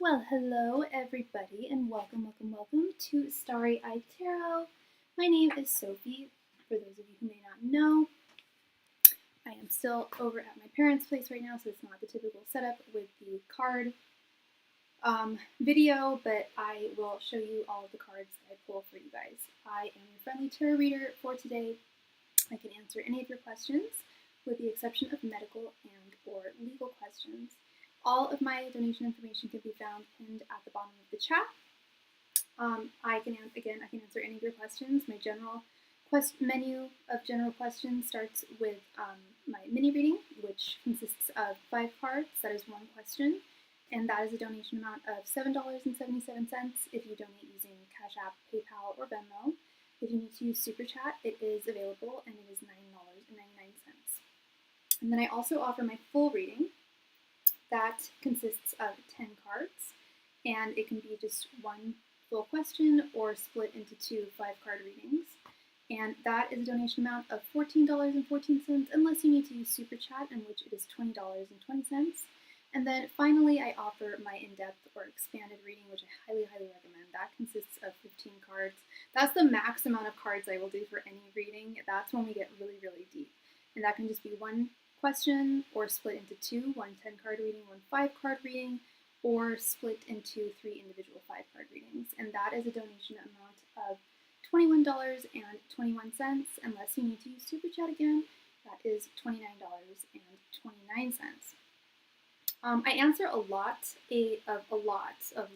Well, hello everybody and welcome to Starry Tarot. My name is Sophie. For those of you who may not know, I am still over at my parents' place right now, so it's not the typical setup with the card video, but I will show you all of the cards that I pull for you guys. I am your friendly tarot reader for today. I can answer any of your questions with the exception of medical and or legal questions. All of my donation information can be found pinned at the bottom of the chat. I can answer any of your questions. My general menu of general questions starts with my mini reading, which consists of 5 cards. That is one question, and that is a donation amount of $7.77 if you donate using Cashapp, PayPal, or Venmo. If you need to use SuperChat, it is available, and it is $9.99. And then I also offer my full reading. That consists of 10 cards, and it can be just one full question or split into 2 5-card readings. And that is a donation amount of $14.14 unless you need to use Super Chat, in which it is $20.20. And then finally, I offer my in-depth or expanded reading, which I highly recommend. That consists of 15 cards. That's the max amount of cards I will do for any reading. That's when we get really deep. And that can just be one question or split into 2, one 10-card reading, one 5-card reading, or split into 3 individual 5-card readings. And that is a donation amount of $21.21 unless you need to use Super Chat again. That is $29.29. I answer a lot of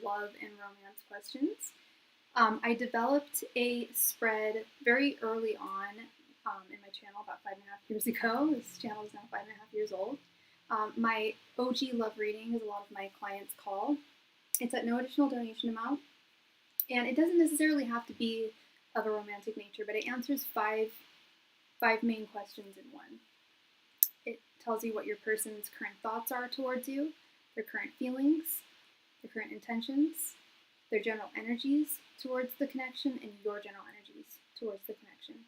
love and romance questions. I developed a spread very early on in my channel about 5.5 years ago. This channel is now 5.5 years old. My OG love reading, as a lot of my clients call. It's at no additional donation amount, and it doesn't necessarily have to be of a romantic nature, but it answers five main questions in one. It tells you what your person's current thoughts are towards you, their current feelings, their current intentions, their general energies towards the connection, and your general energies towards the connection.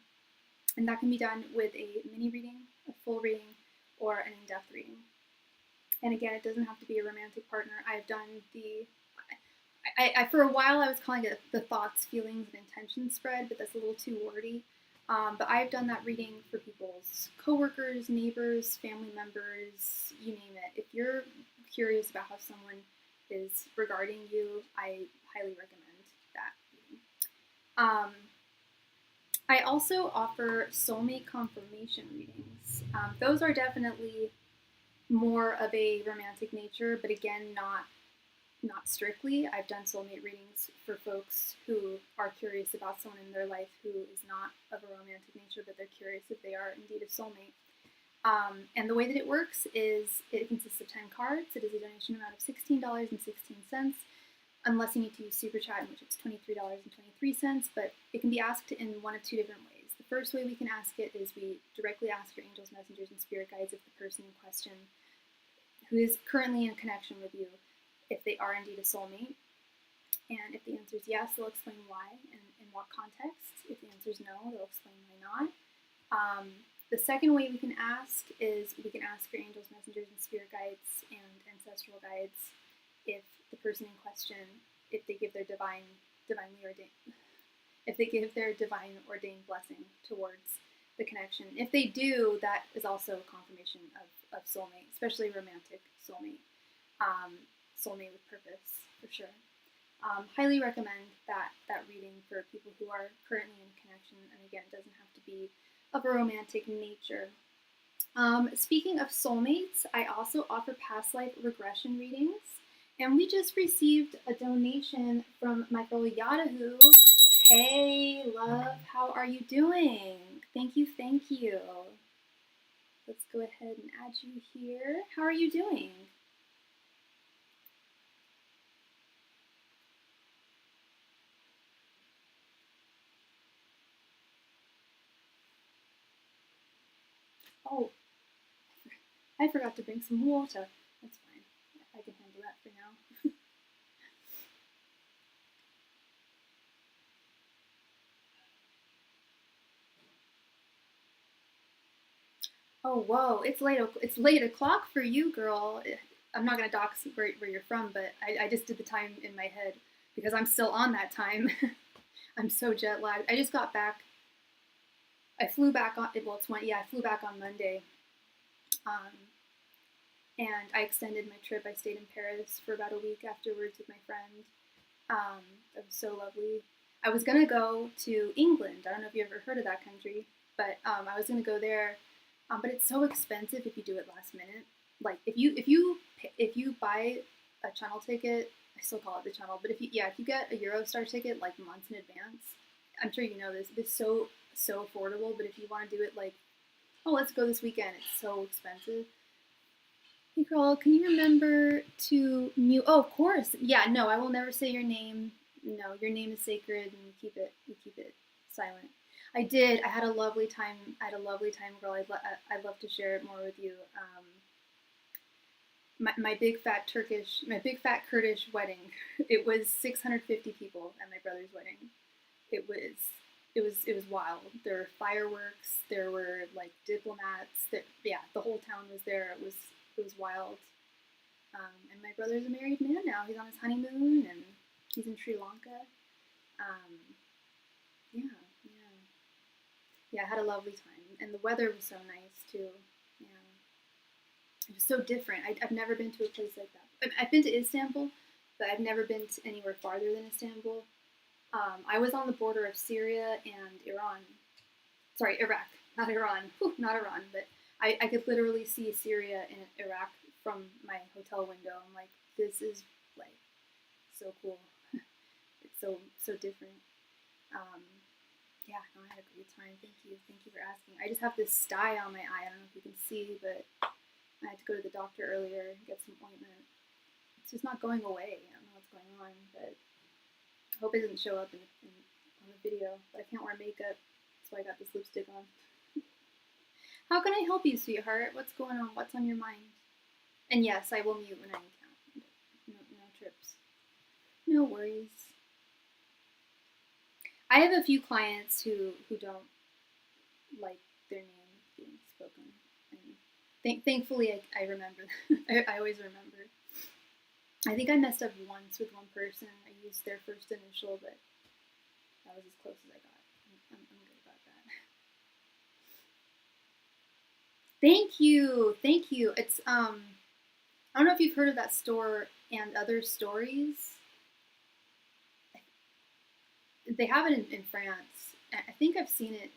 And that can be done with a mini reading, a full reading, or an in-depth reading. And again, it doesn't have to be a romantic partner. I've done for a while I was calling it the thoughts, feelings, and intentions spread, but that's a little too wordy. But I've done that reading for people's coworkers, neighbors, family members, you name it. If you're curious about how someone is regarding you, I highly recommend that reading. I also offer soulmate confirmation readings. Those are definitely more of a romantic nature, but again, not strictly. I've done soulmate readings for folks who are curious about someone in their life who is not of a romantic nature, but they're curious if they are indeed a soulmate. And the way that it works is it consists of 10 cards. It is a donation amount of $16.16. Unless you need to use Super Chat, in which it's $23.23, but it can be asked in one of 2 different ways. The first way we can ask it is we directly ask your angels, messengers, and spirit guides if the person in question, who is currently in connection with you, if they are indeed a soulmate. And if the answer is yes, they'll explain why and in what context. If the answer is no, they'll explain why not. The second way we can ask is we can ask your angels, messengers, and spirit guides and ancestral guides if the person in question, if they give their divine ordained blessing towards the connection. If they do, that is also a confirmation of soulmate, especially romantic soulmate, soulmate with purpose, for sure. Highly recommend that reading for people who are currently in connection, and again, it doesn't have to be of a romantic nature. Speaking of soulmates, I also offer past life regression readings. And we just received a donation from my girl Yadahu. Hey, love, how are you doing? Thank you. Let's go ahead and add you here. How are you doing? Oh, I forgot to bring some water. That's fine. I can handle that for now. Oh, whoa, it's late o'clock for you, girl. I'm not going to dox where you're from, but I just did the time in my head because I'm still on that time. I'm so jet lagged. I just got back. I flew back on, well, I flew back on Monday. And I extended my trip. I stayed in Paris for about a week afterwards with my friend. It was so lovely. I was going to go to England. I don't know if you ever heard of that country, but I was going to go there. But it's so expensive if you do it last minute. Like if you buy a channel ticket, I still call it the channel, but if you get a Eurostar ticket like months in advance, I'm sure you know this. It's so affordable. But if you want to do it like, oh, let's go this weekend, it's so expensive. Hey girl, can you remember to mute? Oh, of course. Yeah, no, I will never say your name. No, your name is sacred, and we keep it silent. I did. I had a lovely time. Girl. I'd love to share it more with you. My big fat Kurdish wedding. It was 650 people at my brother's wedding. It was wild. There were fireworks. There were like diplomats. The whole town was there. It was wild. And my brother's a married man now. He's on his honeymoon and he's in Sri Lanka. Yeah, I had a lovely time, and the weather was so nice too. Yeah, it was so different. I've never been to a place like that. I've been to Istanbul, but I've never been to anywhere farther than Istanbul. I was on the border of Syria and Iran. Sorry, Iraq, not Iran. Whew, not Iran, but I could literally see Syria and Iraq from my hotel window. I'm like, this is like so cool. It's so different. Yeah, no, I had a great time. Thank you for asking. I just have this sty on my eye. I don't know if you can see, but I had to go to the doctor earlier and get some ointment. It's just not going away. I don't know what's going on, but I hope it doesn't show up on the video. But I can't wear makeup, so I got this lipstick on. How can I help you, sweetheart? What's going on? What's on your mind? And yes, I will mute when I can. No trips. No worries. I have a few clients who don't like their name being spoken, and thankfully I remember. I always remember. I think I messed up once with one person. I used their first initial, but that was as close as I got. I'm good about that. Thank you. It's I don't know if you've heard of that store and other stories. They have it in France. I think I've seen it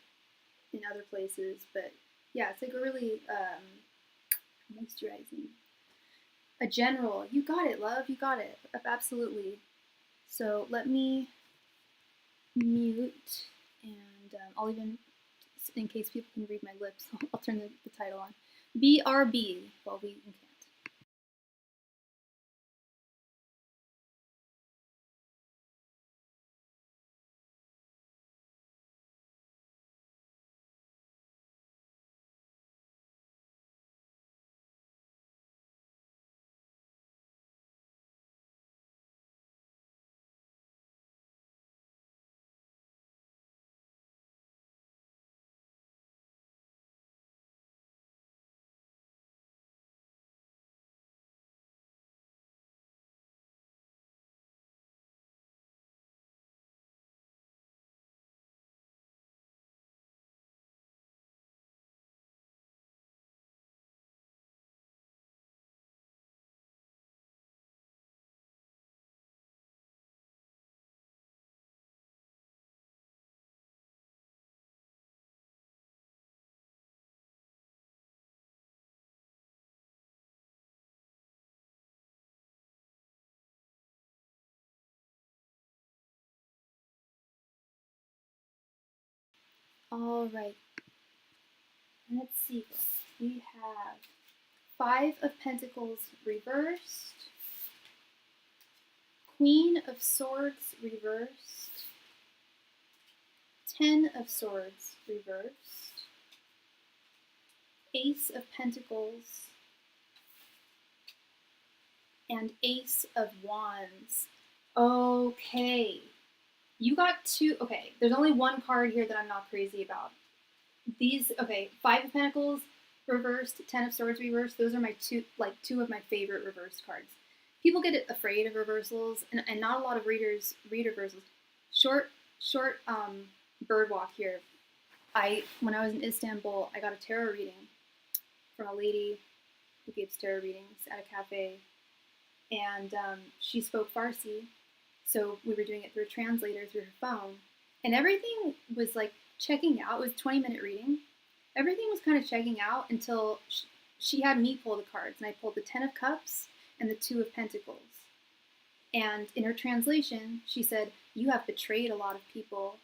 in other places, but yeah, it's like a really moisturizing. A general. You got it, love. You got it. Absolutely. So let me mute, and I'll even, in case people can read my lips, I'll turn the title on. BRB. Well, we can't. All right. Let's see. We have 5 of Pentacles reversed, Queen of Swords reversed, 10 of Swords reversed, Ace of Pentacles, and Ace of Wands. Okay. You got 2. Okay, there's only one card here that I'm not crazy about. These, okay, 5 of Pentacles reversed, Ten of Swords reversed. Those are my two of my favorite reversed cards. People get afraid of reversals, and not a lot of readers read reversals. Short bird walk here. When I was in Istanbul, I got a tarot reading from a lady who gives tarot readings at a cafe, and she spoke Farsi, so we were doing it through a translator through her phone, and everything was like checking out. It was a 20-minute reading. Everything was kind of checking out until she had me pull the cards, and I pulled the Ten of Cups and the Two of Pentacles. And in her translation, she said, "You have betrayed a lot of people,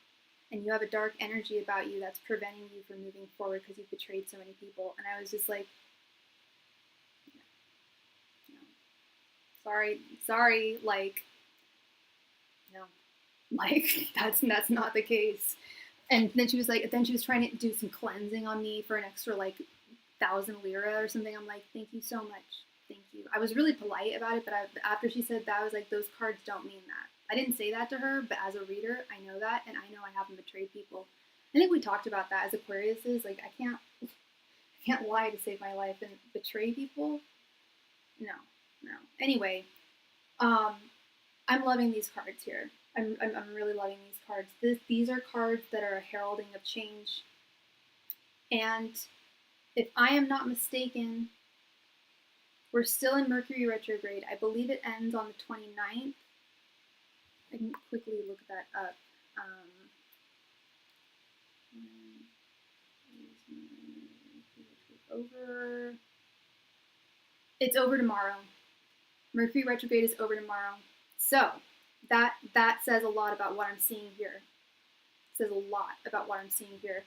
and you have a dark energy about you that's preventing you from moving forward because you've betrayed so many people." And I was just like, no. Sorry, like, no, like that's not the case. And then she was trying to do some cleansing on me for an extra like 1,000 lira or something. I'm like, thank you so much. Thank you. I was really polite about it, but after she said that, I was like, those cards don't mean that. I didn't say that to her, but as a reader, I know that, and I know I haven't betrayed people. I think we talked about that as Aquariuses. Like, I can't lie to save my life and betray people. No. Anyway, I'm loving these cards here. I'm really loving these cards. These are cards that are a heralding of change. And if I am not mistaken, we're still in Mercury retrograde. I believe it ends on the 29th. I can quickly look that up. It's over tomorrow. Mercury retrograde is over tomorrow. So that says a lot about what I'm seeing here. It says a lot about what I'm seeing here.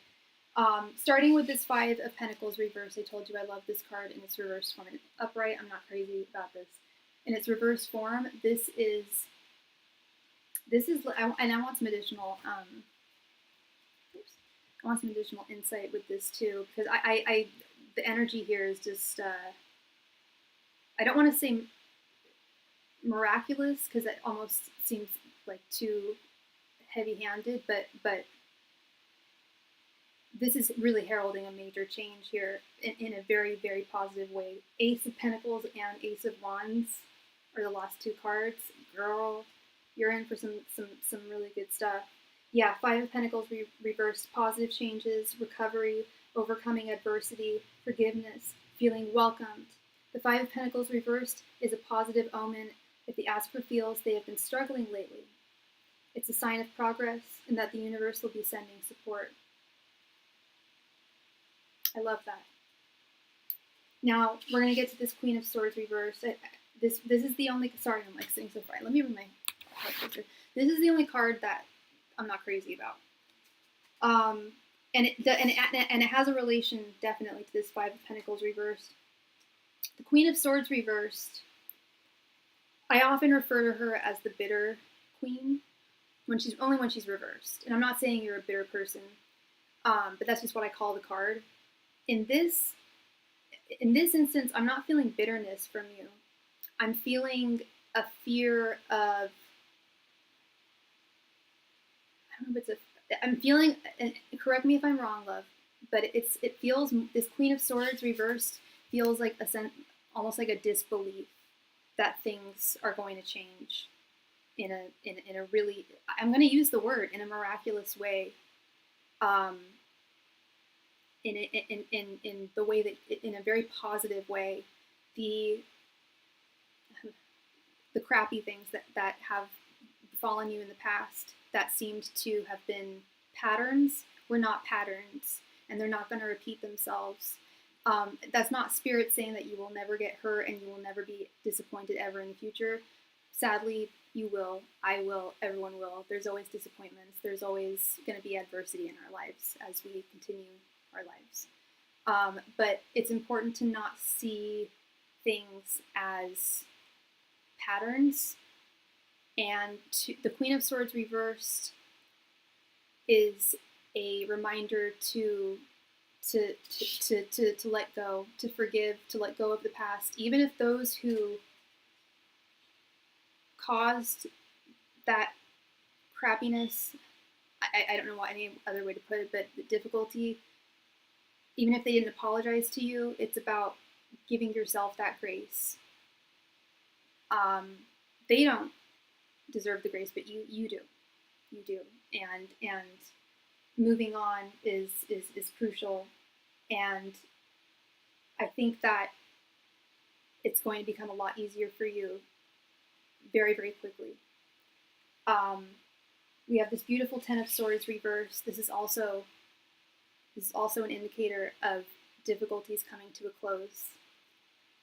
Starting with this Five of Pentacles reverse, I told you I love this card in its reverse form. And upright, I'm not crazy about this. In its reverse form, this is, and I want some additional, I want some additional insight with this too, because the energy here is just, I don't want to say miraculous, because it almost seems like too heavy-handed, but this is really heralding a major change here in a very, very positive way. Ace of Pentacles and Ace of Wands are the last two cards. Girl, you're in for some really good stuff. Yeah, Five of Pentacles reversed, positive changes, recovery, overcoming adversity, forgiveness, feeling welcomed. The Five of Pentacles reversed is a positive omen if the asker feels they have been struggling lately. It's a sign of progress and that the universe will be sending support. I love that. Now, we're going to get to this Queen of Swords reverse. This is the only, sorry, I'm like sitting so far. Let me read my card picture. This is the only card that I'm not crazy about. And it has a relation definitely to this Five of Pentacles reversed. The Queen of Swords reversed, I often refer to her as the bitter queen when she's reversed. And I'm not saying you're a bitter person, but that's just what I call the card. In this instance, I'm not feeling bitterness from you. I'm feeling a fear of, I don't know if it's I'm feeling, and correct me if I'm wrong, love, but it feels, this Queen of Swords reversed feels like almost like a disbelief that things are going to change in a really, I'm going to use the word, in a miraculous way. In the way that, in a very positive way, the crappy things that have befallen you in the past that seemed to have been patterns were not patterns, and they're not going to repeat themselves. That's not spirit saying that you will never get hurt and you will never be disappointed ever in the future. Sadly, you will, I will, everyone will. There's always disappointments. There's always going to be adversity in our lives as we continue our lives. But it's important to not see things as patterns. And the Queen of Swords reversed is a reminder to let go, to forgive, to let go of the past, even if those who caused that crappiness, I don't know what any other way to put it, but the difficulty, even if they didn't apologize to you, it's about giving yourself that grace. They don't deserve the grace, but you do. You do. And moving on is crucial. And I think that it's going to become a lot easier for you very, very quickly. We have this beautiful Ten of Swords reverse. This is also an indicator of difficulties coming to a close.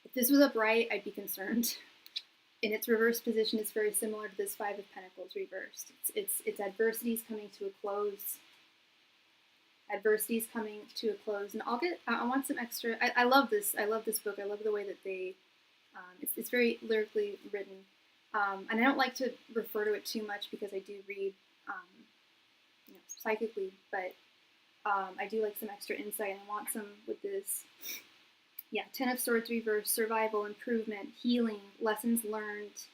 If this was upright, I'd be concerned. In its reverse position, it's very similar to this Five of Pentacles reversed. It's adversities coming to a close. Adversities coming to a close, and I want some extra. I love this. I love this book. I love the way that they. It's very lyrically written, and I don't like to refer to it too much because I do read, psychically, but I do like some extra insight, and I want some with this. Yeah, Ten of Swords reverse, survival, improvement, healing, lessons learned.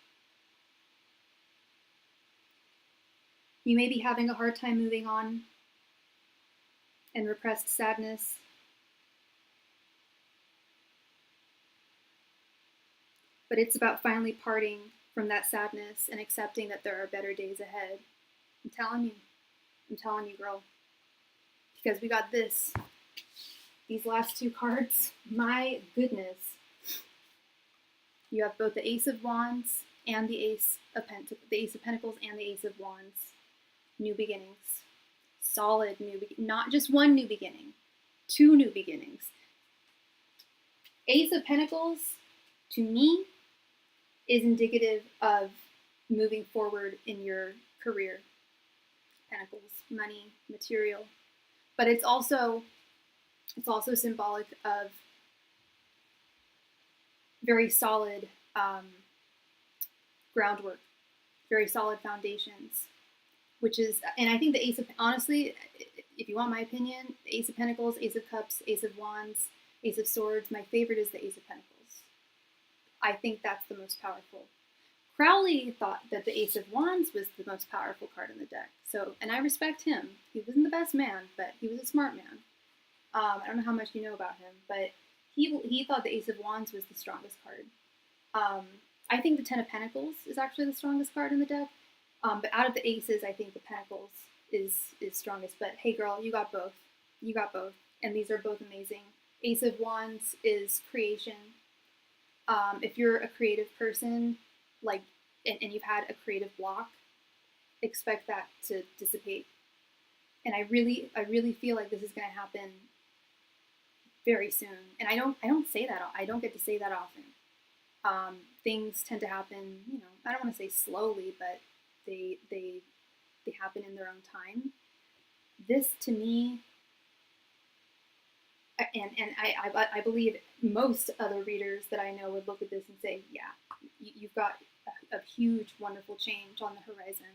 You may be having a hard time moving on, and repressed sadness. But it's about finally parting from that sadness and accepting that there are better days ahead. I'm telling you, girl. Because we got this. These last two cards, my goodness. You have both the Ace of Wands and the Ace of Pentacles and the Ace of Wands. New beginnings. Solid new beginning. Not just one new beginning. Two new beginnings. Ace of Pentacles, to me, is indicative of moving forward in your career. Pentacles, money, material. But it's also symbolic of very solid groundwork, very solid foundations, which is, and I think the Ace of, honestly, if you want my opinion, the Ace of Pentacles, Ace of Cups, Ace of Wands, Ace of Swords, my favorite is the Ace of Pentacles. I think that's the most powerful. Crowley thought that the Ace of Wands was the most powerful card in the deck. So, and I respect him. He wasn't the best man, but he was a smart man. I don't know how much you know about him, but he thought the Ace of Wands was the strongest card. I think the Ten of Pentacles is actually the strongest card in the deck. But out of the aces, I think the Pentacles is strongest. But hey, girl, you got both. You got both, and these are both amazing. Ace of Wands is creation. If you're a creative person, like, and you've had a creative block, expect that to dissipate. And I really feel like this is going to happen very soon. And I don't say that. I don't get to say that often. Things tend to happen, I don't want to say slowly, but they happen in their own time. This, to me, and I believe most other readers that I know would look at this and say, yeah, you've got a huge, wonderful change on the horizon.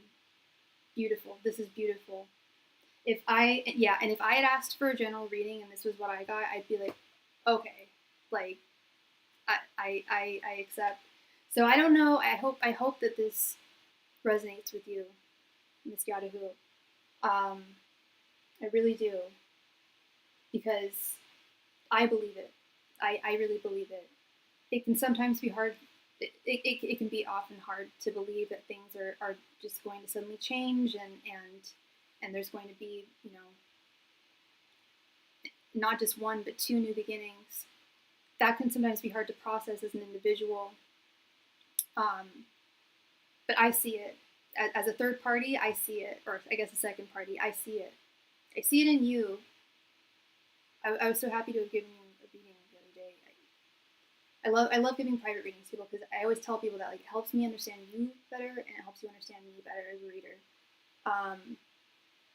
Beautiful. This is beautiful. If I had asked for a general reading and this was what I got, I'd be like, okay, like, I accept. So I don't know. I hope that this resonates with you, Miss Yadahu. I really do, because I believe it. I really believe it. It can sometimes be hard. It can be often hard to believe that things are just going to suddenly change and there's going to be, not just one, but two new beginnings. That can sometimes be hard to process as an individual. But I see it. As a third party, I see it. Or I guess a second party, I see it. I see it in you. I was so happy to have given you a reading the other day. I love giving private readings to people because I always tell people that, like, it helps me understand you better and it helps you understand me better as a reader.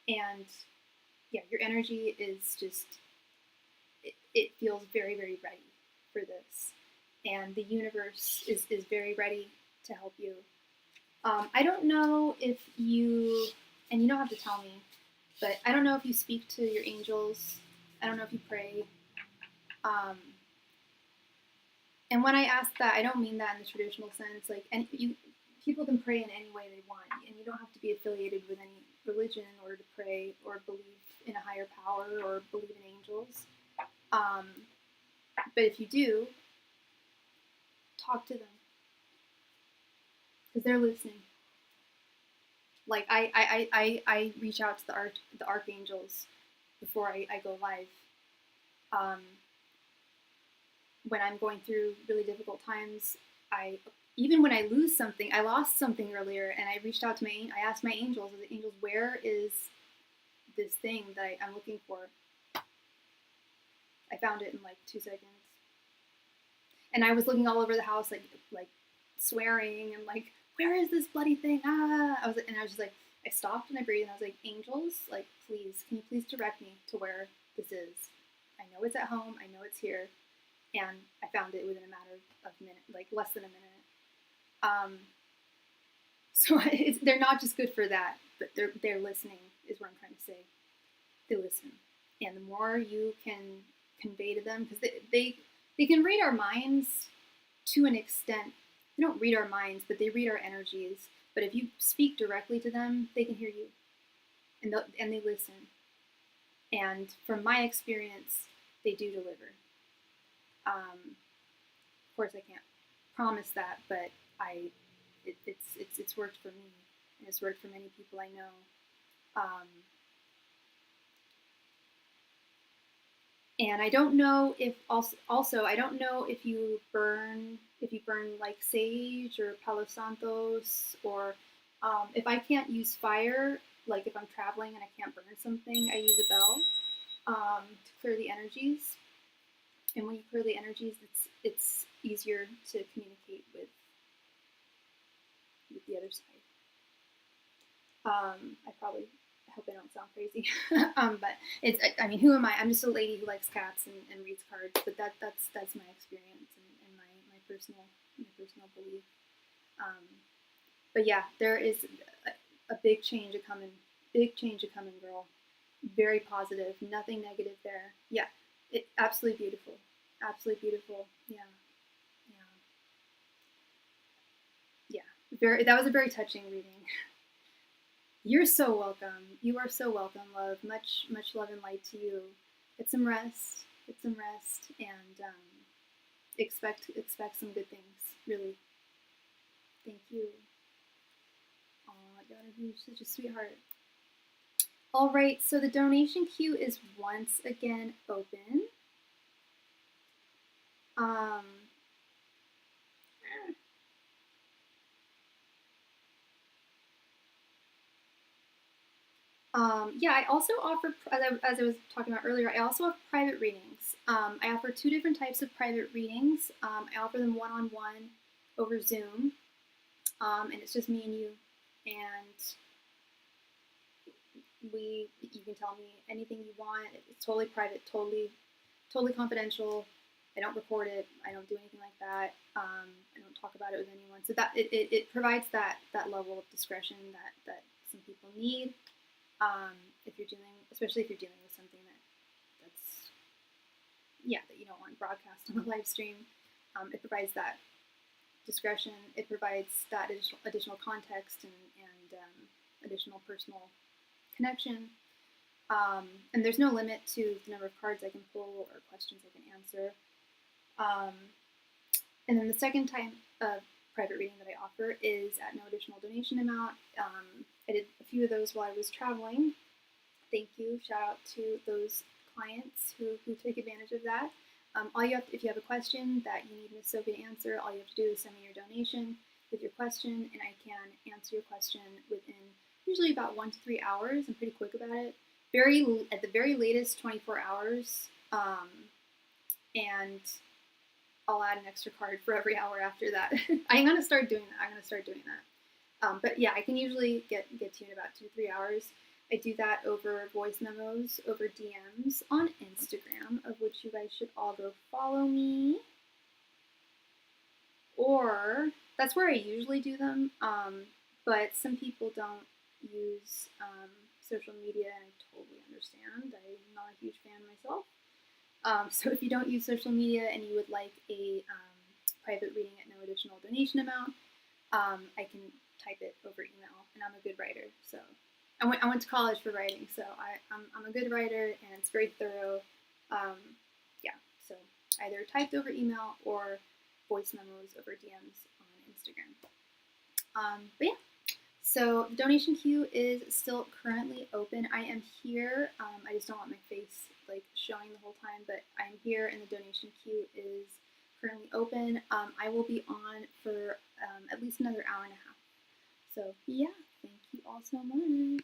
And yeah, your energy is just, it feels very, very ready for this. And the universe is very ready to help you. I don't know if you, and you don't have to tell me, but I don't know if you speak to your angels. I don't know if you pray. And when I ask that, I don't mean that in the traditional sense. Like, people can pray in any way they want, and you don't have to be affiliated with any religion in order to pray or believe in a higher power or believe in angels. But if you do, talk to them because they're listening. Like I reach out to the archangels before I go live. When I'm going through really difficult times, even when I lose something, I lost something earlier, and I reached out to I asked my angels, where is this thing that I'm looking for? I found it in like 2 seconds. And I was looking all over the house, like swearing and like, where is this bloody thing? Ah! I was just like, I stopped and I breathed and I was like, angels, like, please, can you please direct me to where this is? I know it's at home. I know it's here. And I found it within a matter of a minute, like less than a minute. So they're not just good for that, but they're listening is what I'm trying to say. They listen, and the more you can convey to them, because they can read our minds to an extent. They don't read our minds, but they read our energies. But if you speak directly to them, they can hear you, and they listen. And from my experience, they do deliver. Of course, I can't promise that, but it's worked for me, and it's worked for many people I know. And I don't know if also I don't know if you burn like sage or Palo Santos, or if I can't use fire, like if I'm traveling and I can't burn something, I use a bell to clear the energies. And when you clear the energies, it's easier to communicate with the other side. I hope I don't sound crazy, but I mean, who am I? I'm just a lady who likes cats and reads cards, but that's my experience and my personal belief. But yeah, there is a big change a coming, girl. Very positive, nothing negative there. Yeah, absolutely beautiful, Yeah. That was a very touching reading. You're so welcome. You are so welcome, love. Much love and light to you. Get some rest, and expect some good things. Really. Thank you. Aw, you're such a sweetheart. All right, so the donation queue is once again open. Yeah, I also offer, as I was talking about earlier, I also have private readings. I offer 2 different types of private readings. I offer them one-on-one over Zoom, and it's just me and you. And you can tell me anything you want. It's totally private, totally confidential. I don't record it. I don't do anything like that. I don't talk about it with anyone. So that it provides that level of discretion that some people need. Especially if you're dealing with something that's that you don't want broadcast on a live stream. It provides that discretion. It provides that additional context and additional personal connection. And there's no limit to the number of cards I can pull or questions I can answer. And then the second type of private reading that I offer is at no additional donation amount. I did a few of those while I was traveling. Thank you. Shout out to those clients who take advantage of that. If you have a question that you need Miss Sophie to answer, all you have to do is send me your donation with your question, and I can answer your question within usually about 1 to 3 hours. I'm pretty quick about it. At the very latest, 24 hours. And I'll add an extra card for every hour after that. I'm gonna start doing that. But yeah, I can usually get to you in about 2 to 3 hours. I do that over voice memos, over DMs on Instagram, of which you guys should all go follow me. Or that's where I usually do them. But some people don't use social media, and I totally understand. I'm not a huge fan myself. So if you don't use social media and you would like a private reading at no additional donation amount, I can type it over email, and I'm a good writer. So I went to college for writing, so I'm a good writer, and it's very thorough. either typed over email or voice memos over DMs on Instagram. But yeah, so the donation queue is still currently open. I am here. I just don't want my face like showing the whole time, but I'm here and the donation queue is currently open. I will be on for at least another hour and a half. So yeah, thank you all so much.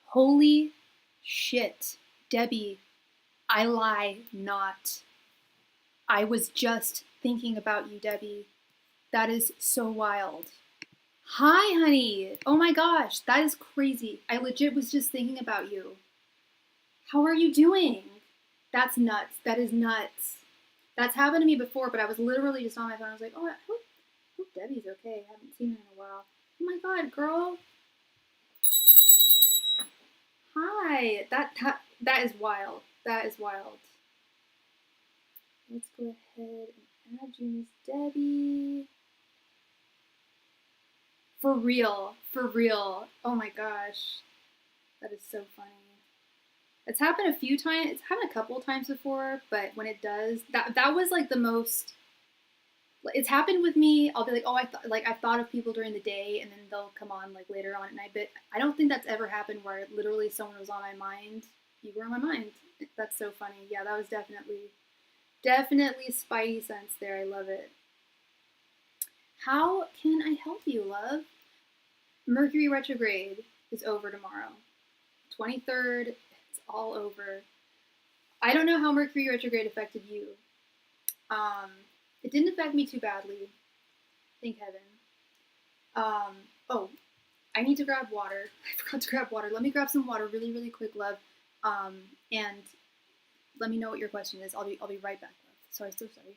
Holy shit. Debbie, I lie not. I was just thinking about you, Debbie. That is so wild. Hi, honey. Oh my gosh, that is crazy. I legit was just thinking about you. How are you doing? That's nuts. That is nuts. That's happened to me before, but I was literally just on my phone. I was like, oh, I hope Debbie's okay. I haven't seen her in a while. Oh my god, girl. Hi. That is wild. That is wild. Let's go ahead and add you, Miss Debbie. For real. For real. Oh my gosh. That is so funny. It's happened a few times. It's happened a couple of times before, but when it does, that was like the most. It's happened with me. I'll be like, oh, I've thought of people during the day, and then they'll come on like later on at night. But I don't think that's ever happened where literally someone was on my mind. You were on my mind. That's so funny. Yeah, that was definitely spidey sense there. I love it. How can I help you, love? Mercury retrograde is over tomorrow. 23rd, it's all over. I don't know how Mercury retrograde affected you. It didn't affect me too badly. Thank heaven. Oh, I need to grab water. I forgot to grab water. Let me grab some water really, really quick, love. And let me know what your question is. I'll be right back, love. Sorry, so sorry.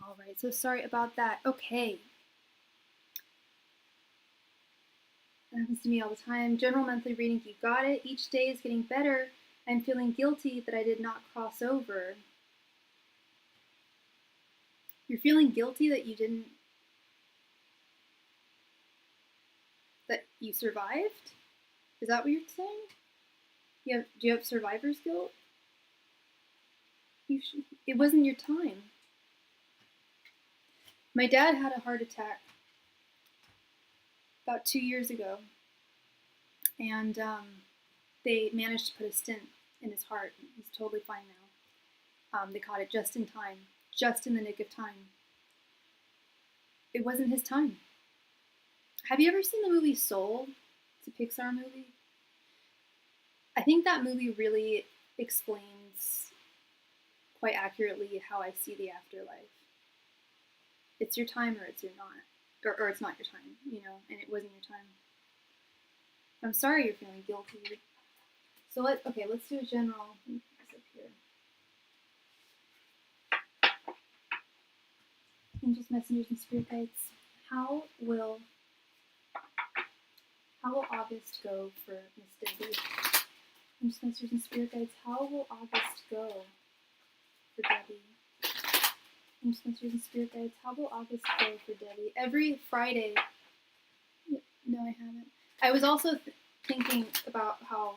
All right, so sorry about that. Okay. That happens to me all the time. General monthly reading, you got it. Each day is getting better. I'm feeling guilty that I did not cross over. You're feeling guilty that you didn't, that you survived? Is that what you're saying? Do you have survivor's guilt? It wasn't your time. My dad had a heart attack about 2 years ago, and they managed to put a stent in his heart. He's totally fine now. They caught it just in time, just in the nick of time. It wasn't his time. Have you ever seen the movie Soul? It's a Pixar movie. I think that movie really explains quite accurately how I see the afterlife. It's your time or it's your not. Or it's not your time, you know, and it wasn't your time. I'm sorry you're feeling guilty. So let's do a general. Let me put this up here. Angels, messengers, and spirit guides. How will August go for Miss Debbie? Angels, messengers, and spirit guides. How will August go for Debbie? Angels, messengers, and spirit guides. How will August go for Debbie? Every Friday. No, I haven't. I was also thinking about how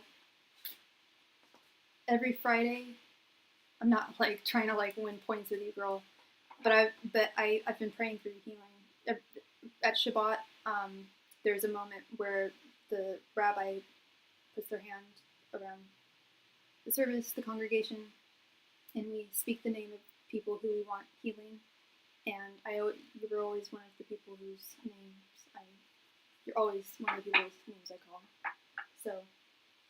every Friday, I'm not like trying to like win points with you, girl, but I've been praying for your healing. At Shabbat, there's a moment where the rabbi puts their hand around the service, the congregation, and we speak the name of people who we want healing. And you were always one of the people whose names you're always one of the people's names I call. So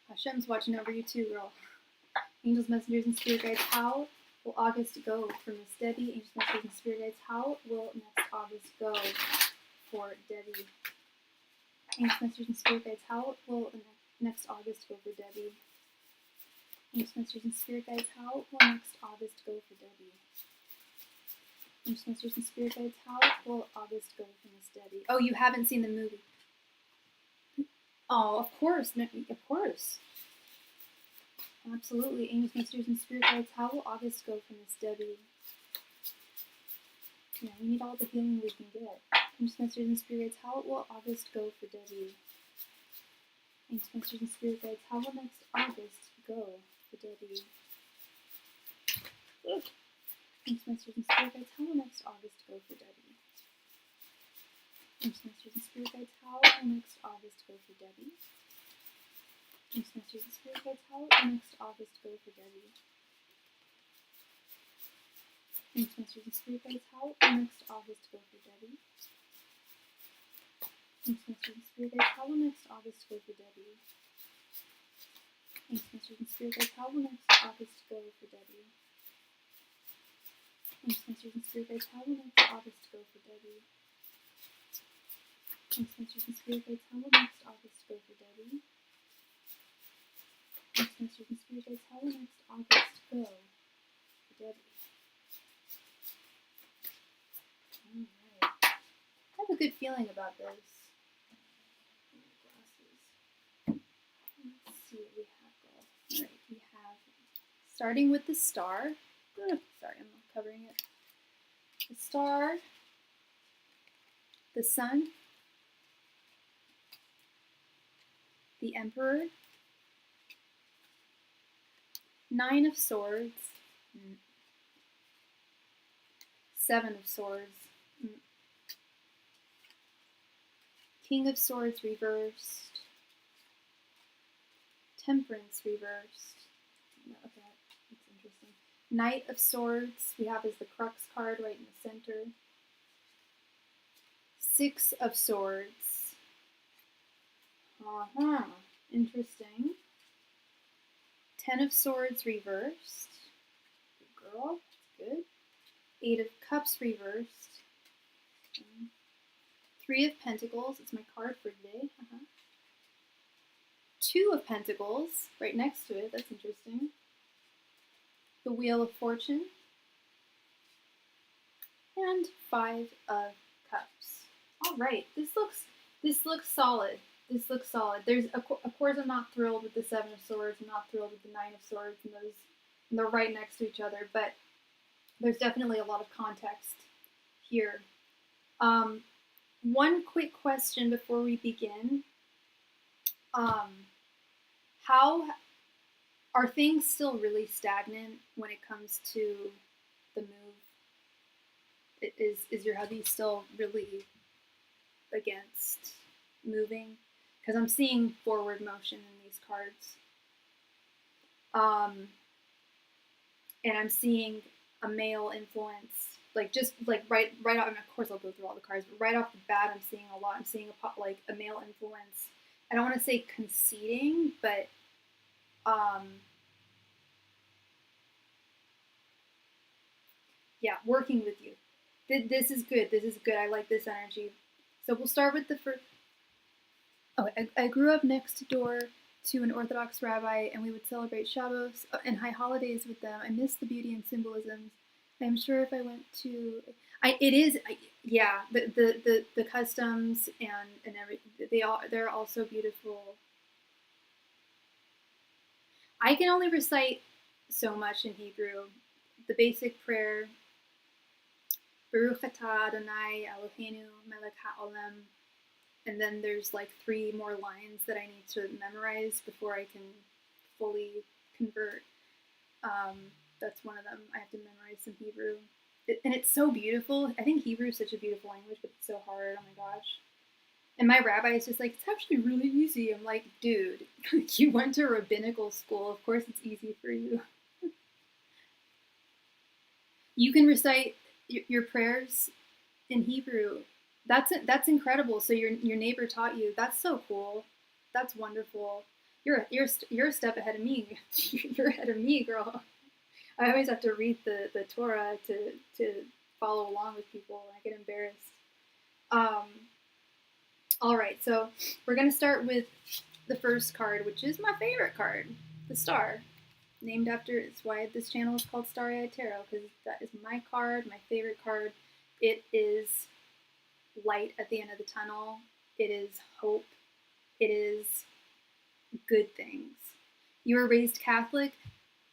Hashem's watching over you too, girl. Angels, messengers, and spirit guides. How will August go for Miss Debbie? Angels, messengers, and spirit guides. How will next August go for Debbie? Angels, messengers, and spirit guides. How will next August go for Debbie? Angels, messengers, and spirit guides. How will next August go for Debbie? Angels, messengers, and spirit guides. How will August go for Miss Debbie? Oh, you haven't seen the movie. Oh, of course. No, of course. Absolutely. Angels, messengers, and spirit guides. How will August go for Miss Debbie? Yeah, we need all the healing we can get. Angels, messengers, and spirit guides. How will August go for Debbie? Angels, messengers, and spirit guides. How will next August go for Debbie? Angels, messengers, and spirit guides. How will next August go for Debbie? Angels, messengers, and spirit guides. How will next August go for Debbie? Angels, messengers, and spirit guides. How will next August go for Debbie? Angels, messengers, and spirit guides. How will next August go for Debbie? Angels, messengers, and spirit guides. How will next August go for Debbie? Angels, messengers, and spirit guides. How will next August go for Debbie? Angels, messengers, and spirit guides. How will next August go for Debbie? Angels, messengers, and spirit guides. How will next August go for Debbie? Angels, messengers, and spirit guides. How will next August go for Debbie? Alright. I have a good feeling about this. Let's see what we have, girl. Alright, we have, starting with the star. Sorry, I'm not covering it. The star, the sun, the Emperor, 9 of Swords, 7 of Swords, King of Swords reversed, Temperance reversed. Okay, that's interesting. Knight of Swords, we have as the Crux card right in the center. 6 of Swords. Interesting. 10 of Swords reversed. Good girl, that's good. 8 of Cups reversed. 3 of Pentacles, it's my card for today. 2 of Pentacles, right next to it, that's interesting. The Wheel of Fortune. And 5 of Cups. Alright, this looks solid. This looks solid. Of course I'm not thrilled with the 7 of Swords, I'm not thrilled with the 9 of Swords, and they're right next to each other, but there's definitely a lot of context here. One quick question before we begin. How are things still really stagnant when it comes to the move? Is your hubby still really against moving? Because I'm seeing forward motion in these cards. And I'm seeing a male influence, like just like right off. And of course, I'll go through all the cards, but right off the bat, I'm seeing a lot. I'm seeing a male influence. I don't want to say conceding, but yeah, working with you. This is good. This is good. I like this energy. So we'll start with the first. Oh, I grew up next door to an Orthodox rabbi, and we would celebrate Shabbos and high holidays with them. I miss the beauty and symbolisms. I'm sure if I went to, yeah, the customs and everything. They're also beautiful. I can only recite so much in Hebrew. The basic prayer, Baruch atah Adonai Eloheinu melech haolam, and then there's like 3 more lines that I need to memorize before I can fully convert. That's one of them. I have to memorize some Hebrew. And it's so beautiful. I think Hebrew is such a beautiful language, but it's so hard. Oh my gosh. And my rabbi is just like, it's actually really easy. I'm like, dude, you went to rabbinical school. Of course it's easy for you. You can recite your prayers in Hebrew. That's incredible. So your neighbor taught you. That's so cool. That's wonderful. You're a step ahead of me. You're ahead of me, girl. I always have to read the Torah to follow along with people. I get embarrassed. All right, so we're gonna start with the first card, which is my favorite card, the Star, named after. It's why this channel is called Starry Tarot, because that is my card, my favorite card. It is light at the end of the tunnel. It is hope. It is good things. You were raised Catholic.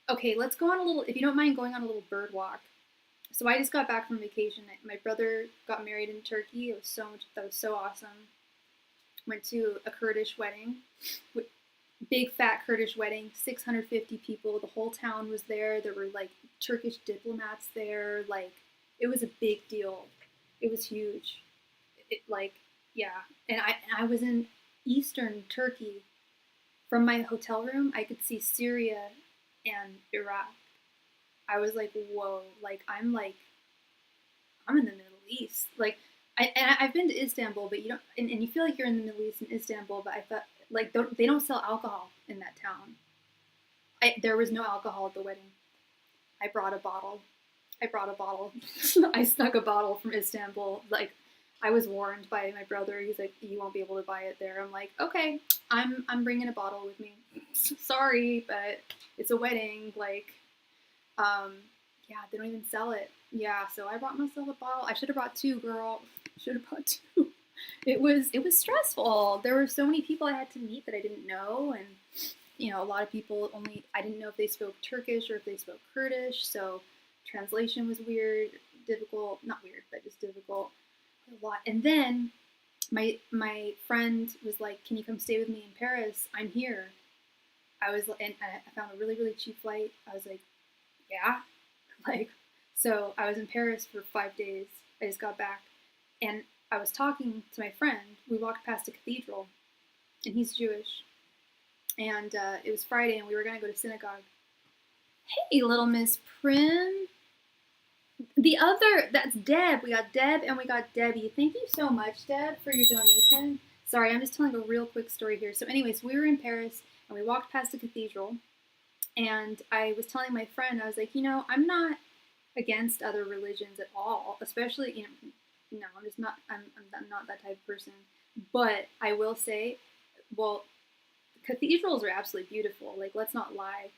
Okay, let's go on a little, if you don't mind going on a little bird walk. So I just got back from vacation. My brother got married in Turkey. That was so awesome. Went to a Kurdish wedding, big fat Kurdish wedding, 650 people. The whole town was there. There were like Turkish diplomats there. Like, it was a big deal. It was huge. Yeah. And I was in eastern Turkey. From my hotel room, I could see Syria and Iraq. I was like, whoa, I'm in the Middle East. I've been to Istanbul, but you don't, and you feel like you're in the Middle East in Istanbul, but I thought, they don't sell alcohol in that town. There was no alcohol at the wedding. I brought a bottle. I snuck a bottle from Istanbul. I was warned by my brother. He's like, you won't be able to buy it there. I'm like, okay, I'm bringing a bottle with me. Sorry, but it's a wedding. Yeah, they don't even sell it. Yeah, so I brought myself a bottle. I should have brought 2, girl. Should have brought 2. It was stressful. There were so many people I had to meet that I didn't know, and a lot of people I didn't know if they spoke Turkish or if they spoke Kurdish, so translation was weird, difficult, not weird, but just difficult a lot. And then my friend was like, can you come stay with me in Paris? I'm here. And I found a really, really cheap flight. I was like, yeah. So I was in Paris for 5 days. I just got back. And I was talking to my friend. We walked past a cathedral, and he's Jewish. And it was Friday, and we were going to go to synagogue. Hey, little Miss Prim. That's Deb. We got Deb and we got Debbie. Thank you so much, Deb, for your donation. Sorry, I'm just telling a real quick story here. So anyways, we were in Paris, and we walked past a cathedral. And I was telling my friend, I was like, I'm not against other religions at all, especially, no, I'm just not, I'm not that type of person. But I will say, well, cathedrals are absolutely beautiful. Let's not lie.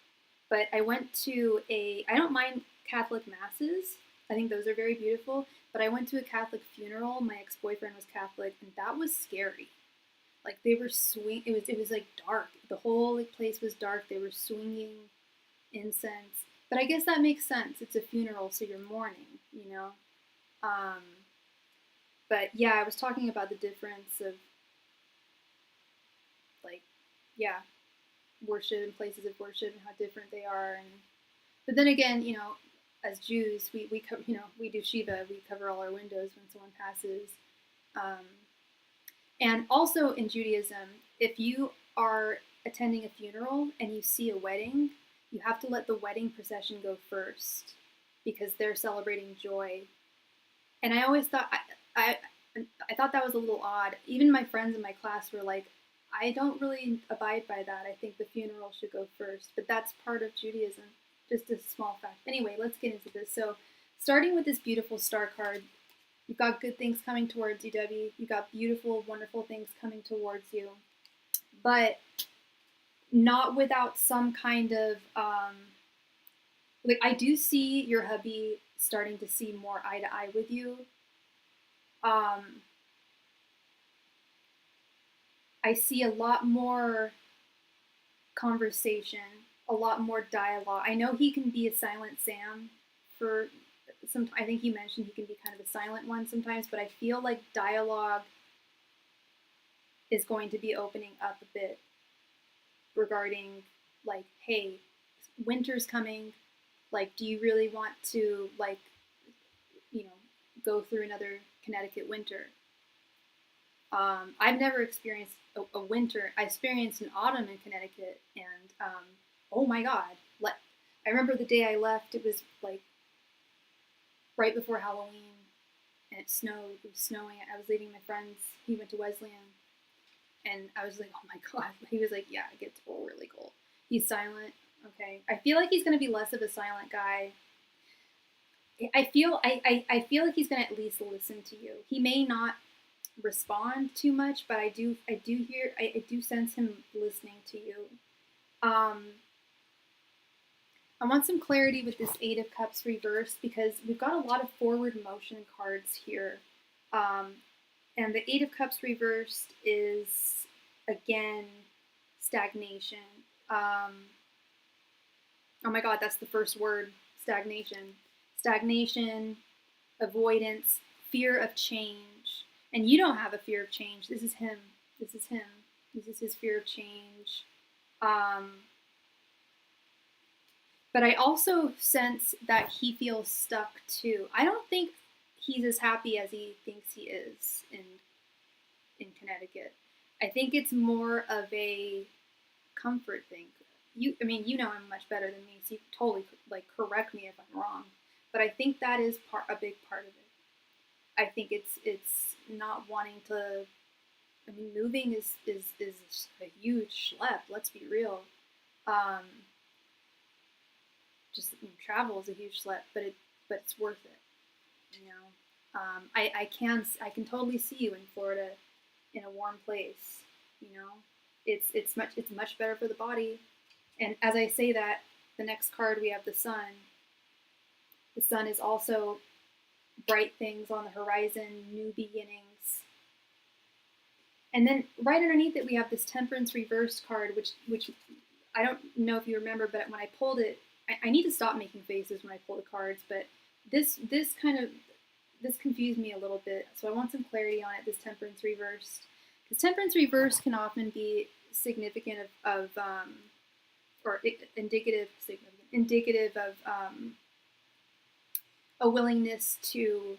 But I went to I don't mind Catholic masses. I think those are very beautiful. But I went to a Catholic funeral. My ex-boyfriend was Catholic, and that was scary. They were it was dark. The whole place was dark. They were swinging incense. But I guess that makes sense. It's a funeral, so you're mourning, But yeah, I was talking about the difference of worship and places of worship and how different they are. But then again, as Jews, we do Shiva. We cover all our windows when someone passes. And also in Judaism, if you are attending a funeral and you see a wedding, you have to let the wedding procession go first because they're celebrating joy. And I always thought, I thought that was a little odd. Even my friends in my class were like, I don't really abide by that. I think the funeral should go first, but that's part of Judaism. Just a small fact. Anyway, let's get into this. So, starting with this beautiful star card, you've got good things coming towards you, Debbie. You've got beautiful, wonderful things coming towards you, but not without some kind of, like, I do see your hubby starting to see more eye to eye with you. I see a lot more conversation, a lot more dialogue. I know he can be a silent Sam for some. I think he mentioned he can be kind of a silent one sometimes, but I feel like dialogue is going to be opening up a bit regarding, like, hey, winter's coming. Like, do you really want to, like, go through another Connecticut winter? I've never experienced a winter. I experienced an autumn in Connecticut, and oh my God! I remember the day I left. It was like right before Halloween, and it snowed. It was snowing. I was leaving my friends. He went to Wesleyan, and I was like, oh my God. He was like, yeah, it gets really cold. He's silent. Okay, I feel like he's gonna be less of a silent guy. I feel like he's gonna at least listen to you. He may not respond too much, but I do sense him listening to you. I want some clarity with this Eight of Cups reversed because we've got a lot of forward motion cards here. And the Eight of Cups reversed is, again, stagnation. Oh my God, that's the first word, stagnation. Stagnation, avoidance, fear of change. And you don't have a fear of change. This is him. This is him. This is his fear of change. But I also sense that he feels stuck too. I don't think he's as happy as he thinks he is in Connecticut. I think it's more of a comfort thing. You know him much better than me, so you can totally correct me if I'm wrong. But I think that is a big part of it. I think it's not wanting to. I mean, moving is a huge schlep. Let's be real. Travel is a huge schlep, but it's worth it. I can totally see you in Florida, in a warm place. It's much better for the body. And as I say that, the next card we have the Sun. The Sun is also bright things on the horizon, new beginnings. And then right underneath it, we have this Temperance reversed card, which I don't know if you remember, but when I pulled it, I need to stop making faces when I pull the cards, but this confused me a little bit, so I want some clarity on it, this Temperance reversed. Because Temperance reversed can often be significant of or indicative of a willingness to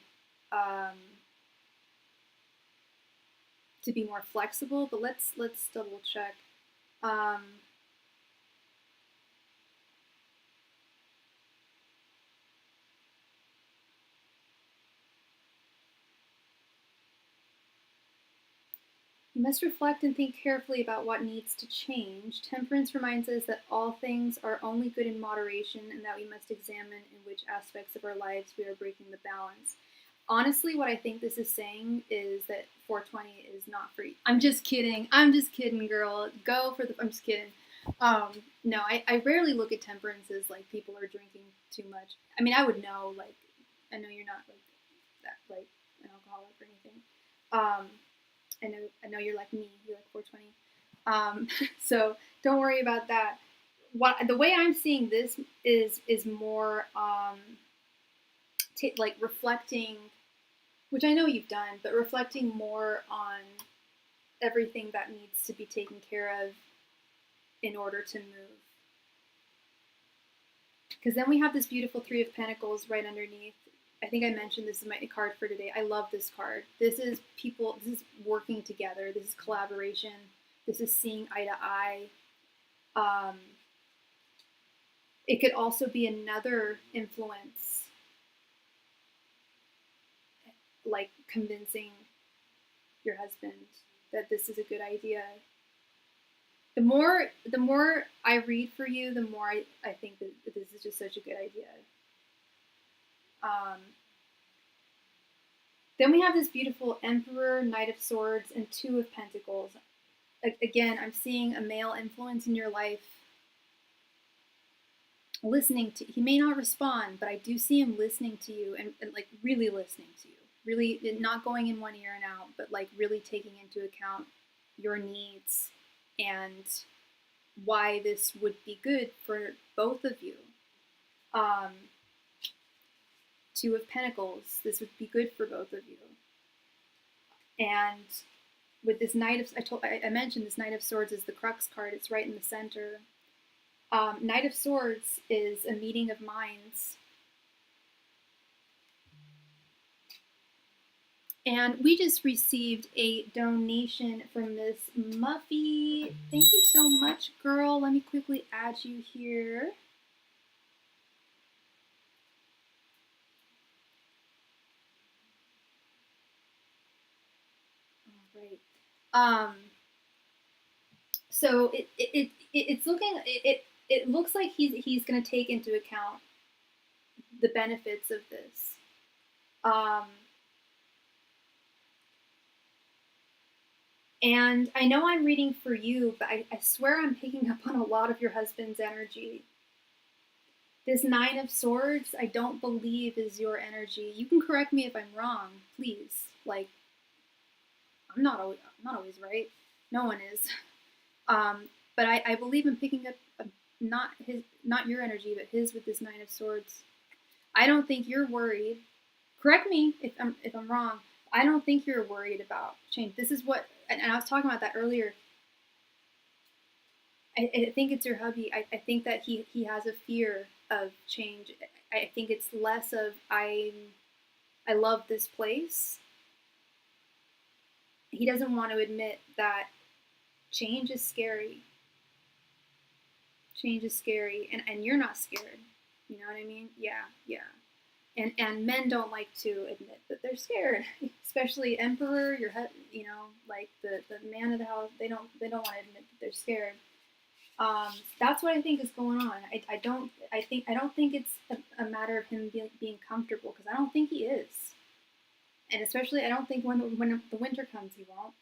be more flexible. But let's double check. You must reflect and think carefully about what needs to change. Temperance reminds us that all things are only good in moderation and that we must examine in which aspects of our lives we are breaking the balance. Honestly, what I think this is saying is that 420 is not free. I'm just kidding, girl. Go for the. I'm just kidding. No, I rarely look at temperance as like people are drinking too much. I mean, I would know, like, I know you're not like that, like an alcoholic or anything. I know you're like me. You're like 420. So don't worry about that. The way I'm seeing this is more like reflecting, which I know you've done, but reflecting more on everything that needs to be taken care of in order to move. Because then we have this beautiful Three of Pentacles right underneath. I think I mentioned this is my card for today. I love this card. This is people, this is working together. This is collaboration. This is seeing eye to eye. It could also be another influence, like convincing your husband that this is a good idea. The more I read for you, the more I think that this is just such a good idea. Then we have this beautiful Emperor, Knight of Swords, and Two of Pentacles. Again, I'm seeing a male influence in your life listening to, he may not respond, but I do see him listening to you and like really listening to you. Really not going in one ear and out, but like really taking into account your needs and why this would be good for both of you. Two of Pentacles, this would be good for both of you. And with this Knight of, I mentioned this Knight of Swords is the crux card. It's right in the center. Knight of Swords is a meeting of minds. And we just received a donation from Miss Muffy. Thank you so much, girl. Let me quickly add you here. All right. So it's looking, it looks like he's going to take into account the benefits of this. And I know I'm reading for you, but I swear I'm picking up on a lot of your husband's energy. This Nine of Swords, I don't believe is your energy. You can correct me if I'm wrong, please. Like, I'm not always right. No one is. But I believe in picking up not your energy, but his with this Nine of Swords. I don't think you're worried. Correct me if I'm wrong. I don't think you're worried about change. This is what, and I was talking about that earlier. I think it's your hubby. I think that he has a fear of change. I think it's less of I love this place. He doesn't want to admit that change is scary. Change is scary, and you're not scared. You know what I mean? Yeah. And men don't like to admit that they're scared, especially Emperor. Like the man of the house. They don't want to admit that they're scared. That's what I think is going on. I don't think it's a matter of him being comfortable, because I don't think he is, and especially I don't think when the winter comes he won't.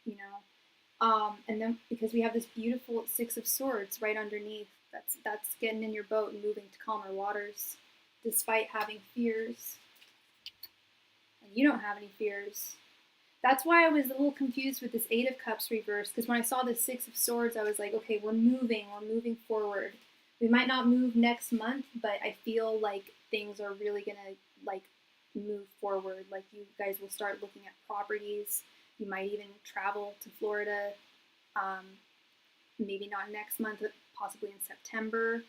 You know, and then because we have this beautiful Six of Swords right underneath, that's getting in your boat and moving to calmer waters, despite having fears. And you don't have any fears. That's why I was a little confused with this Eight of Cups reversed, because when I saw the Six of Swords, I was like, okay, we're moving forward. We might not move next month, but I feel like things are really gonna like move forward. Like you guys will start looking at properties. You might even travel to Florida. Maybe not next month, but possibly in September.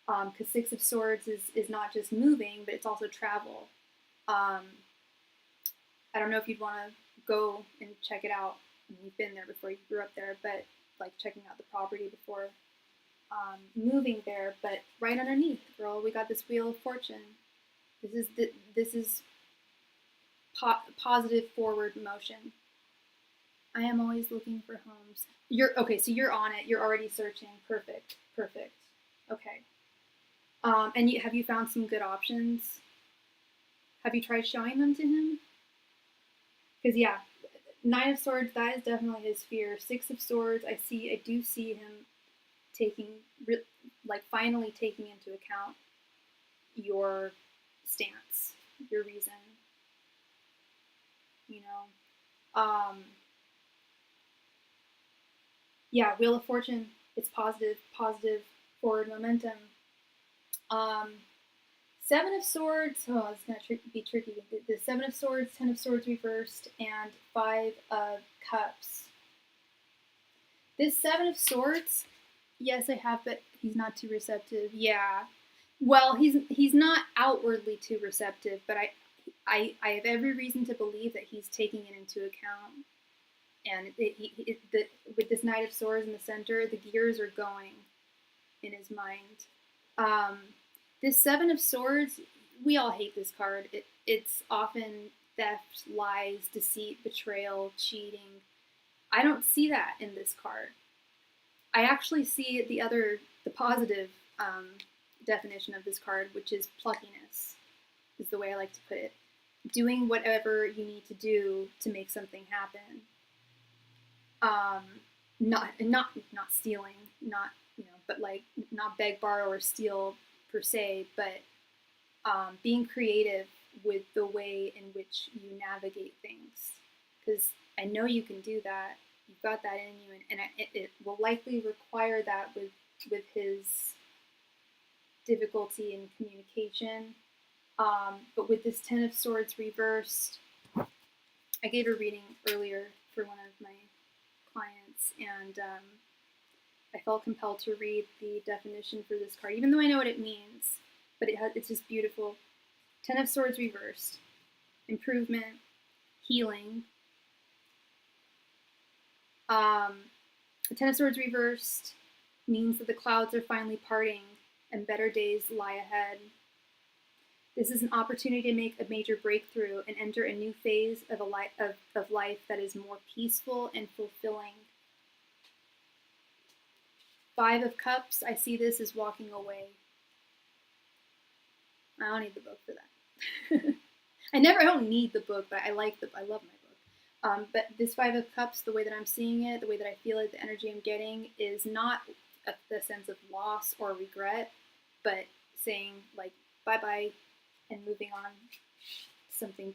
Because Six of Swords is not just moving, but it's also travel. I don't know if you'd want to go and check it out. I mean, you've been there before, you grew up there, but like checking out the property before moving there. But right underneath, girl, we got this Wheel of Fortune. This is positive forward motion. I am always looking for homes. So you're on it. You're already searching. Perfect. Okay. And have you found some good options? Have you tried showing them to him? Because yeah, Nine of Swords, that is definitely his fear. Six of Swords, I do see him finally taking into account your stance, your reason. You know, yeah, Wheel of Fortune, it's positive forward momentum. Seven of Swords, it's going to be tricky. The Seven of Swords, Ten of Swords reversed, and Five of Cups. This Seven of Swords, yes, I have, but he's not too receptive. Yeah. Well, he's not outwardly too receptive, but I have every reason to believe that he's taking it into account. And with this Knight of Swords in the center, the gears are going. in his mind. This Seven of Swords, we all hate this card. It's often theft, lies, deceit, betrayal, cheating. I don't see that in this card. I actually see the positive definition of this card, which is pluckiness, is the way I like to put it. Doing whatever you need to do to make something happen. Not stealing, not, but like not beg, borrow, or steal per se, but being creative with the way in which you navigate things. Because I know you can do that. You've got that in you, and it will likely require that with his difficulty in communication. But with this Ten of Swords reversed, I gave a reading earlier for one of my clients, and I felt compelled to read the definition for this card, even though I know what it means, but it's just beautiful. Ten of Swords reversed, improvement, healing. The Ten of Swords reversed means that the clouds are finally parting and better days lie ahead. This is an opportunity to make a major breakthrough and enter a new phase of life that is more peaceful and fulfilling. Five of Cups, I see this as walking away. I don't need the book for that. I don't need the book, but I love my book. But this Five of Cups, the way that I'm seeing it, the way that I feel it, the energy I'm getting is not the sense of loss or regret, but saying like bye-bye and moving on something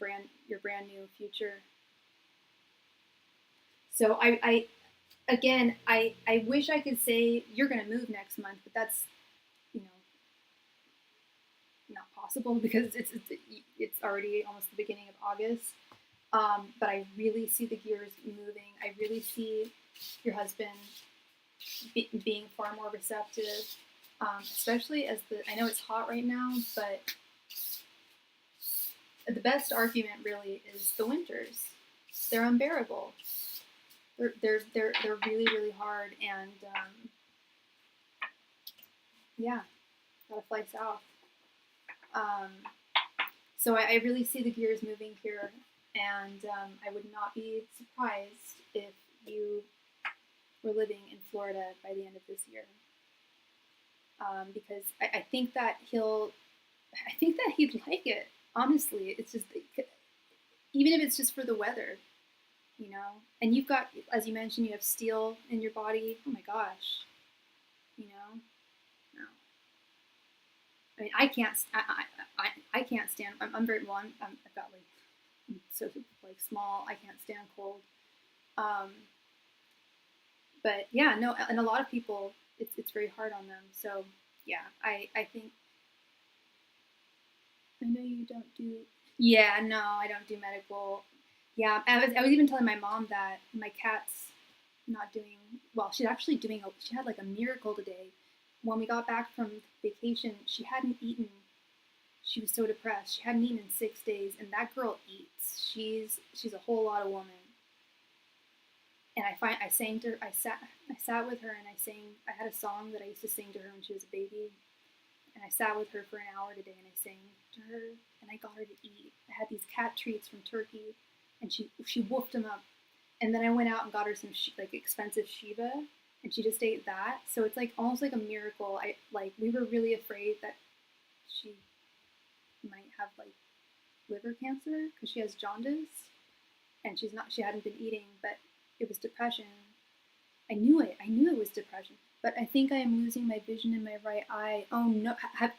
your brand new future. So I wish I could say you're going to move next month, but that's, not possible because it's already almost the beginning of August. But I really see the gears moving. I really see your husband being far more receptive, especially as I know it's hot right now, but the best argument really is the winters. They're unbearable. They're really, really hard, and gotta fly south. So I really see the gears moving here, and I would not be surprised if you were living in Florida by the end of this year, because I think that he'd like it. Honestly, it's just, even if it's just for the weather, and you've got, as you mentioned, you have steel in your body. Oh my gosh, no. I mean, I can't stand. I'm very well. I've got I'm so small. I can't stand cold. But yeah, no, and a lot of people, it's very hard on them. So yeah, I think. I know you don't do. Yeah, no, I don't do medical. Yeah, I was even telling my mom that my cat's not doing well. She's actually she had like a miracle today. When we got back from vacation, she hadn't eaten. She was so depressed. She hadn't eaten in 6 days, and that girl eats. She's a whole lot of woman. And I sang to her. I sat with her, and I had a song that I used to sing to her when she was a baby. And I sat with her for an hour today, and I sang to her, and I got her to eat. I had these cat treats from Turkey, and she woofed them up. And then I went out and got her some expensive Shiba, and she just ate that. So it's almost like a miracle. We were really afraid that she might have liver cancer because she has jaundice, and she hadn't been eating, but it was depression. I knew it was depression. But I think I am losing my vision in my right eye. Oh no! Have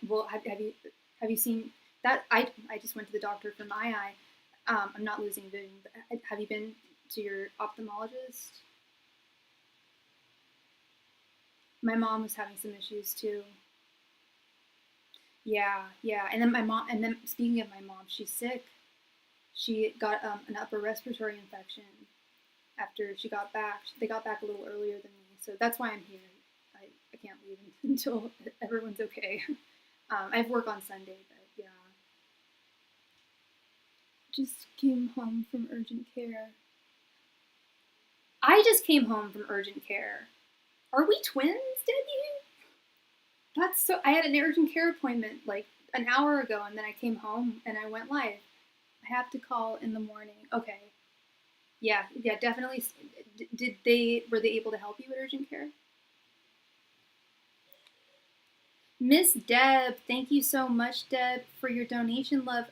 you seen that? I just went to the doctor for my eye. I'm not losing vision. But have you been to your ophthalmologist? My mom was having some issues too. Yeah. And then speaking of my mom, she's sick. She got an upper respiratory infection after she got back. They got back a little earlier than me, so that's why I'm here. I can't leave until everyone's okay. I have work on Sunday, but yeah. Just came home from urgent care. I just came home from urgent care. Are we twins, Debbie? That's so, I had an urgent care appointment like an hour ago, and then I came home and I went live. I have to call in the morning. Okay. Yeah, definitely. Were they able to help you at urgent care? Miss Deb, thank you so much, Deb, for your donation, love.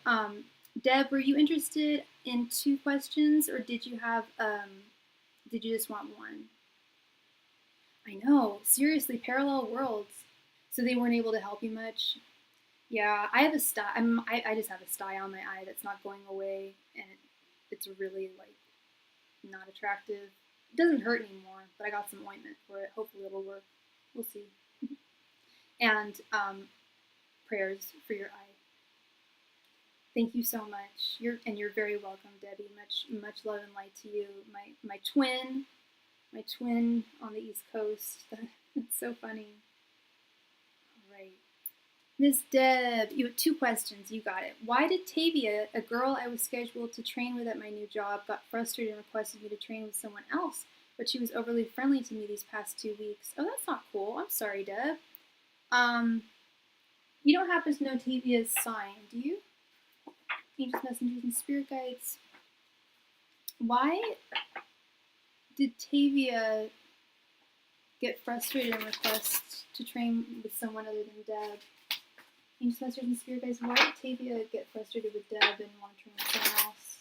Deb, were you interested in 2 questions, or did you just want one? I know, seriously, parallel worlds. So they weren't able to help you much? Yeah, I have a sty. I just have a sty on my eye that's not going away, and it's really like not attractive. It doesn't hurt anymore, but I got some ointment for it. Hopefully it'll work. We'll see. And prayers for your eye. Thank you so much. You're very welcome, Debbie. Much love and light to you. My twin on the East Coast. That's so funny. All right. Miss Deb, you have 2 questions. You got it. Why did Tavia, a girl I was scheduled to train with at my new job, got frustrated and requested me to train with someone else, but she was overly friendly to me these past 2 weeks? Oh, that's not cool. I'm sorry, Deb. You don't happen to know Tavia's sign, do you? Angels, messengers, and spirit guides. Why did Tavia get frustrated and request to train with someone other than Deb? Angels, messengers, and spirit guides. Why did Tavia get frustrated with Deb and want to train with someone else?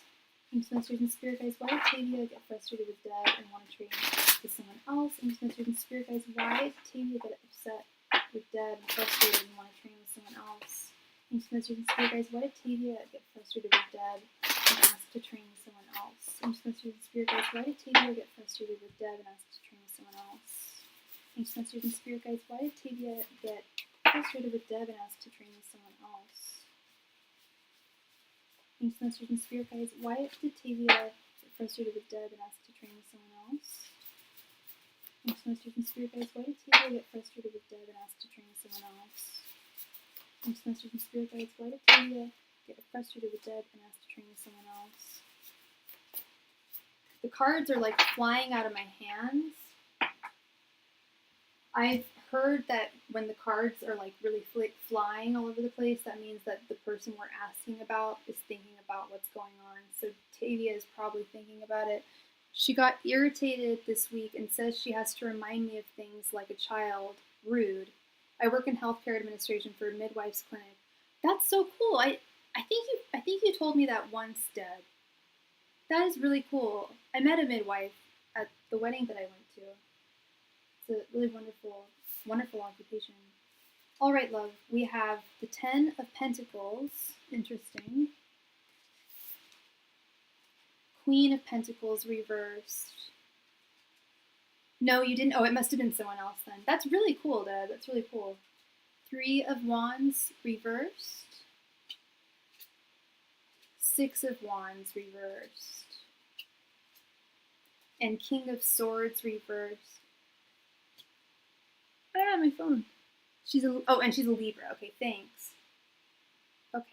Angels, messengers, and spirit guides. Why did Tavia get frustrated with Deb and want to train with someone else? Angels, messengers, and spirit guides. Why did Tavia get upset with Deb and frustrated and want to train with someone else? Angels, messengers, and spirit guides. Why did Tavia get frustrated with Deb and ask to train with someone else? Angels, messengers, and spirit guides. Why did Tavia get frustrated with Deb and ask to train with someone else? Angels, messengers, and spirit guides. Why did Tavia get frustrated with Deb and asked to train with someone else? Angels, messengers, and spirit guides. Why did Tavia get frustrated with Deb and asked to train with someone else? Angels, messengers, and spirit guides. Why did Tavia get frustrated with Deb and asked to train with someone else? Angels, messengers, and spirit guides. Why did Tavia get frustrated with Deb and asked to train with someone else? The cards are like flying out of my hands. I've heard that when the cards are like really flying all over the place, that means that the person we're asking about is thinking about what's going on. So Tavia is probably thinking about it. She got irritated this week and says she has to remind me of things like a child. Rude. I work in healthcare administration for a midwife's clinic. That's so cool. I think you told me that once, Deb. That is really cool. I met a midwife at the wedding that I went to. It's a really wonderful occupation. All right, love. We have the 10 of Pentacles. Interesting. Queen of Pentacles reversed. No, you didn't. Oh, it must have been someone else then. That's really cool, Deb. That's really cool. 3 of Wands reversed. 6 of Wands reversed. And King of Swords reversed. I don't have my phone. And she's a Libra. Okay, thanks. Okay.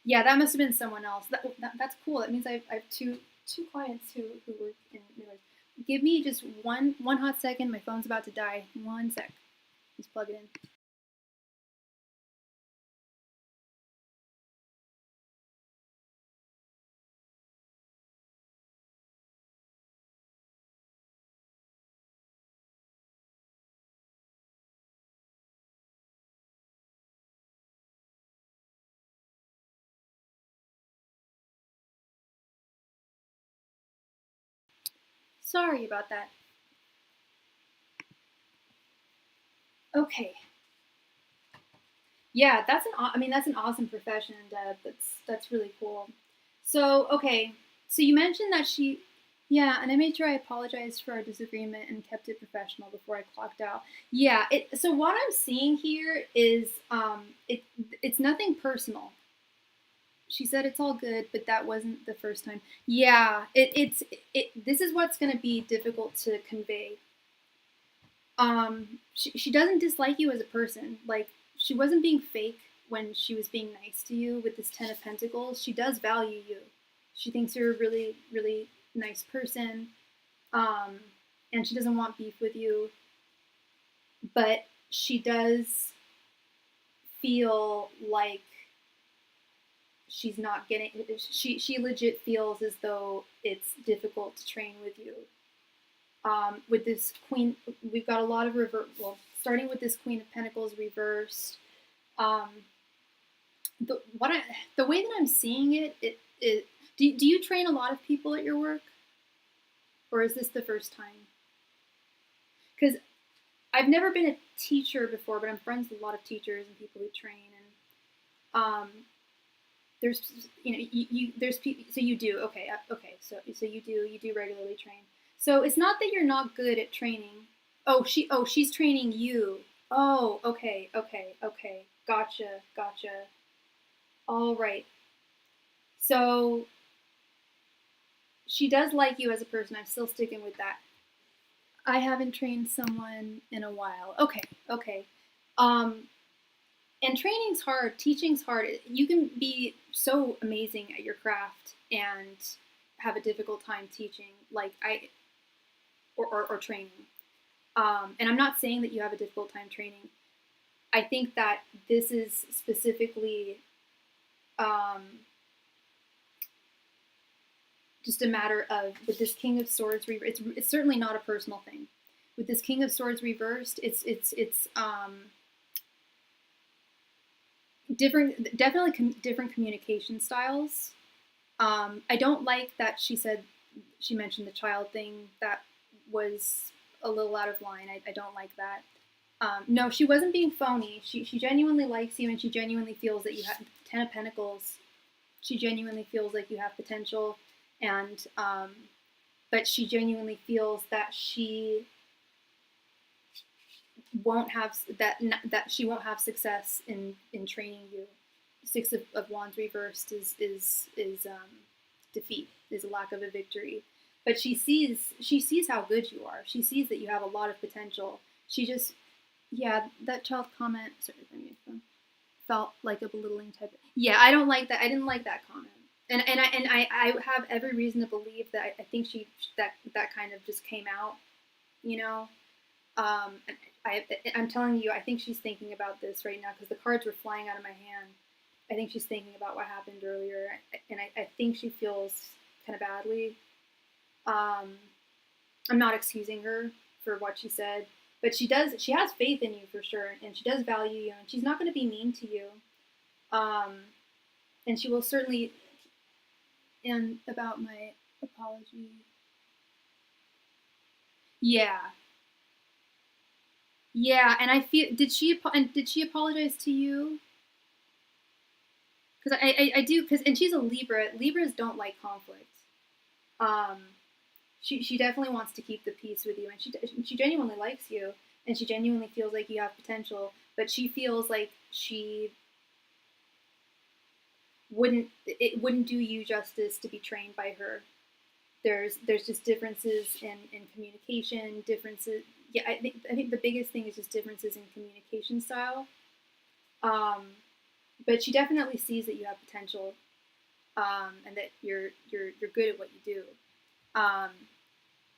Yeah, that must have been someone else. That's cool. That means I have two clients who work in midwives. Give me just one hot second. My phone's about to die. 1 sec. Just plug it in. Sorry about that. Okay. Yeah, that's an awesome profession, Deb. That's really cool. So, okay. So you mentioned that yeah, and I made sure I apologized for our disagreement and kept it professional before I clocked out. Yeah, so what I'm seeing here is it's nothing personal. She said it's all good, but that wasn't the first time. Yeah, this is what's going to be difficult to convey. She doesn't dislike you as a person. Like, she wasn't being fake when she was being nice to you with this 10 of Pentacles. She does value you. She thinks you're a really, really nice person. And she doesn't want beef with you. But she does feel like she's not getting, she legit feels as though it's difficult to train with you. With this Queen, we've got a lot of starting with this Queen of Pentacles reversed. The way that I'm seeing it, do you train a lot of people at your work? Or is this the first time? Because I've never been a teacher before, but I'm friends with a lot of teachers and people who train, and there's, you know, there's people, so you do, okay, so you do regularly train. So it's not that you're not good at training. She's training you. Oh, okay, gotcha. All right. So she does like you as a person. I'm still sticking with that. I haven't trained someone in a while. Okay. And training's hard, teaching's hard. You can be so amazing at your craft and have a difficult time teaching, or training. And I'm not saying that you have a difficult time training. I think that this is specifically just a matter of, with this King of Swords reversed, it's certainly not a personal thing. With this King of Swords reversed, it's definitely different communication styles. I don't like that she mentioned the child thing. That was a little out of line. I don't like that. No, she wasn't being phony. She genuinely likes you, and she genuinely feels that you have Ten of Pentacles. She genuinely feels like you have potential, and but she genuinely feels that she won't have she won't have success in training you. Six of Wands reversed is defeat, is a lack of a victory. But she sees how good you are. She sees that you have a lot of potential. She just, yeah, that child comment, sorry, felt like a belittling type. Yeah, I don't like that. I didn't like that comment. And I have every reason to believe that I think that kind of just came out, you know. I'm telling you, I think she's thinking about this right now because the cards were flying out of my hand. I think she's thinking about what happened earlier, and I think she feels kind of badly. I'm not excusing her for what she said, but she has faith in you for sure, and she does value you, and she's not going to be mean to you. And she will certainly, and about my apology. Yeah, and I feel, did she apologize to you? Because I do, and she's a Libra. Libras don't like conflict. She definitely wants to keep the peace with you, and she genuinely likes you, and she genuinely feels like you have potential, but she feels like it wouldn't do you justice to be trained by her. There's just differences in communication, differences. Yeah, I think the biggest thing is just differences in communication style. But she definitely sees that you have potential, and that you're good at what you do.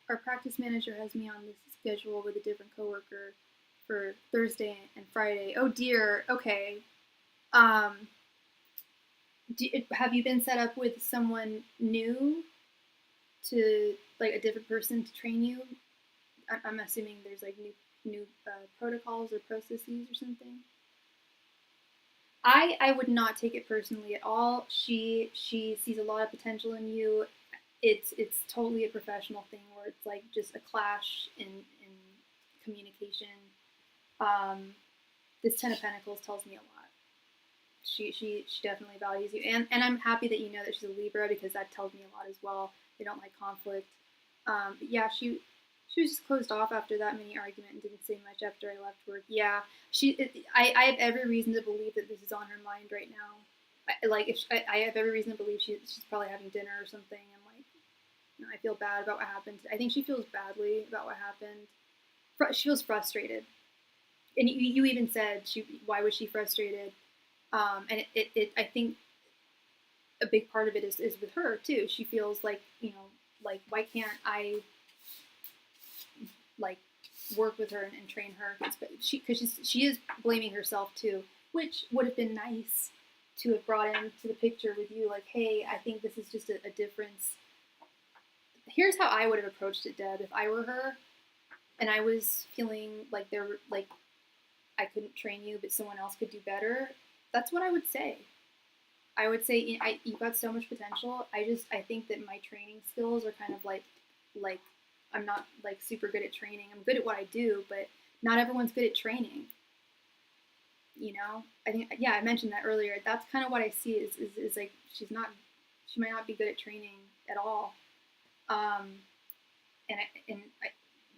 Our practice manager has me on this schedule with a different coworker for Thursday and Friday. Oh dear. Okay. Have you been set up with someone new, to like a different person to train you? I'm assuming there's like new protocols or processes or something. I would not take it personally at all. She sees a lot of potential in you. It's totally a professional thing where it's like just a clash in communication. This Ten of Pentacles tells me a lot. She definitely values you, and I'm happy that you know that she's a Libra, because that tells me a lot as well. They don't like conflict. But yeah, she was just closed off after that mini argument and didn't say much after I left work. Yeah, I have every reason to believe that this is on her mind right now. I have every reason to believe she's probably having dinner or something, and like, you know, I feel bad about what happened. I think she feels badly about what happened. She feels frustrated, and you even said why was she frustrated? And I think a big part of it is with her too. She feels like, you know, like, why can't I like work with her and train her, because she is blaming herself too, which would have been nice to have brought into the picture with you, like, hey, I think this is just a difference. Here's how I would have approached it, Deb, if I were her, and I was feeling like I couldn't train you, but someone else could do better. That's what I would say. I would say, you've got so much potential. I think that my training skills are kind of like I'm not like super good at training. I'm good at what I do, but not everyone's good at training. You know, I think, yeah, I mentioned that earlier. That's kind of what I see is like she might not be good at training at all.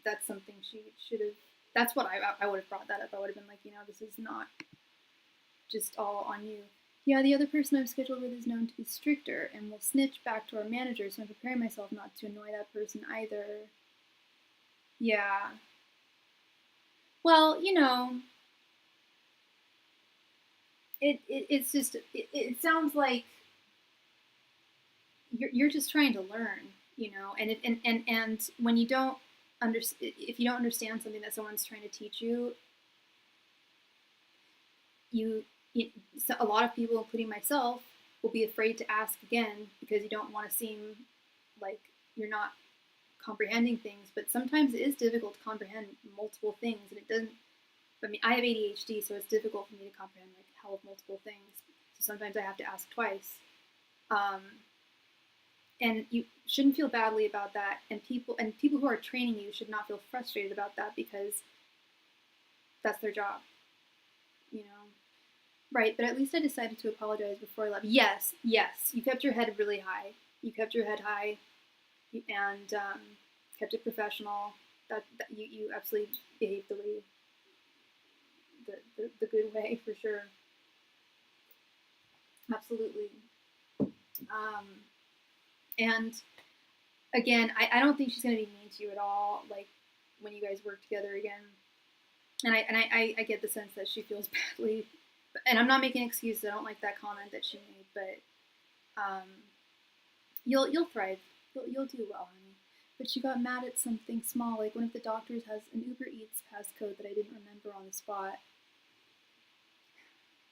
That's something she should have. That's what I would have brought that up. I would have been like, this is not just all on you. Yeah, the other person I've scheduled with is known to be stricter and will snitch back to our manager, so I'm preparing myself not to annoy that person either. Yeah. Well, it sounds like you're just trying to learn, and when you don't if you don't understand something that someone's trying to teach you, so a lot of people, including myself, will be afraid to ask again because you don't want to seem like you're not comprehending things. But sometimes it is difficult to comprehend multiple things, and it doesn't. I mean, I have ADHD, so it's difficult for me to comprehend like hell of multiple things. So sometimes I have to ask twice. And you shouldn't feel badly about that. And people who are training you should not feel frustrated about that, because that's their job. Right, but at least I decided to apologize before I left. Yes, you kept your head really high. You kept your head high, and kept it professional. That you absolutely behaved the way, the good way, for sure. Absolutely. And again, I don't think she's going to be mean to you at all, like when you guys work together again. And I get the sense that she feels badly. And I'm not making excuses. I don't like that comment that she made, but you'll thrive. You'll do well, honey. But she got mad at something small, like one of the doctors has an Uber Eats passcode that I didn't remember on the spot.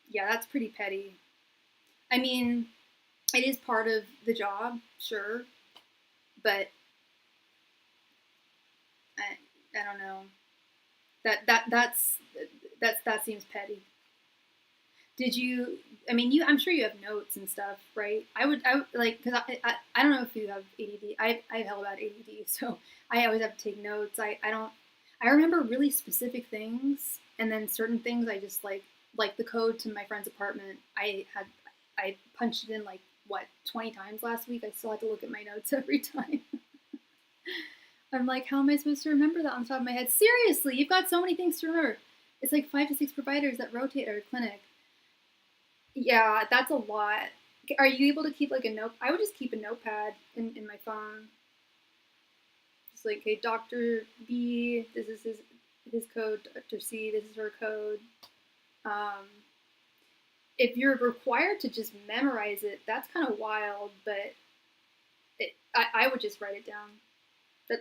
Yeah, that's pretty petty. I mean, it is part of the job, sure, but I don't know. That seems petty. Did you? I mean, I'm sure you have notes and stuff, right? I would like, because I don't know if you have ADD. I have hell about ADD, so I always have to take notes. I remember really specific things, and then certain things I just like the code to my friend's apartment. I punched it in 20 times last week. I still had to look at my notes every time. I'm like, how am I supposed to remember that on top of my head? Seriously, you've got so many things to remember. It's like 5 to 6 providers that rotate at our clinic. Yeah, that's a lot. Are you able to keep a note? I would just keep a notepad in my phone. Just like, hey, Dr. B, this is his code. Dr. C, this is her code. If you're required to just memorize it, that's kind of wild, but I would just write it down.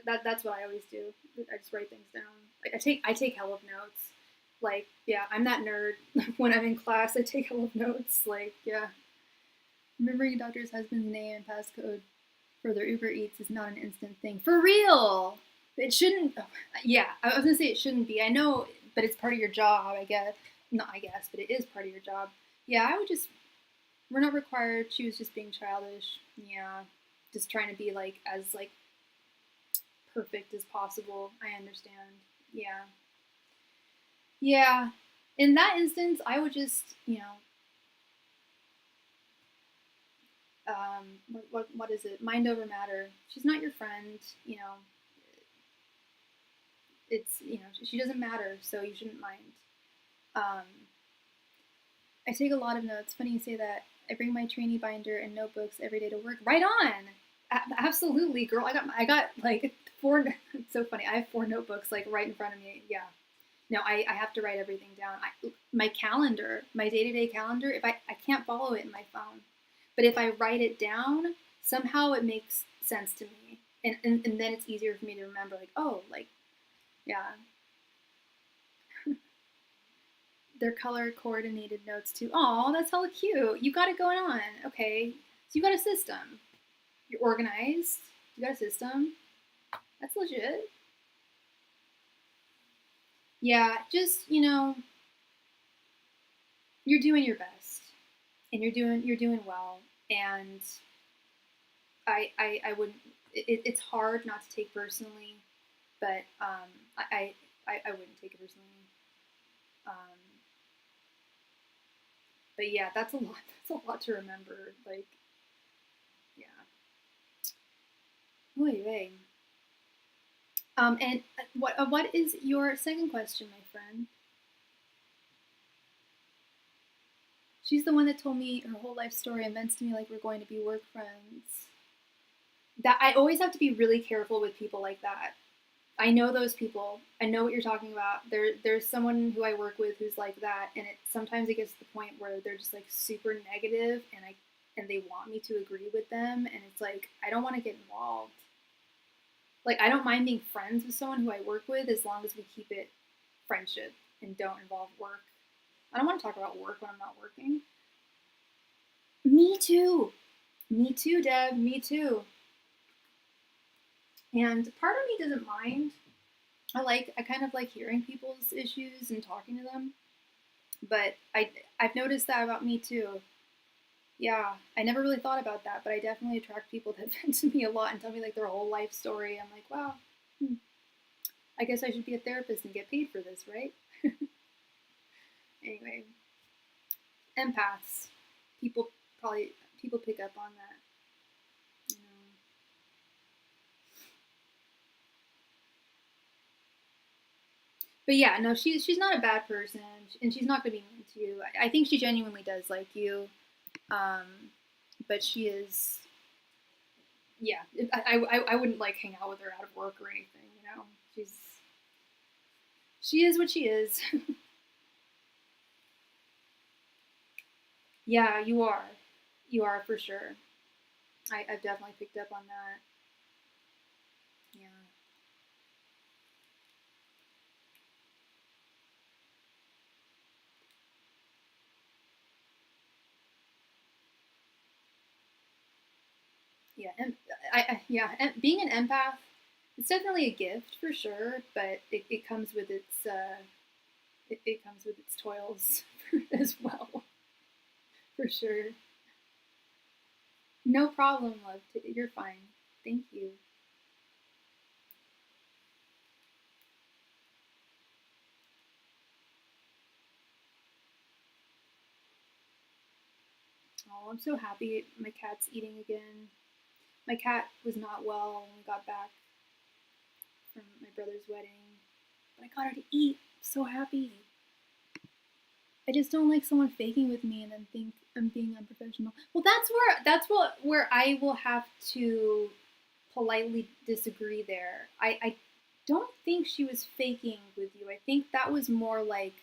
That's what I always do. I just write things down. I take hell of notes. Yeah, I'm that nerd. When I'm in class, I take hell of notes. Yeah. Remembering a doctor's husband's name and passcode for their Uber Eats is not an instant thing. For real! It shouldn't. Yeah, I was going to say it shouldn't be. I know, but it's part of your job, I guess. Not I guess, but it is part of your job. Yeah, I would just. We're not required. She was just being childish. Yeah. Just trying to be as perfect as possible. I understand. Yeah. Yeah, in that instance, I would just, what is it? Mind over matter. She's not your friend, It's, she doesn't matter, so you shouldn't mind. I take a lot of notes. Funny you say that. I bring my trainee binder and notebooks every day to work. Right on! Absolutely, girl. I got 4. It's so funny. I have 4 notebooks right in front of me. Yeah. No, I have to write everything down. My calendar, my day-to-day calendar, if I can't follow it in my phone. But if I write it down, somehow it makes sense to me. And then it's easier for me to remember, yeah. They're color coordinated notes too. Oh, that's hella cute. You got it going on. Okay. So you got a system. You're organized. You got a system. That's legit. Yeah, just, you're doing your best. And you're doing well. And I wouldn't it's hard not to take personally, but I wouldn't take it personally. Um, but yeah, that's a lot. That's a lot to remember. Like, yeah. Oy vey. And what is your second question, my friend? She's the one that told me her whole life story and vents to me like we're going to be work friends. That I always have to be really careful with people like that. I know those people. I know what you're talking about. There's someone who I work with who's like that, and sometimes it gets to the point where they're just like super negative, and they want me to agree with them, and it's like I don't want to get involved. Like I don't mind being friends with someone who I work with as long as we keep it friendship and don't involve work. I don't want to talk about work when I'm not working. Me too. Me too, Deb. Me too. And part of me doesn't mind. I kind of like hearing people's issues and talking to them. But I've noticed that about me too. Yeah, I never really thought about that, but I definitely attract people that vent to me a lot and tell me like their whole life story. I'm like, wow, I guess I should be a therapist and get paid for this, right? Anyway, empaths. People people pick up on that. You know. But yeah, no, she's not a bad person, and she's not gonna be mean to you. I think she genuinely does like you, um, but she is. Yeah, I wouldn't like hang out with her out of work or anything. She is what she is. Yeah, you are for sure. I've definitely picked up on that. Yeah. Yeah, and yeah, and being an empath, it's definitely a gift for sure, but it comes with its it comes with its toils as well, for sure. No problem, love. You're fine. Thank you. Oh, I'm so happy my cat's eating again. My cat was not well when we got back from my brother's wedding, but I got her to eat. I'm so happy. I just don't like someone faking with me and then think I'm being unprofessional. Well, that's where I will have to politely disagree there. I don't think she was faking with you. I think that was more like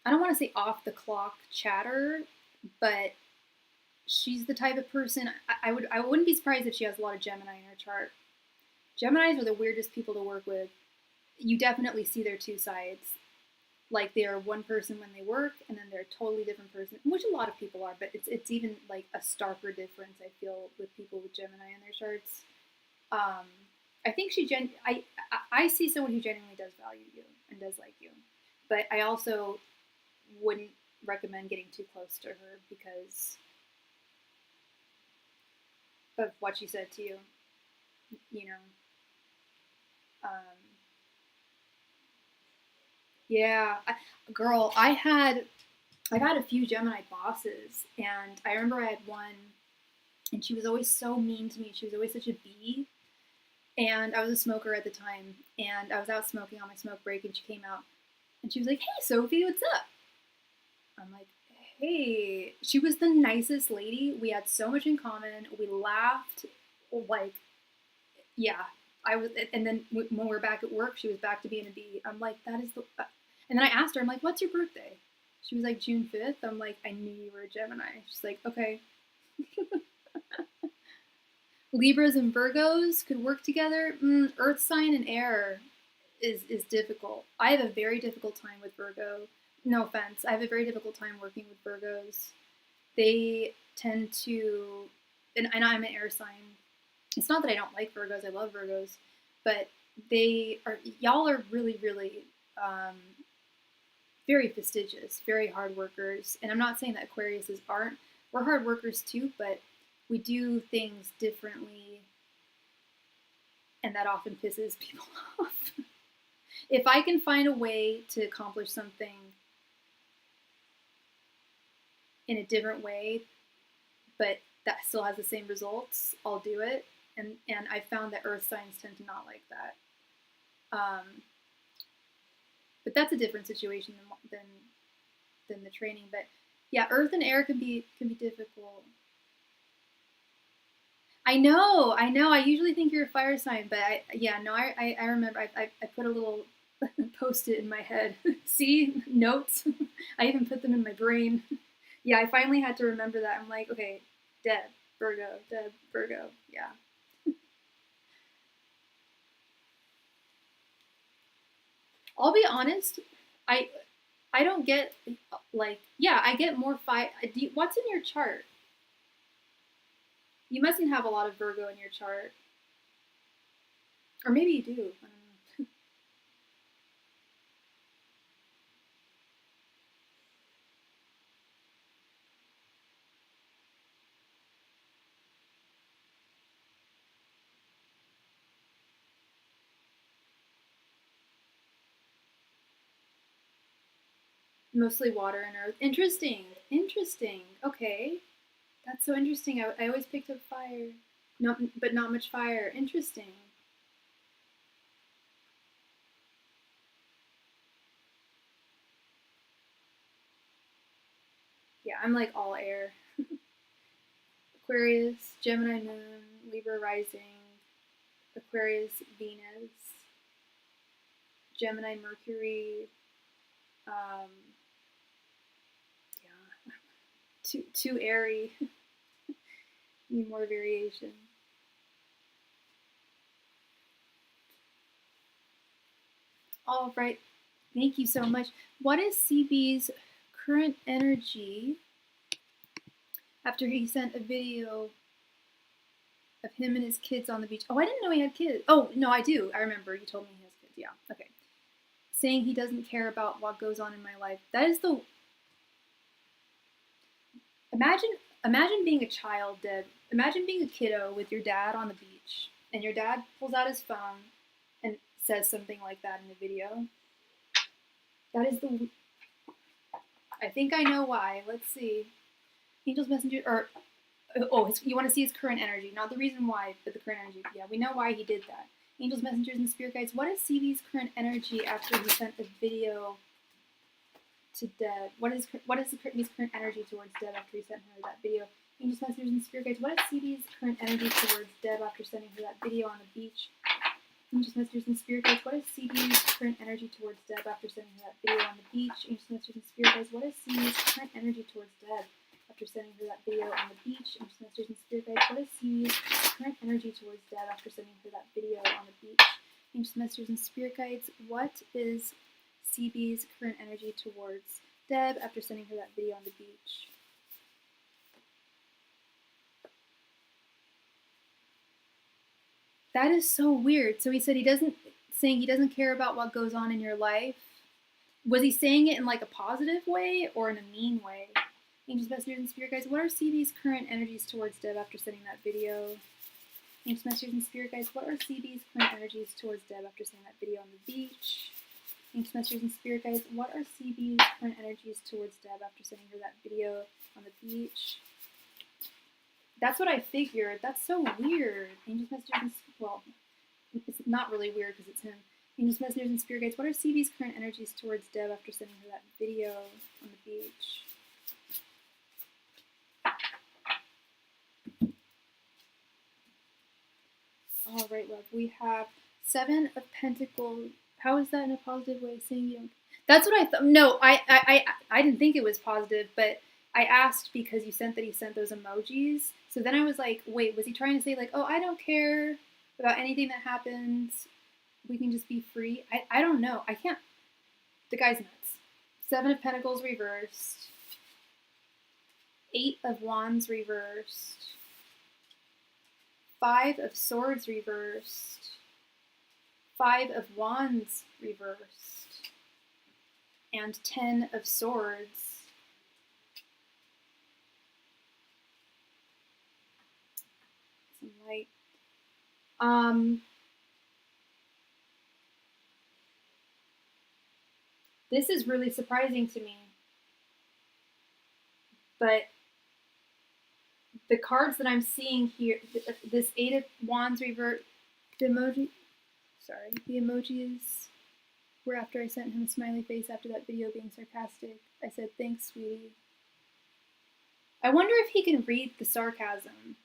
I don't want to say off the clock chatter, but she's the type of person I wouldn't be surprised if she has a lot of Gemini in her chart. Geminis are the weirdest people to work with. You definitely see their two sides. Like they're one person when they work, and then they're a totally different person, which a lot of people are. But it's even like a starker difference I feel with people with Gemini in their charts. Um, I think I see someone who genuinely does value you and does like you, but I also wouldn't recommend getting too close to her because of what she said to you. You know, um, yeah, girl, I've had a few Gemini bosses, and I remember I had one, and she was always so mean to me. She was always such a bee, and I was a smoker at the time, and I was out smoking on my smoke break, and she came out, and she was like, "Hey, Sophie, what's up?" I'm like, "Hey." She was the nicest lady. We had so much in common. We laughed, like, yeah. I was, and then when we were back at work, she was back to being a bee. I'm like, that is the. And then I asked her, I'm like, "What's your birthday?" She was like, "June 5th." I'm like, "I knew you were a Gemini." She's like, "Okay." Libras and Virgos could work together. Earth sign and air is difficult. I have a very difficult time with Virgo. No offense. I have a very difficult time working with Virgos. They tend to, and I'm an air sign. It's not that I don't like Virgos. I love Virgos, but y'all are really, really very fastidious, very hard workers. And I'm not saying that Aquariuses aren't. We're hard workers too, but we do things differently, and that often pisses people off. If I can find a way to accomplish something in a different way, but that still has the same results, I'll do it. And I found that earth signs tend to not like that. But that's a different situation than the training. But yeah, earth and air can be difficult. I know. I usually think you're a fire sign, but I remember I put a little post-it in my head. See, notes. I even put them in my brain. Yeah, I finally had to remember that. I'm like, okay, Deb, Virgo, yeah. I'll be honest, I don't get, like, yeah, I get more fire. What's in your chart? You mustn't have a lot of Virgo in your chart. Or maybe you do. I don't know. Mostly water and earth. Interesting. Okay. That's so interesting. I always picked up fire. But not much fire. Interesting. Yeah, I'm like all air. Aquarius, Gemini moon, Libra rising, Aquarius Venus, Gemini Mercury. Yeah, too airy. Need more variation. All right, thank you so much. What is CB's current energy after he sent a video of him and his kids on the beach? Oh, I didn't know he had kids. Oh, no, I do. I remember you told me he has kids. Yeah, okay. Saying he doesn't care about what goes on in my life. That is the... Imagine being a child, Deb. Imagine being a kiddo with your dad on the beach, and your dad pulls out his phone and says something like that in the video. That is the... I think I know why. Let's see. Angel's messenger, or... Oh, you want to see his current energy. Not the reason why, but the current energy. Yeah, we know why he did that. Angels, messengers, and spirit guides. What is CB's current energy after he sent a video to Deb? What is CB's current energy towards Deb after he sent her that video? Angels, messengers, and spirit guides. What is CB's current energy towards Deb after sending her that video on the beach? Angels, messengers, and spirit guides. What is CB's current energy towards Deb after sending her that video on the beach? Angels, messengers, and spirit guides. What is CB's current energy towards Deb after sending her that video on the beach? Angels, messengers, and spirit guides. What is CB's current energy towards Deb after sending her that video on the beach? Angels, messengers, and spirit guides. What is CB's current energy towards Deb after sending her that video on the beach? That is so weird. So he said he doesn't care about what goes on in your life. Was he saying it in like a positive way or in a mean way? Angels, messengers, and spirit guides. What are CB's current energies towards Deb after sending that video? Angels, messengers, and spirit guides. What are CB's current energies towards Deb after sending that video on the beach? Angels, messengers, and spirit guides. What are CB's current energies towards Deb after sending her that video on the beach? That's what I figured. That's so weird. Angels, messengers, and well, it's not really weird because it's him. Angels, messengers, and spirit guides. What are CB's current energies towards Deb after sending her that video on the beach? All right, love. We have Seven of Pentacles. How is that in a positive way? Saying you don't... That's what I thought. No, I didn't think it was positive, but I asked because you sent those emojis. So then I was like, wait, was he trying to say like, oh, I don't care about anything that happens we can just be free. I don't know. I can't. The guy's nuts. 7 of Pentacles reversed. 8 of Wands reversed. 5 of Swords reversed. 5 of Wands reversed. And 10 of Swords. Some light. This is really surprising to me. But the cards that I'm seeing here, this 8 of Wands revert, the emojis were after I sent him a smiley face after that video being sarcastic. I said, thanks, sweetie. I wonder if he can read the sarcasm.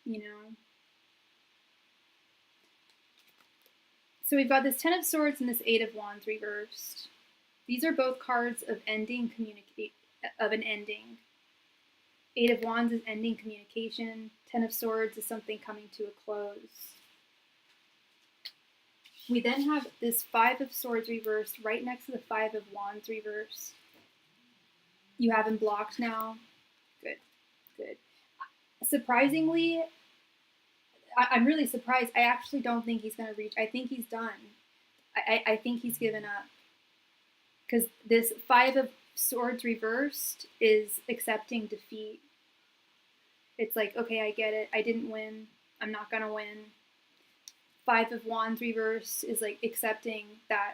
You know? So we've got this 10 of Swords and this 8 of Wands reversed. These are both cards of ending of an ending. 8 of Wands is ending communication. 10 of Swords is something coming to a close. We then have this 5 of Swords reversed right next to the 5 of Wands reversed. You have him blocked now. Good, good. Surprisingly, I'm really surprised. I actually don't think he's going to reach. I think he's done. I think he's given up. Because this 5 of Swords reversed is accepting defeat. It's like, okay, I get it. I didn't win. I'm not going to win. 5 of Wands reversed is like accepting that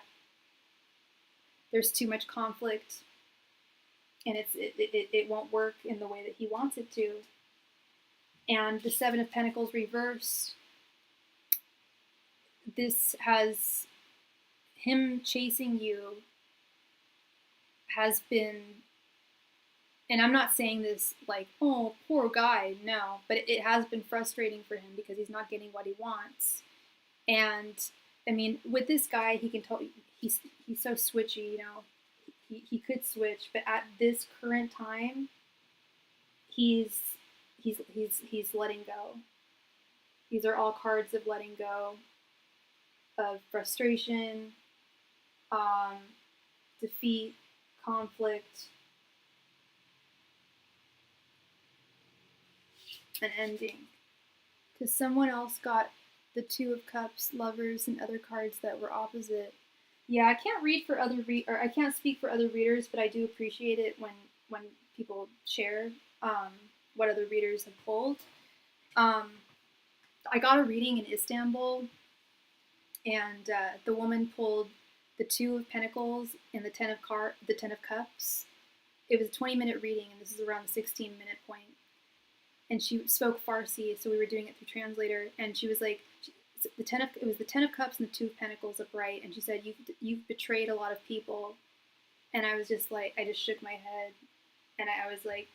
there's too much conflict and it won't work in the way that he wants it to. And the 7 of Pentacles reversed, this has him chasing you has been, and I'm not saying this like, oh, poor guy, no, but it has been frustrating for him because he's not getting what he wants. And I mean, with this guy, he can tell he's so switchy, you know. He could switch, but at this current time, he's letting go. These are all cards of letting go, of frustration, defeat, conflict, an ending. Because someone else got the 2 of Cups, Lovers, and other cards that were opposite. Yeah, I can't read for other I can't speak for other readers, but I do appreciate it when people share what other readers have pulled. I got a reading in Istanbul, and the woman pulled the 2 of Pentacles and the 10 of Cups. It was a 20-minute reading, and this is around the 16-minute point. And she spoke Farsi, so we were doing it through translator. And she was like, it was the 10 of Cups and the 2 of Pentacles upright, and she said, "You've betrayed a lot of people." And I was just like, I just shook my head, and I was like,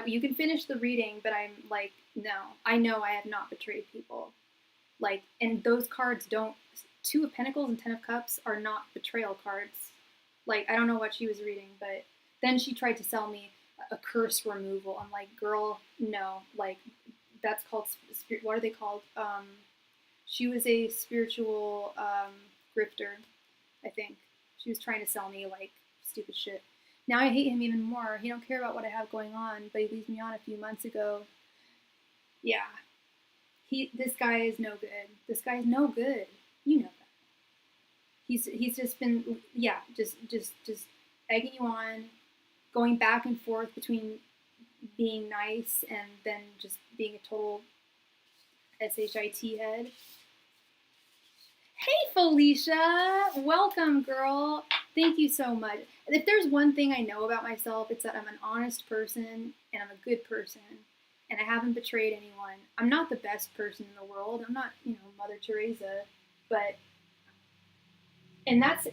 you can finish the reading, but I'm like, no, I know I have not betrayed people. Like, and those cards don't. 2 of Pentacles and 10 of Cups are not betrayal cards. Like, I don't know what she was reading, but then she tried to sell me a curse removal. I'm like, girl, no, like, that's called what are they called? She was a spiritual grifter, I think. She was trying to sell me like stupid shit. Now I hate him even more. He don't care about what I have going on, but he leaves me on a few months ago. Yeah, this guy is no good. This guy is no good. You know that. He's just been, yeah, just egging you on, going back and forth between being nice and then just being a total SHIT head. Hey, Felicia! Welcome, girl. Thank you so much. If there's one thing I know about myself, it's that I'm an honest person and I'm a good person and I haven't betrayed anyone. I'm not the best person in the world. I'm not, you know, Mother Teresa, but and that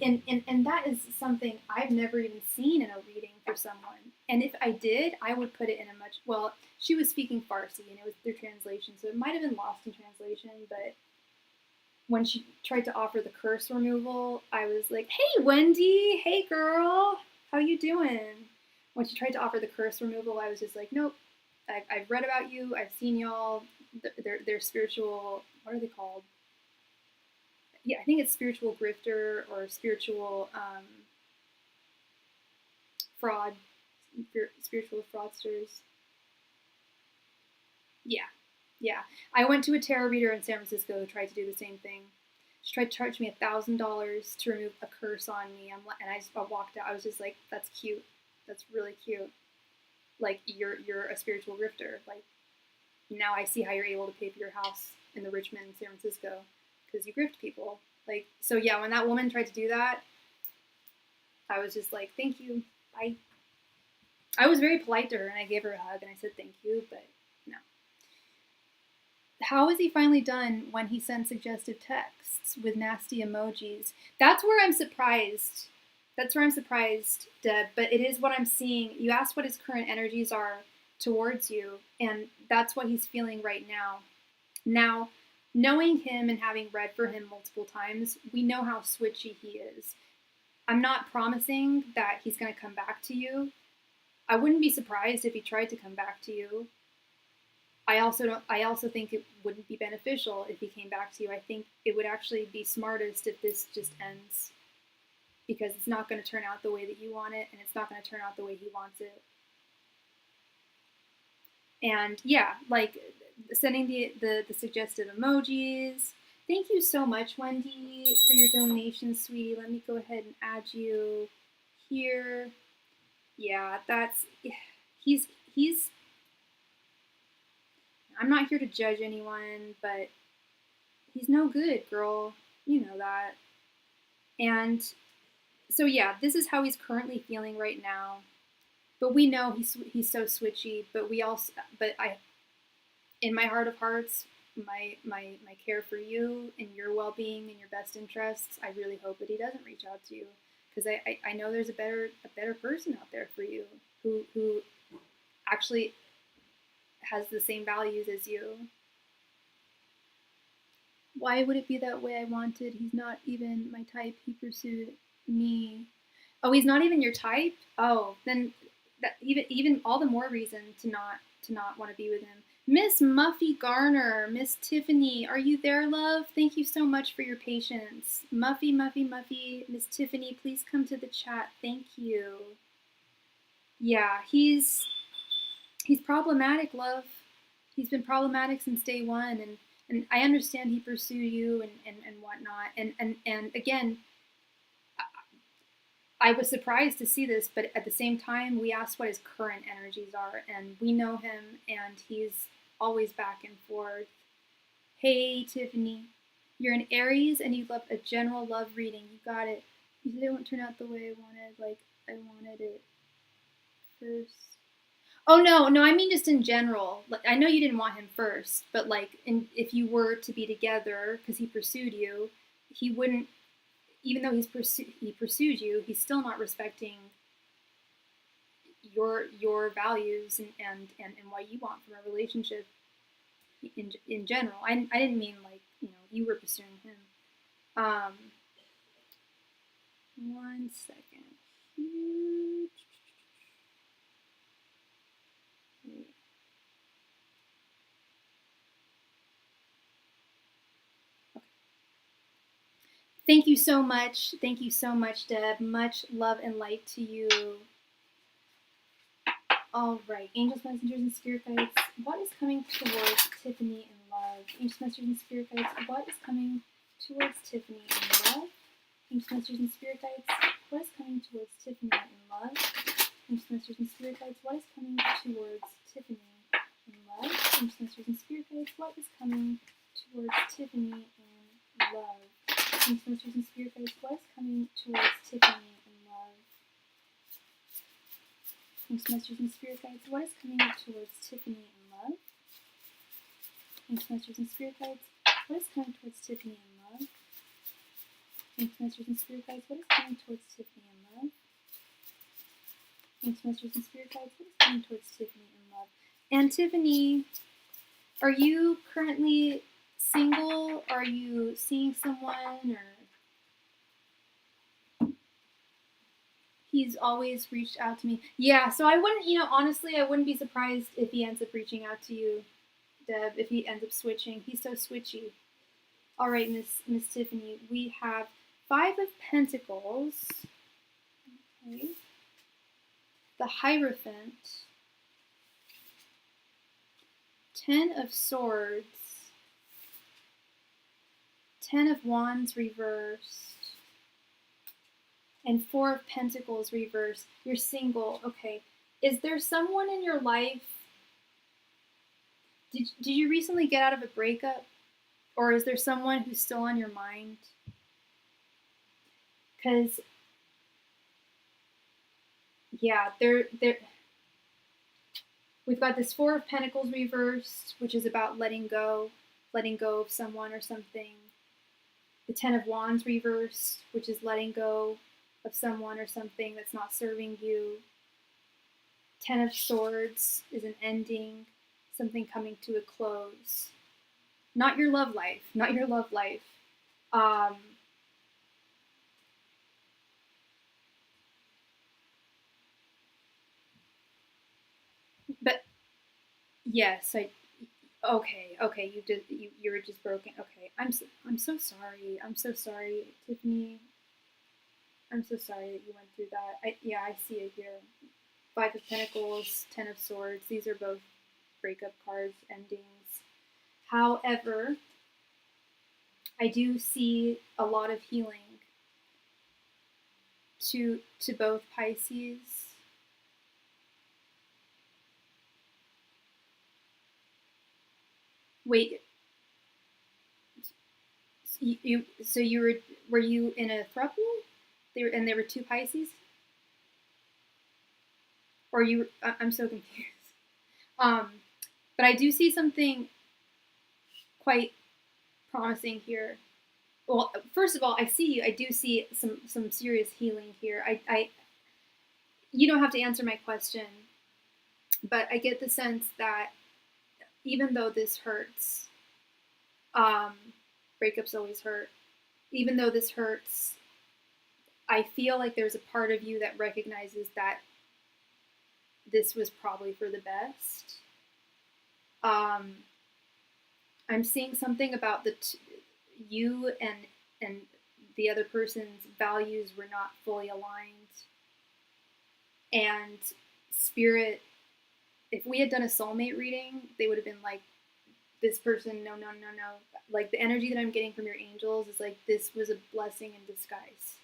is something I've never even seen in a reading for someone. And if I did, I would put it in a much, well, she was speaking Farsi and it was through translation, so it might have been lost in translation, but when she tried to offer the curse removal, I was like, hey, Wendy, hey, girl, how you doing? When she tried to offer the curse removal, I was just like, nope, I've read about you, I've seen y'all, they're spiritual, what are they called? I think it's spiritual grifter or spiritual fraud, spiritual fraudsters. Yeah. I went to a tarot reader in San Francisco who tried to do the same thing. She tried to charge me $1,000 to remove a curse on me. And I walked out. I was just like, that's cute. That's really cute. Like, you're a spiritual grifter. Like, now I see how you're able to pay for your house in the Richmond, San Francisco, because you grift people. Like, so yeah, when that woman tried to do that, I was just like, thank you, bye. I was very polite to her, and I gave her a hug, and I said thank you, but no. How is he finally done when he sends suggestive texts with nasty emojis? That's where I'm surprised. Deb, but it is what I'm seeing. You asked what his current energies are towards you, and that's what he's feeling right now. Now, knowing him and having read for him multiple times, we know how switchy he is. I'm not promising that he's going to come back to you. I wouldn't be surprised if he tried to come back to you. I also think it wouldn't be beneficial if he came back to you. I think it would actually be smartest if this just ends, because it's not going to turn out the way that you want it, and it's not going to turn out the way he wants it. And yeah, like sending the suggestive emojis. Thank you so much, Wendy, for your donation, sweetie. Let me go ahead and add you here. Yeah, he's I'm not here to judge anyone, but he's no good, girl. You know that. And so yeah, this is how he's currently feeling right now. But we know he's so switchy. But in my heart of hearts, my care for you and your well-being and your best interests, I really hope that he doesn't reach out to you, because I know there's a better person out there for you who actually has the same values as you. Why would it be that way? I wanted. He's not even my type. He pursued me. Oh, he's not even your type? Oh, then that even all the more reason to not want to be with him. Miss Muffy Garner, Miss Tiffany, are you there, love? Thank you so much for your patience. Muffy, Miss Tiffany, please come to the chat. Thank you. Yeah, he's problematic, love. He's been problematic since day one, and I understand he pursued you and whatnot. And again, I was surprised to see this, but at the same time, we asked what his current energies are, and we know him, and he's always back and forth. Hey, Tiffany, you're an Aries, and you love a general love reading. You got it. You said it won't turn out the way I wanted. Like, I wanted it first. Oh, no, I mean just in general. Like, I know you didn't want him first, but like, if you were to be together, because he pursued you, he wouldn't. Even though he pursued you, he's still not respecting your values and what you want from a relationship in general. I didn't mean like, you were pursuing him. One second. Thank you so much. Thank you so much, Deb. Much love and light to you. All right, angels, messengers, and spirit guides, what is coming towards Tiffany in love? Angels, messengers, and spirit guides, what is coming towards Tiffany in love? Angels, messengers, and spirit guides, what is coming towards Tiffany in love? Angels, messengers, and spirit guides, what is coming towards Tiffany in love? Angels, messengers, and spirit guides, what is coming towards Tiffany in love? Angels, messengers, and spirit guides, what is coming towards Tiffany in love? Angels, messengers, and spirit guides, what is coming towards Tiffany in love? Angels, messengers, and spirit guides, what is coming towards Tiffany in love? Angels, messengers, and spirit guides, what is coming towards Tiffany in love? Angels, messengers, and spirit guides, what is coming towards Tiffany in love? And Tiffany, are you currently single? Are you seeing someone, or he's always reached out to me? Yeah, so I wouldn't, honestly, I wouldn't be surprised if he ends up reaching out to you, Deb, if he ends up switching. He's so switchy. All right, Miss Tiffany, we have Five of Pentacles, okay, the Hierophant, Ten of Swords, Ten of Wands reversed, and Four of Pentacles reversed. You're single, okay. Is there someone in your life? Did you recently get out of a breakup? Or is there someone who's still on your mind? Because, yeah, we've got this Four of Pentacles reversed, which is about letting go of someone or something. The Ten of Wands reversed, which is letting go of someone or something that's not serving you. Ten of Swords is an ending, something coming to a close. Not your love life, not your love life. But yes, okay, you were just broken. Okay, I'm so sorry. I'm so sorry, Tiffany. I'm so sorry that you went through that. I see it here. Five of Pentacles, Ten of Swords. These are both breakup cards, endings. However, I do see a lot of healing to both Pisces. Wait, were you in a throuple? There were two Pisces, or you? I'm so confused. But I do see something quite promising here. Well, first of all, I do see some serious healing here. You don't have to answer my question, but I get the sense that even though this hurts, breakups always hurt. Even though this hurts, I feel like there's a part of you that recognizes that this was probably for the best. I'm seeing something about you and the other person's values were not fully aligned. And spirit, if we had done a soulmate reading, they would have been like, this person, no. Like the energy that I'm getting from your angels is like, this was a blessing in disguise.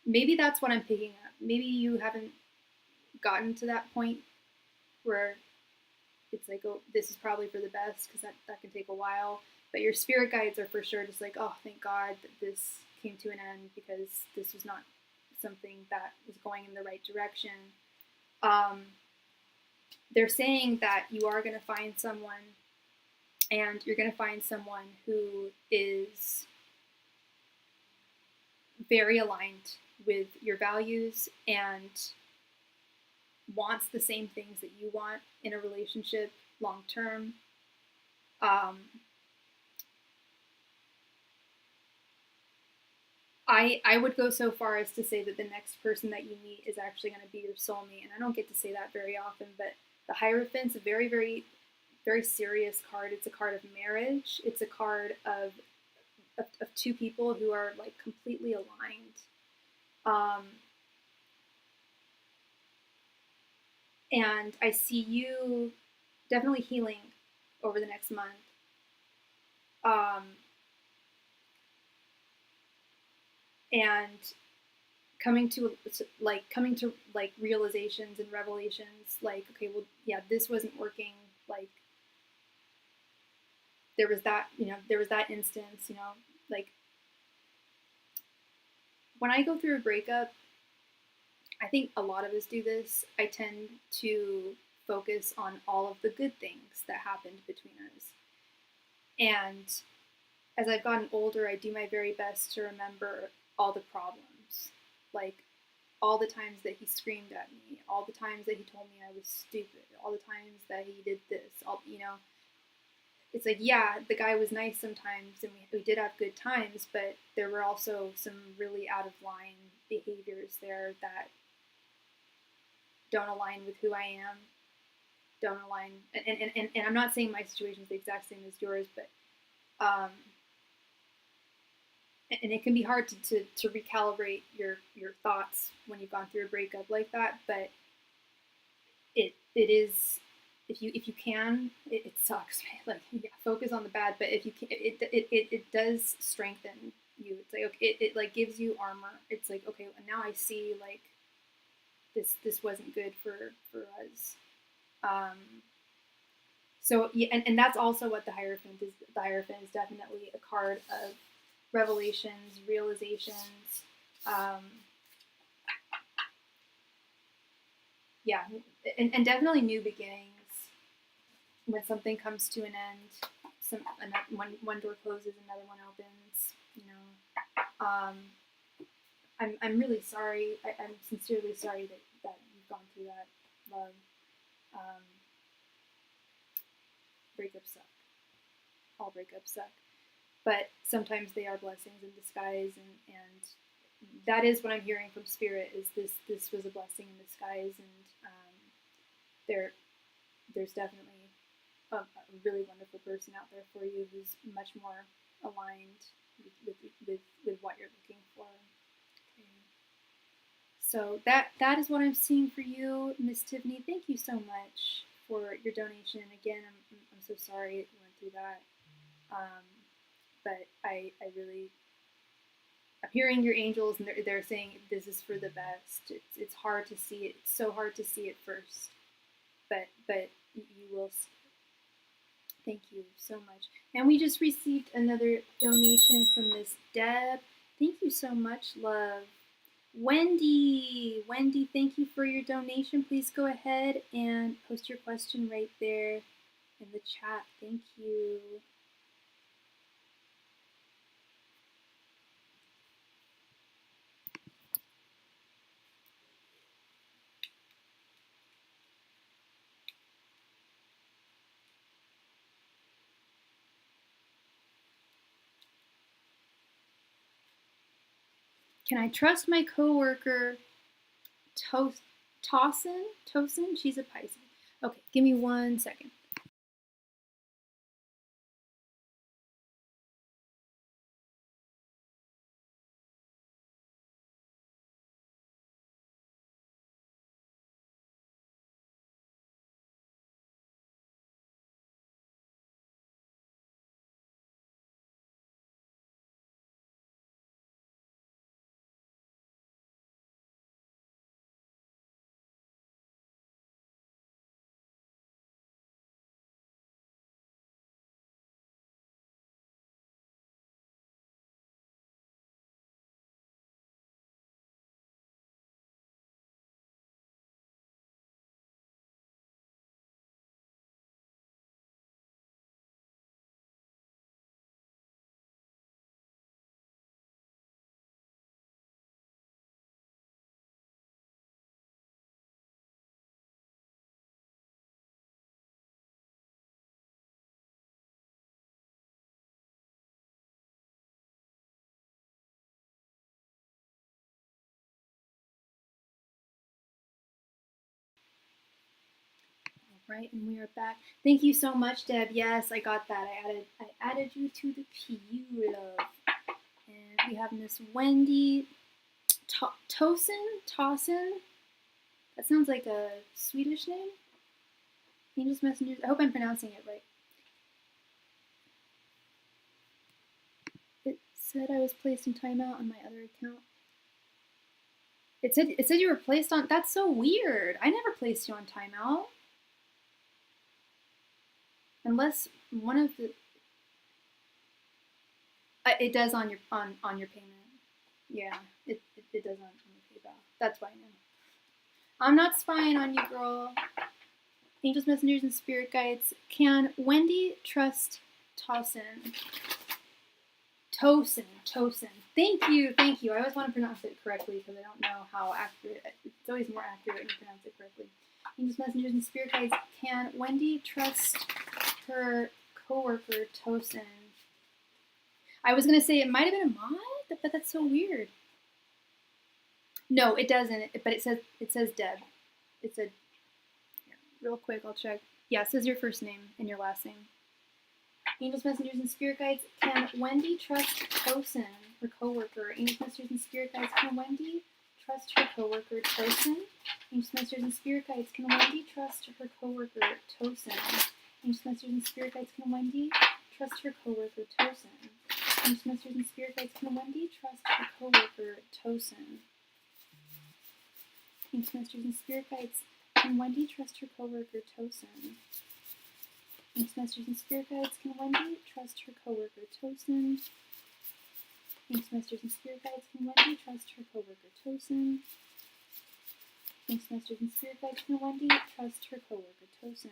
Maybe that's what I'm picking up. Maybe you haven't gotten to that point where it's like, oh, this is probably for the best, because that can take a while. But your spirit guides are for sure just like, oh, thank God that this came to an end, because this was not something that was going in the right direction. They're saying that you are going to find someone, and you're going to find someone who is very aligned with your values and wants the same things that you want in a relationship long term. I would go so far as to say that the next person that you meet is actually going to be your soulmate, and I don't get to say that very often, but the Hierophant's a very, very, very serious card. It's a card of marriage. It's a card of two people who are like completely aligned. And I see you definitely healing over the next month. And coming to realizations and revelations, like, okay, well, yeah, this wasn't working. Like, there was that instance, like, when I go through a breakup, I think a lot of us do this. I tend to focus on all of the good things that happened between us. And as I've gotten older, I do my very best to remember all the problems. Like, all the times that he screamed at me, all the times that he told me I was stupid, all the times that he did this, it's like, yeah, the guy was nice sometimes, and we did have good times, but there were also some really out of line behaviors there that don't align with who I am, don't align, and I'm not saying my situation is the exact same as yours, but and it can be hard to recalibrate your thoughts when you've gone through a breakup like that, but it is, if you can, it sucks, right? Like, yeah, focus on the bad, but if you can, it does strengthen you. It's like, okay, it like gives you armor. It's like, okay, now I see, like, this wasn't good for us. So yeah, and that's also what the Hierophant is. The Hierophant is definitely a card of revelations, realizations. Yeah, and definitely new beginnings. When something comes to an end, one door closes, another one opens. You know, I'm really sorry. I'm sincerely sorry that you've gone through that, love. Breakups suck. All breakups suck. But sometimes they are blessings in disguise, and that is what I'm hearing from Spirit, is this was a blessing in disguise, and there's definitely a really wonderful person out there for you who's much more aligned with what you're looking for. Okay. So that is what I'm seeing for you, Miss Tiffany. Thank you so much for your donation. Again, I'm so sorry you went through that. But I really, I'm hearing your angels, and they're saying this is for the best. It's hard to see it. It's so hard to see it first, but you will see. Thank you so much. And we just received another donation from Miss Deb. Thank you so much, love. Wendy, thank you for your donation. Please go ahead and post your question right there in the chat. Thank you. Can I trust my coworker, Tosin? She's a Pisces. Okay, give me 1 second. Right, and we are back. Thank you so much, Deb. Yes, I got that. I added you to the queue, love. And we have Miss Wendy Tosin. That sounds like a Swedish name. Angels Messengers. I hope I'm pronouncing it right. It said I was placed in timeout on my other account. It said you were placed on. That's so weird. I never placed you on timeout. Unless one of the, it does on your payment. Yeah, it does on your PayPal. That's why I know. I'm not spying on you, girl. Angels, messengers, and spirit guides. Can Wendy trust Tosin? Tosin. Thank you. I always want to pronounce it correctly because I don't know how accurate. It's always more accurate when you pronounce it correctly. Angels, messengers, and spirit guides. Can Wendy trust her coworker Tosin? I was gonna say it might have been a mod, but that's so weird. No, it doesn't. But it says Deb. It said, here, real quick, I'll check. Yeah, it says your first name and your last name. Angels, messengers, and spirit guides, can Wendy trust Tosin, her coworker? Angels, messengers, and spirit guides, can Wendy trust her coworker Tosin? Angels, messengers, and spirit guides, can Wendy trust her coworker Tosin? Angels, messengers, and spirit guides, can Wendy trust her coworker Tosin? Angels, messengers, and spirit guides, can Wendy trust her coworker Tosin? Angels, messengers, and spirit guides, can Wendy trust her coworker Tosin? Angels, messengers, and spirit guides, can Wendy trust her coworker Tosin? Angels, messengers, and spirit guides, can Wendy trust her coworker Tosin? Angels, messengers, and spirit guides, can Wendy trust her coworker Tosin?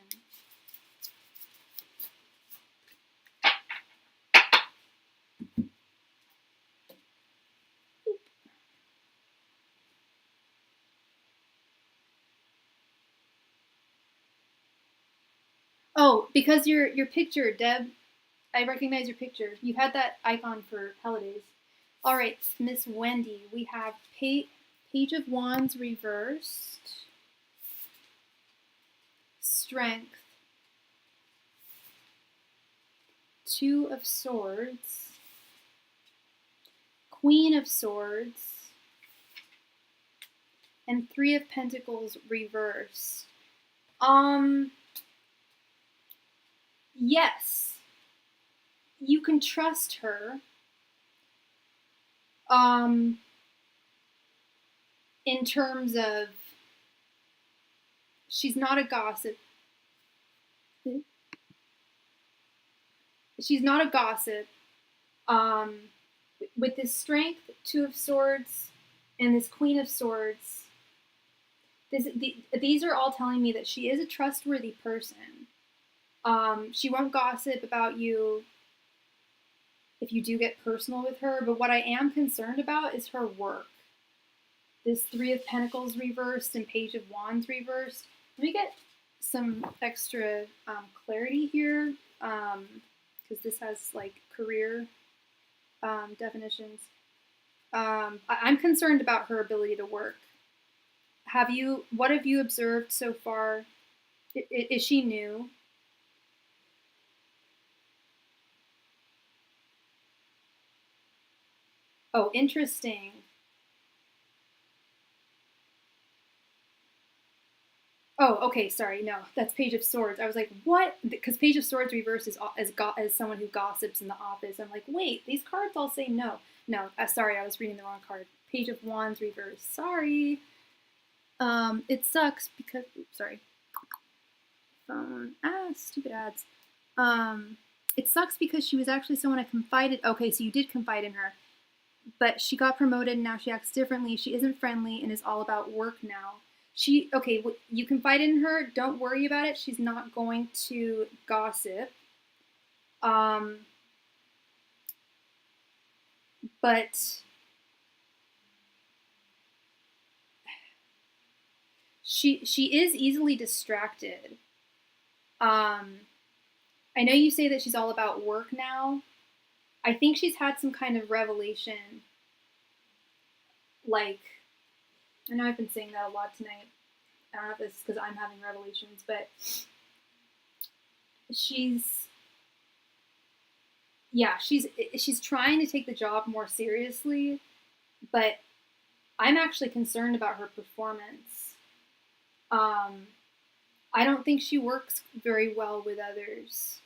Oh, because your picture, Deb, I recognize your picture. You've had that icon for holidays. All right, Miss Wendy, we have Page of Wands reversed, Strength, Two of Swords, Queen of Swords, and Three of Pentacles reversed. Yes, you can trust her. In terms of, she's not a gossip. She's not a gossip. With this Strength, Two of Swords, and this Queen of Swords, these are all telling me that she is a trustworthy person. She won't gossip about you if you do get personal with her, but what I am concerned about is her work. This Three of Pentacles reversed and Page of Wands reversed. Let me get some extra clarity here, because this has like career definitions. I'm concerned about her ability to work. What have you observed so far? Is she new? Oh, interesting. Oh, okay, sorry, no, that's Page of Swords. I was like, what? Because Page of Swords reverse is as someone who gossips in the office. I'm like, wait, these cards all say no. No, sorry, I was reading the wrong card. Page of Wands reverse. Sorry. It sucks because, oops, sorry. Phone. Stupid ads. It sucks because she was actually someone I confided. Okay, so you did confide in her. But she got promoted and now she acts differently. She isn't friendly and is all about work now. Okay, you confide in her. Don't worry about it. She's not going to gossip. But she is easily distracted. I know you say that she's all about work now. I think she's had some kind of revelation. Like, I know I've been saying that a lot tonight. I don't know if it's because I'm having revelations, but she's trying to take the job more seriously, but I'm actually concerned about her performance. I don't think she works very well with others.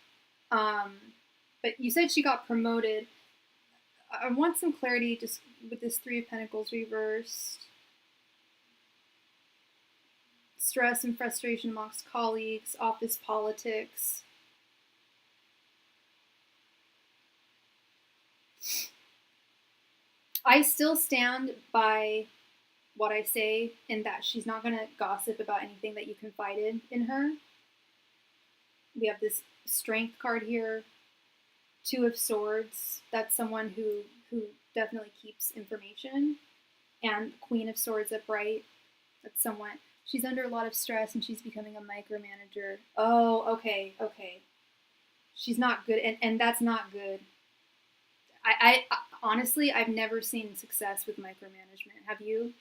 But you said she got promoted. I want some clarity just with this Three of Pentacles reversed. Stress and frustration amongst colleagues, office politics. I still stand by what I say in that she's not going to gossip about anything that you confided in her. We have this Strength card here. Two of Swords. That's someone who definitely keeps information. And Queen of Swords upright. That's someone, she's under a lot of stress and she's becoming a micromanager. Oh, okay. She's not good, and that's not good. I honestly, I've never seen success with micromanagement. Have you?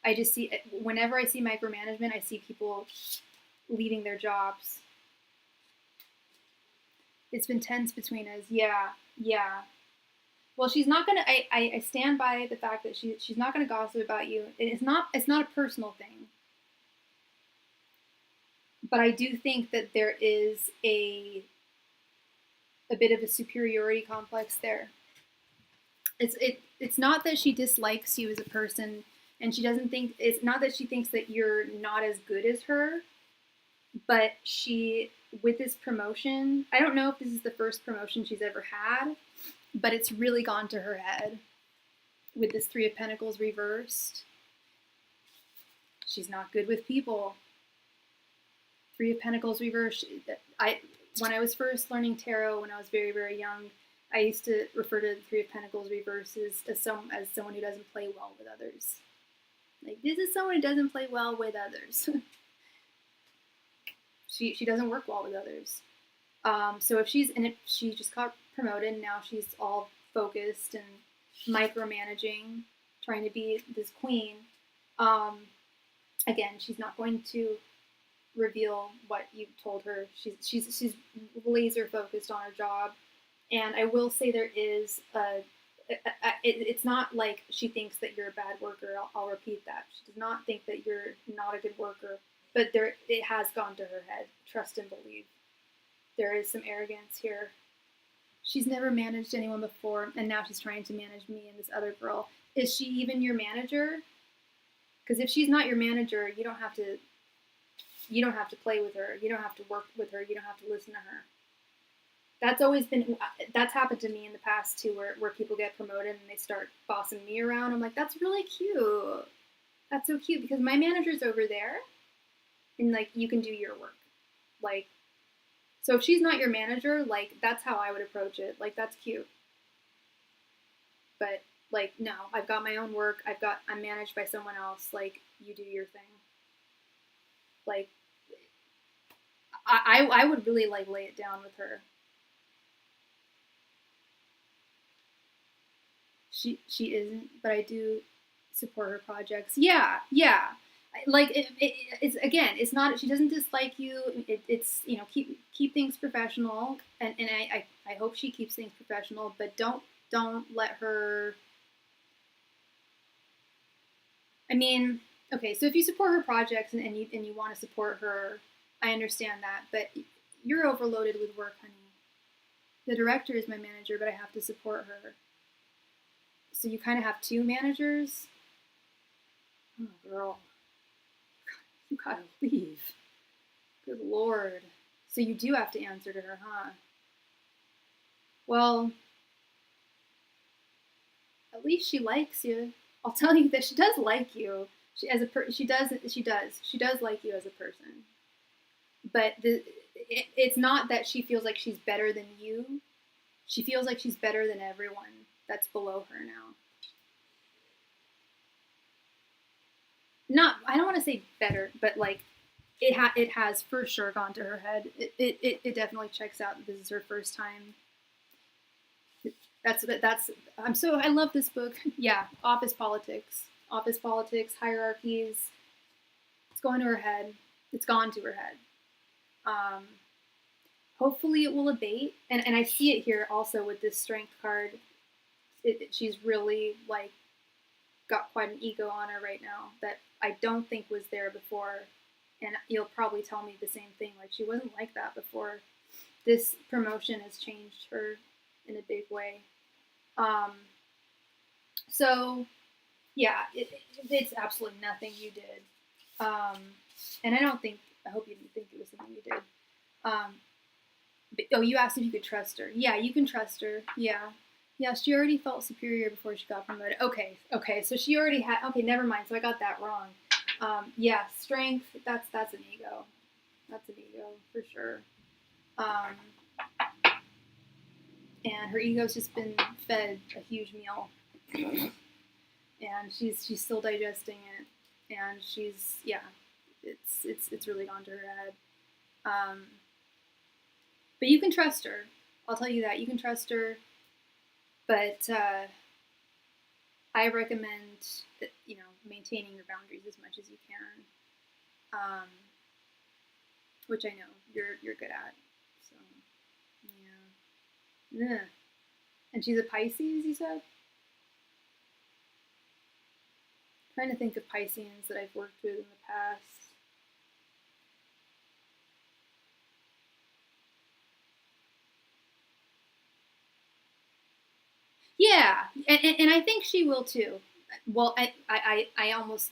I just see, whenever I see micromanagement, I see people leaving their jobs. It's been tense between us. Yeah, yeah. Well, she's not gonna. I stand by the fact that she's not gonna gossip about you. It's not a personal thing. But I do think that there is a bit of a superiority complex there. It's not that she dislikes you as a person, and she doesn't think, it's not that she thinks that you're not as good as her, but she, with this promotion, I don't know if this is the first promotion she's ever had, but it's really gone to her head with this Three of Pentacles reversed. She's not good with people. Three of Pentacles reversed. When I was first learning tarot, when I was very, very young, I used to refer to the Three of Pentacles reverses as someone who doesn't play well with others. Like, this is someone who doesn't play well with others. she doesn't work well with others. So if she just got promoted, and now she's all focused and micromanaging, trying to be this queen. Again, she's not going to reveal what you told her. She's laser focused on her job, and I will say there is it's not like she thinks that you're a bad worker. I'll repeat that. She does not think that you're not a good worker, but it has gone to her head. Trust and believe. There is some arrogance here. She's never managed anyone before, and now she's trying to manage me and this other girl. Is she even your manager? Because if she's not your manager, you don't have to play with her. You don't have to work with her. You don't have to listen to her. That's happened to me in the past too, where people get promoted and they start bossing me around. I'm like, that's really cute. That's so cute, because my manager's over there, and like, you can do your work. Like, so if she's not your manager, like, that's how I would approach it. Like, that's cute. But like, no, I've got my own work. I'm managed by someone else. Like, you do your thing. Like, I would really like lay it down with her. She isn't, but I do support her projects. Yeah. Like, it's not, she doesn't dislike you. It's, keep things professional, and I hope she keeps things professional, but don't let her. I mean, okay, so if you support her projects and you want to support her, I understand that, but you're overloaded with work, honey. The director is my manager, but I have to support her. So you kind of have two managers. Oh, girl. You gotta leave. Good Lord. So you do have to answer to her, huh? Well, at least she likes you. I'll tell you that she does like you. She does like you as a person. But it's not that she feels like she's better than you. She feels like she's better than everyone that's below her now. I don't want to say better, but like, it has for sure gone to her head. It definitely checks out. This is her first time. I love this book. Yeah, office politics, hierarchies. It's going to her head. It's gone to her head. Hopefully it will abate, and I see it here also with this strength card. She's really like got quite an ego on her right now that I don't think was there before, and you'll probably tell me the same thing. Like, she wasn't like that before. This promotion has changed her in a big way. So yeah, it's absolutely nothing you did. And I hope you didn't think it was something you did. But, you asked if you could trust her. Yeah, you can trust her. Yeah, she already felt superior before she got promoted. Okay, so she already had, okay, never mind, so I got that wrong. Yeah, strength, that's an ego. That's an ego, for sure. And her ego's just been fed a huge meal. And she's still digesting it. And it's really gone to her head. But you can trust her. I'll tell you that. You can trust her. But I recommend that, maintaining your boundaries as much as you can, which I know you're good at. So, yeah. Ugh. And she's a Pisces, you said? I'm trying to think of Pisceans that I've worked with in the past. Yeah, and I think she will too. Well, I almost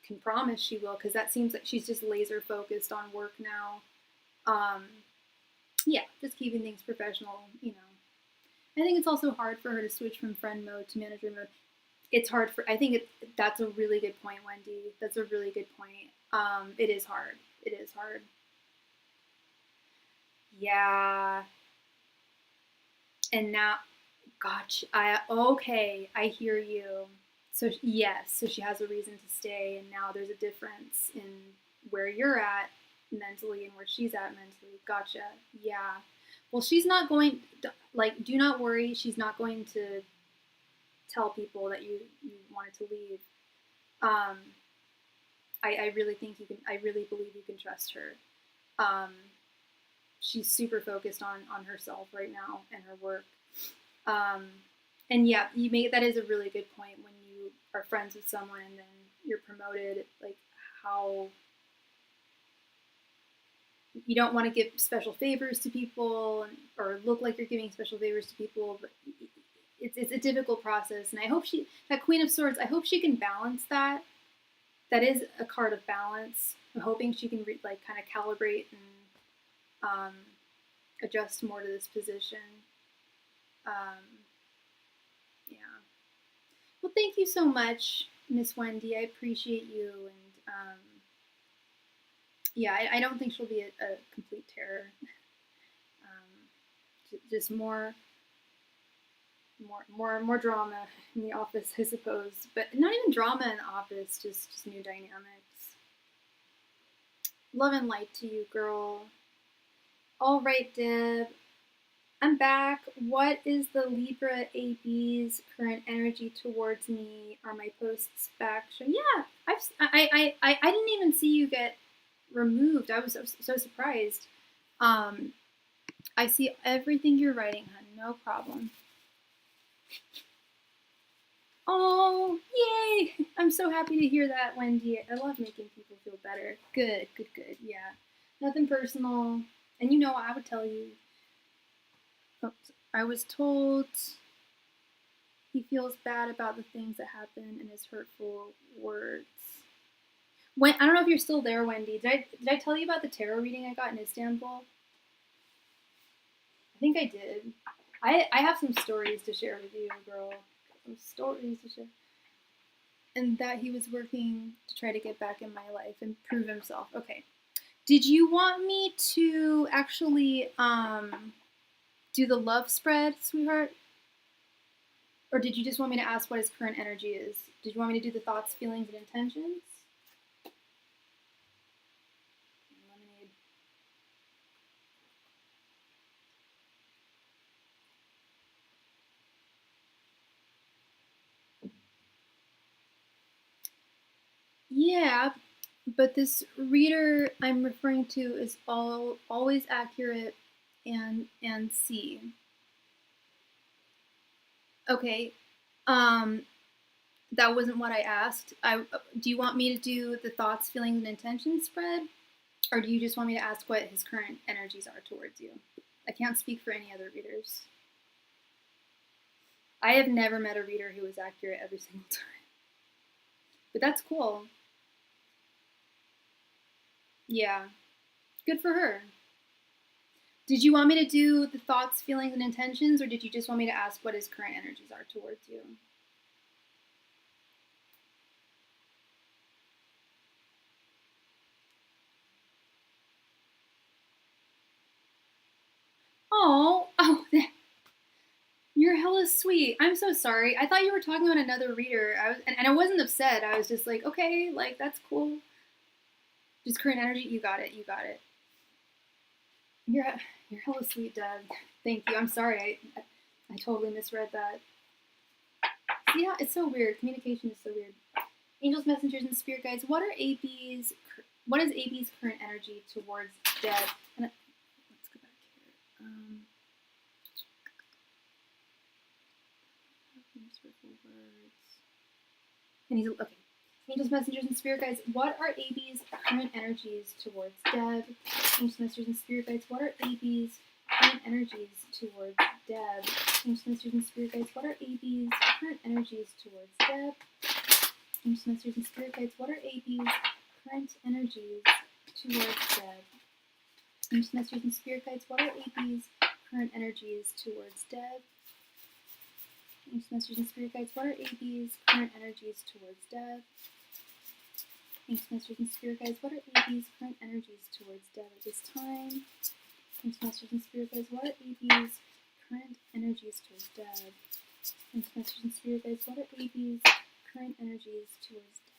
can promise she will, because that seems like she's just laser focused on work now. Yeah, just keeping things professional, you know. I think it's also hard for her to switch from friend mode to manager mode. It's hard for, I think that's a really good point, Wendy. That's a really good point. It is hard. It is hard. Yeah. And now, gotcha. Okay, I hear you. So yes, so she has a reason to stay, and now there's a difference in where you're at mentally and where she's at mentally. Gotcha. Yeah. Well, she's not going, like, do not worry. She's not going to tell people that you wanted to leave. Um, I really think you can. I really believe you can trust her. She's super focused on herself right now and her work. And yeah, that is a really good point. When you are friends with someone and then you're promoted, like, how you don't want to give special favors to people, or look like you're giving special favors to people, but it's a difficult process. And I hope that Queen of Swords, I hope she can balance that. That is a card of balance. I'm hoping she can kind of calibrate and adjust more to this position. Yeah. Well, thank you so much, Miss Wendy. I appreciate you. And yeah, I don't think she'll be a complete terror. Just more drama in the office, I suppose. But not even drama in the office, just new dynamics. Love and light to you, girl. All right, Deb. I'm back. What is the Libra AB's current energy towards me? Are my posts back? Yeah, I didn't even see you get removed. I was so surprised. I see everything you're writing, hon. No problem. Oh, yay! I'm so happy to hear that, Wendy. I love making people feel better. Good. Yeah. Nothing personal. And you know, I would tell you. I was told he feels bad about the things that happen and his hurtful words. I don't know if you're still there, Wendy. Did I tell you about the tarot reading I got in Istanbul? I think I did. I have some stories to share with you, girl. Some stories to share. And that he was working to try to get back in my life and prove himself. Okay. Did you want me to actually do the love spread, sweetheart? Or did you just want me to ask what his current energy is? Did you want me to do the thoughts, feelings, and intentions? Lemonade. Yeah, but this reader I'm referring to is always accurate and C. Okay. That wasn't what I asked. Do you want me to do the thoughts, feelings, and intentions spread? Or do you just want me to ask what his current energies are towards you? I can't speak for any other readers. I have never met a reader who was accurate every single time. But that's cool. Yeah. Good for her. Did you want me to do the thoughts, feelings, and intentions, or did you just want me to ask what his current energies are towards you? Oh, you're hella sweet. I'm so sorry. I thought you were talking about another reader. And I wasn't upset. I was just like, okay, like, that's cool. Just current energy. You got it. You're hella sweet, Doug. Thank you. I'm sorry. I totally misread that. Yeah, it's so weird. Communication is so weird. Angels, messengers, and spirit guides. What is AB's current energy towards Deb? And let's go back here. hurtful words. And he's okay. Angels, messengers, and spirit guides, what are AB's current energies towards Deb? Angels, messengers, and spirit guides, what are AB's current energies towards Deb? Angels, messengers, and spirit guides, what are AB's current energies towards Deb? Angels, messengers, and spirit guides, what are AB's current energies towards Deb? Angels, messengers, and spirit guides, what are AB's current energies towards Deb? Angels, messengers, and spirit guides, what are AB's current energies towards Deb? Angels, messengers, and spirit guides, what are AB's current energies towards Deb at this time? Angels, messengers, and spirit guides, what are AB's current energies towards Deb? Angels, messengers, and spirit guides, what are AB's current energies towards Deb?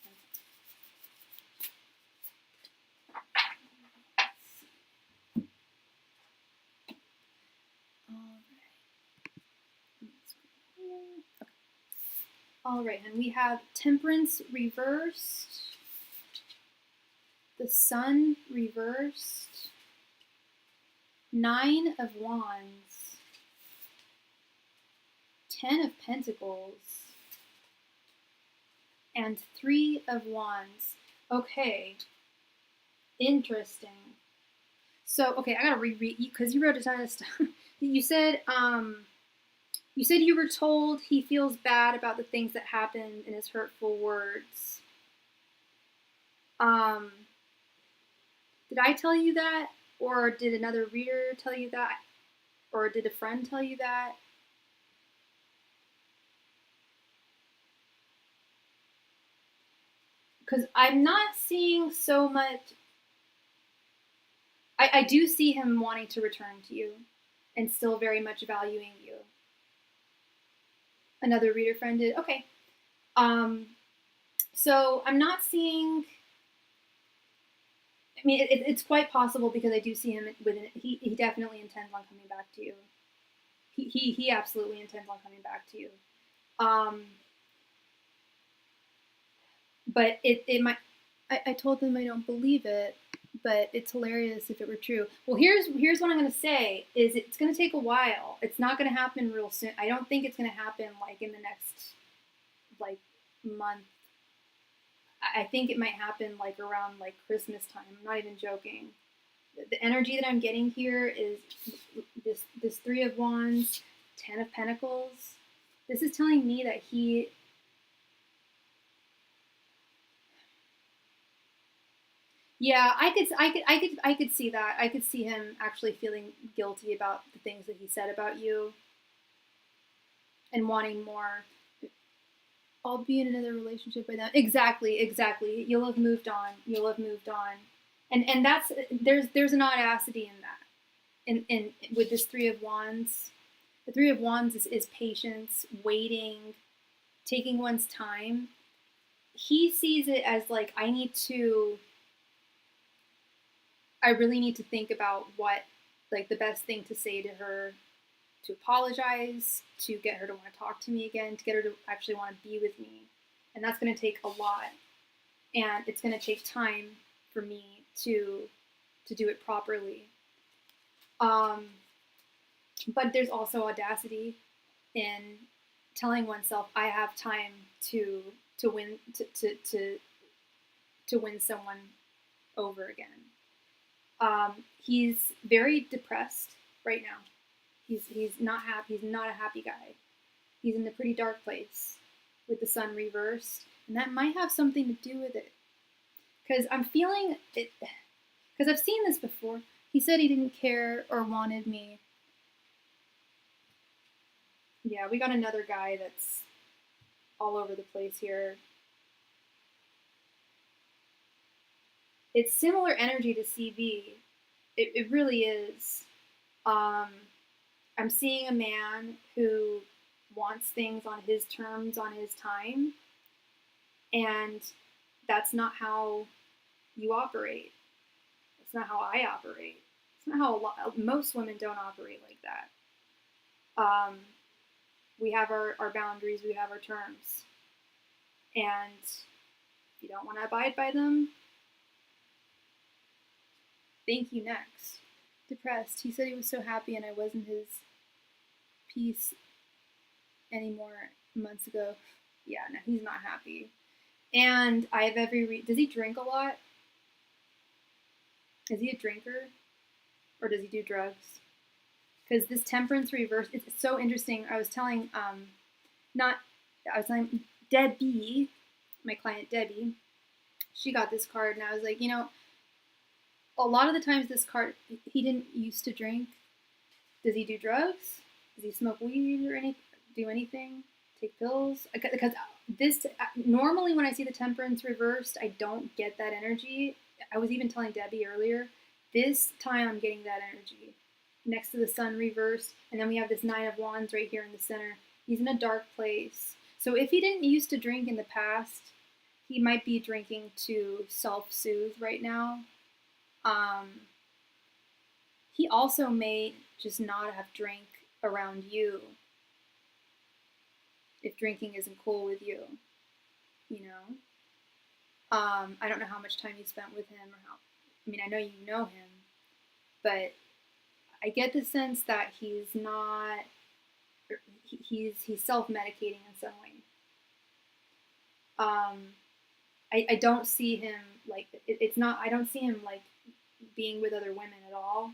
Alright, and we have Temperance reversed, the Sun reversed, 9 of Wands, 10 of Pentacles, and 3 of Wands. Okay, interesting. So, okay, I gotta reread, because you wrote a ton of stuff. You said you were told he feels bad about the things that happened in his hurtful words. Did I tell you that? Or did another reader tell you that? Or did a friend tell you that? Because I'm not seeing so much. I do see him wanting to return to you and still very much valuing you. Another reader friend did. Okay. So I'm not seeing. I mean, it's quite possible because I do see him within. He definitely intends on coming back to you. He absolutely intends on coming back to you. But it might. I told them I don't believe it, but it's hilarious if it were true. Well, here's what I'm gonna say is it's gonna take a while. It's not gonna happen real soon. I don't think it's gonna happen like in the next month. I think it might happen like around like Christmas time. I'm not even joking. The energy that I'm getting here is this 3 of Wands, 10 of Pentacles. This is telling me that he. Yeah, I could see that. I could see him actually feeling guilty about the things that he said about you and wanting more. I'll be in another relationship by then. Exactly. You'll have moved on. And that's there's an audacity in that. And with this 3 of Wands, the 3 of Wands is patience, waiting, taking one's time. He sees it as like I really need to think about what, like, the best thing to say to her, to apologize, to get her to want to talk to me again, to get her to actually want to be with me. And that's going to take a lot. And it's going to take time for me to do it properly. But there's also audacity in telling oneself, I have time to win someone over again. He's very depressed right now. He's not happy. He's not a happy guy. He's in a pretty dark place with the Sun reversed, and that might have something to do with it. Because I'm feeling it. Because I've seen this before. He said he didn't care or wanted me. Yeah, we got another guy that's all over the place here. It's similar energy to CV. It really is. I'm seeing a man who wants things on his terms, on his time, and that's not how you operate. It's not how I operate. It's not how most women don't operate like that. We have our boundaries, we have our terms, and if you don't want to abide by them, thank you, next. Depressed. He said he was so happy and I wasn't his piece. any more months ago. Yeah, no, he's not happy. And I have every does he drink a lot? Is he a drinker? Or does he do drugs? Because this temperance reverse, it's so interesting. I was telling Debbie, my client Debbie, she got this card, and I was like, you know, a lot of the times this card, he didn't used to drink. Does he do drugs? Does he smoke weed or do anything? Take pills? Because this, normally when I see the temperance reversed, I don't get that energy. I was even telling Debbie earlier, this time I'm getting that energy. Next to the sun reversed, and then we have this 9 of Wands right here in the center. He's in a dark place. So if he didn't used to drink in the past, he might be drinking to self-soothe right now. He also may just not have drank around you if drinking isn't cool with you, you know? I don't know how much time you spent with him, or I know you know him, but I get the sense that he's not, he's self-medicating in some way. I don't see him like, I don't see him like being with other women at all.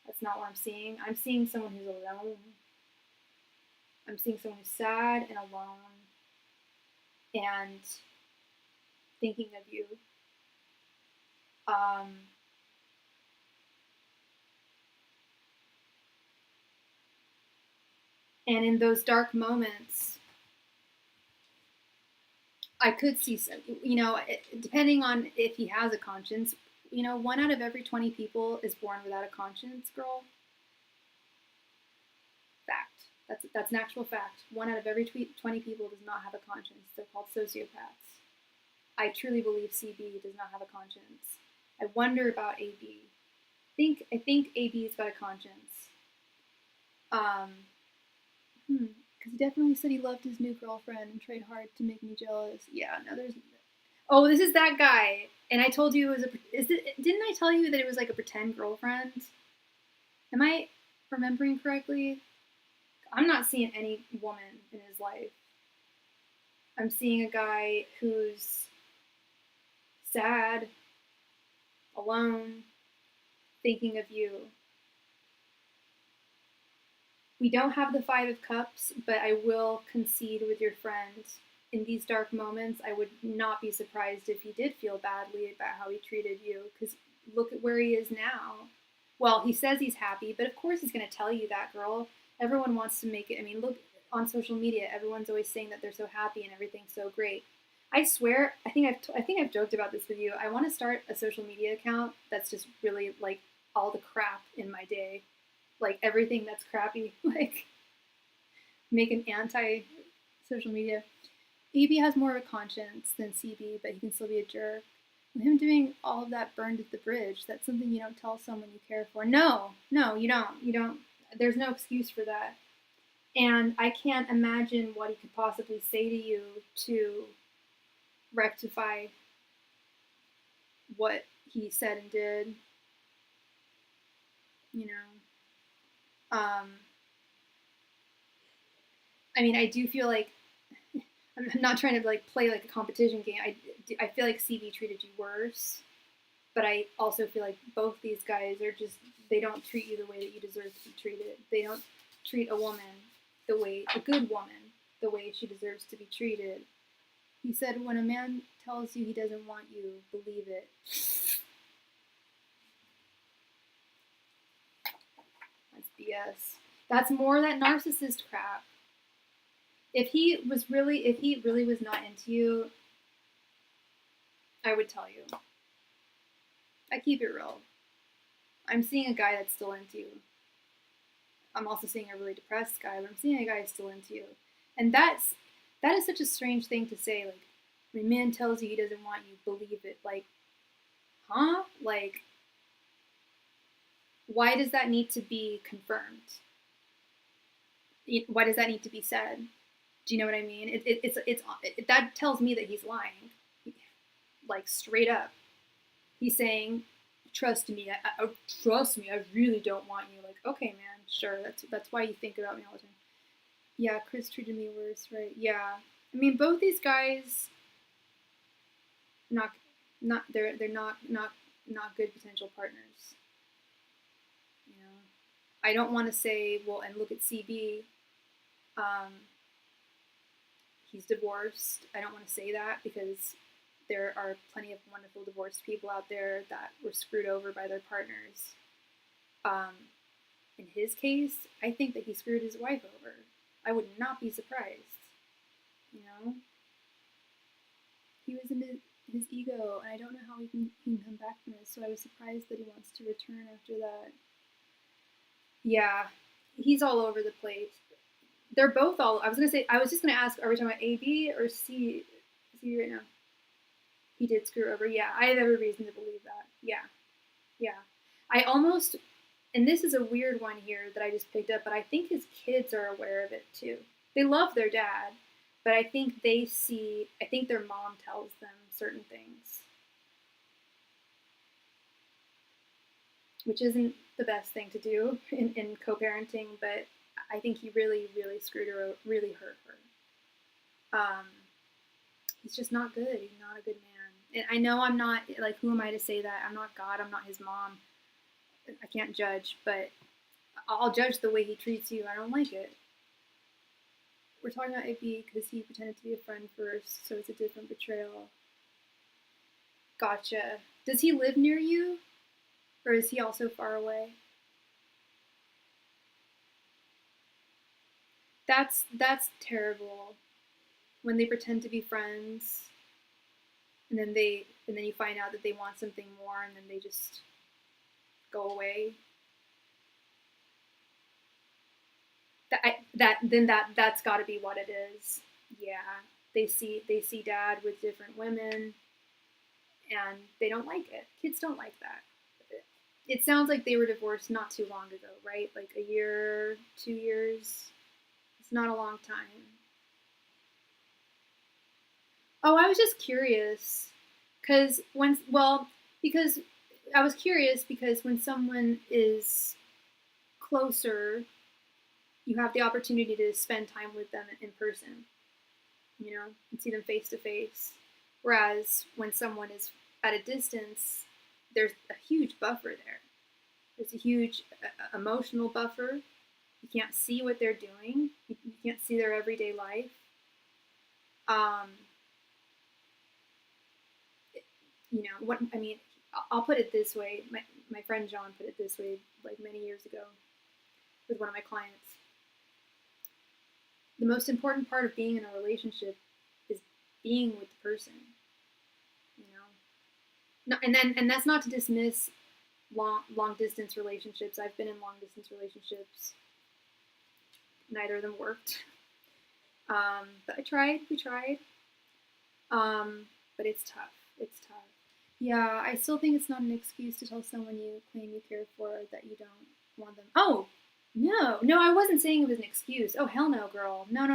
That's not what I'm seeing. I'm seeing someone who's alone. I'm seeing someone who's sad and alone and thinking of you. And in those dark moments, I could see, you know, depending on if he has a conscience, you know, 1 out of every 20 people is born without a conscience, girl. Fact. That's an actual fact. 1 out of every 20 people does not have a conscience. They're called sociopaths. I truly believe CB does not have a conscience. I wonder about AB. I think AB's got a conscience. Because he definitely said he loved his new girlfriend and tried hard to make me jealous. Yeah, no, there's. Oh, this is that guy. And I told you it was didn't I tell you that it was like a pretend girlfriend? Am I remembering correctly? I'm not seeing any woman in his life. I'm seeing a guy who's sad, alone, thinking of you. We don't have the 5 of Cups, but I will concede with your friend. In these dark moments, I would not be surprised if he did feel badly about how he treated you, because look at where he is now. Well, he says he's happy, but of course he's going to tell you that, girl. Everyone wants to make it. I mean, look on social media. Everyone's always saying that they're so happy and everything's so great. I swear, I think I've joked about this with you. I want to start a social media account that's just really like all the crap in my day, like everything that's crappy. Like make an anti-social media. AB has more of a conscience than CB, but he can still be a jerk. And him doing all of that burned at the bridge, that's something you don't tell someone you care for. No, you don't. There's no excuse for that. And I can't imagine what he could possibly say to you to rectify what he said and did. You know? I mean, I do feel like, I'm not trying to like play like a competition game. I feel like CB treated you worse, but I also feel like both these guys are just, they don't treat you the way that you deserve to be treated. They don't treat a good woman, the way she deserves to be treated. He said, when a man tells you he doesn't want you, believe it. That's BS. That's more that narcissist crap. If he really was not into you, I would tell you. I keep it real. I'm seeing a guy that's still into you. I'm also seeing a really depressed guy, but I'm seeing a guy who's still into you. And that is such a strange thing to say. Like, when a man tells you he doesn't want you, believe it. Like, huh? Like, why does that need to be confirmed? Why does that need to be said? Do you know what I mean? That tells me that he's lying, like straight up. He's saying, "Trust me, I really don't want you." Like, okay, man, sure. That's why you think about me all the time. Yeah, Chris treated me worse, right? Yeah. I mean, both these guys, not, they're not good potential partners. You know, I don't want to say, well, and look at CB. Um, he's divorced. I don't want to say that because there are plenty of wonderful divorced people out there that were screwed over by their partners. In his case, I think that he screwed his wife over. I would not be surprised. You know, he was in his ego, and I don't know how he can come back from this. So I was surprised that he wants to return after that. Yeah, he's all over the place. They're both all. I was gonna say. I was just gonna ask. Are we talking about AB or C? C right now. He did screw over. Yeah, I have every reason to believe that. Yeah, yeah. I almost, and this is a weird one here that I just picked up, but I think his kids are aware of it too. They love their dad, but I think they see. I think their mom tells them certain things, which isn't the best thing to do in co-parenting, but I think he really, really screwed her, really hurt her. He's just not good. He's not a good man. And I know I'm not, like, who am I to say that? I'm not God. I'm not his mom. I can't judge, but I'll judge the way he treats you. I don't like it. We're talking about AB because he pretended to be a friend first, so it's a different betrayal. Gotcha. Does he live near you? Or is he also far away? That's terrible. When they pretend to be friends and then you find out that they want something more and then they just go away. That's got to be what it is. Yeah, they see dad with different women and they don't like it. Kids don't like that. It sounds like they were divorced not too long ago, right? Like a year, 2 years. It's not a long time. Oh, I was just curious because because I was curious because when someone is closer, you have the opportunity to spend time with them in person, and see them face to face. Whereas when someone is at a distance, there's a huge buffer there. There's a huge emotional buffer. You can't see what they're doing. You can't see their everyday life. Um, what I mean. I'll put it this way. My friend John put it this way, like many years ago, with one of my clients. The most important part of being in a relationship is being with the person. No, and that's not to dismiss long distance relationships. I've been in long distance relationships. Neither of them worked. But I tried. We tried. But it's tough. It's tough. Yeah, I still think it's not an excuse to tell someone you claim you care for that you don't want them. Oh, no, I wasn't saying it was an excuse. Oh, hell no, girl. No.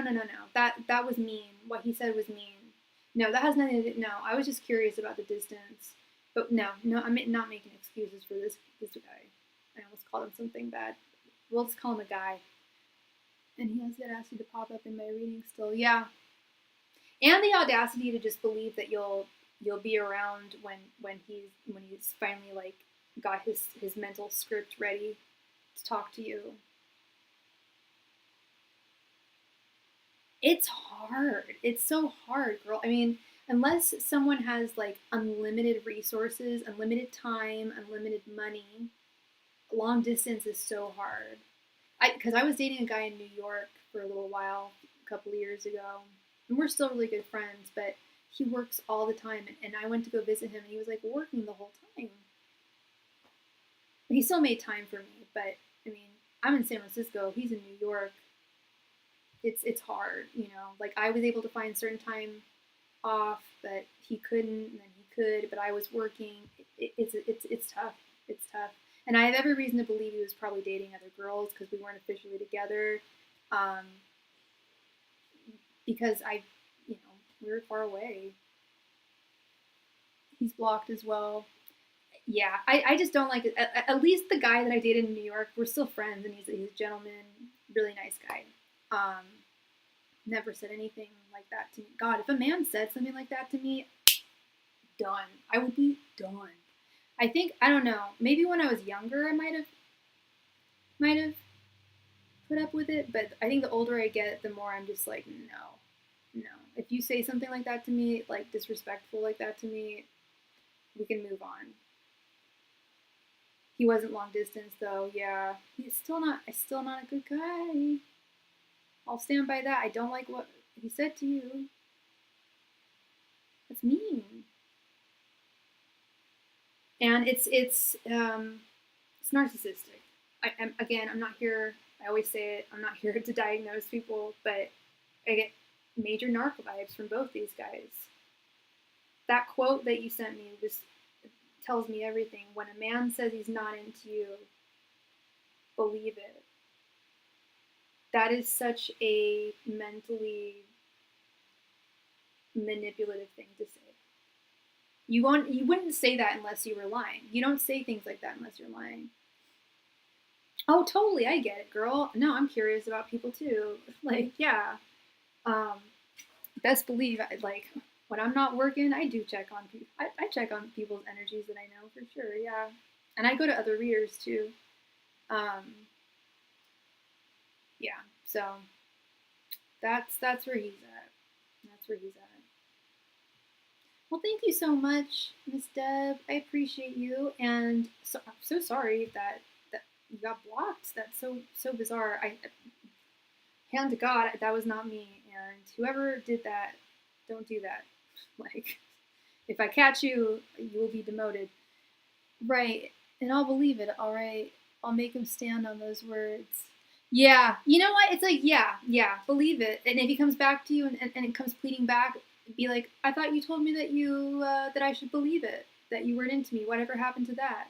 That was mean. What he said was mean. No, that has nothing to do. No, I was just curious about the distance. But no, I'm not making excuses for this guy. I almost called him something bad. We'll just call him a guy. And he has the audacity to pop up in my reading still. Yeah. And the audacity to just believe that you'll be around when he's finally like got his mental script ready to talk to you. It's hard. It's so hard, girl. I mean, unless someone has like unlimited resources, unlimited time, unlimited money, long distance is so hard. Because I was dating a guy in New York for a little while, a couple of years ago, and we're still really good friends, but he works all the time, and I went to go visit him, and he was like working the whole time. He still made time for me, but I mean, I'm in San Francisco, he's in New York. It's hard, Like I was able to find certain time off, but he couldn't, and then he could, but I was working. It's tough. It's tough. And I have every reason to believe he was probably dating other girls because we weren't officially together. Because we were far away. He's blocked as well. Yeah, I just don't like it. At least the guy that I dated in New York, we're still friends, and he's a gentleman, really nice guy. never said anything like that to me. God, if a man said something like that to me, done. I would be done. I think, I don't know, maybe when I was younger I might have put up with it, but I think the older I get, the more I'm just like, no. If you say something like that to me, like disrespectful like that to me, we can move on. He wasn't long distance though, yeah. He's still not a good guy. I'll stand by that. I don't like what he said to you. That's mean. And it's narcissistic. I'm not here. I always say it. I'm not here to diagnose people, but I get major narc vibes from both these guys. That quote that you sent me just tells me everything. When a man says he's not into you, believe it. That is such a mentally manipulative thing to say. You wouldn't say that unless you were lying. You don't say things like that unless you're lying. Oh, totally, I get it, girl. No, I'm curious about people too. Like, yeah. Best believe, like, when I'm not working, I do check on people. I check on people's energies that I know for sure, yeah. And I go to other readers too. Yeah, so that's where he's at. That's where he's at. Well, thank you so much, Miss Deb. I appreciate you, and so, I'm so sorry that you got blocked. That's so bizarre. Hand to God, that was not me. And whoever did that, don't do that. Like, if I catch you, you will be demoted. Right, and I'll believe it. All right, I'll make him stand on those words. Yeah, you know what? It's like, yeah, believe it. And if he comes back to you and it comes pleading back, be like, I thought you told me that you that I should believe it, that you weren't into me. Whatever happened to that?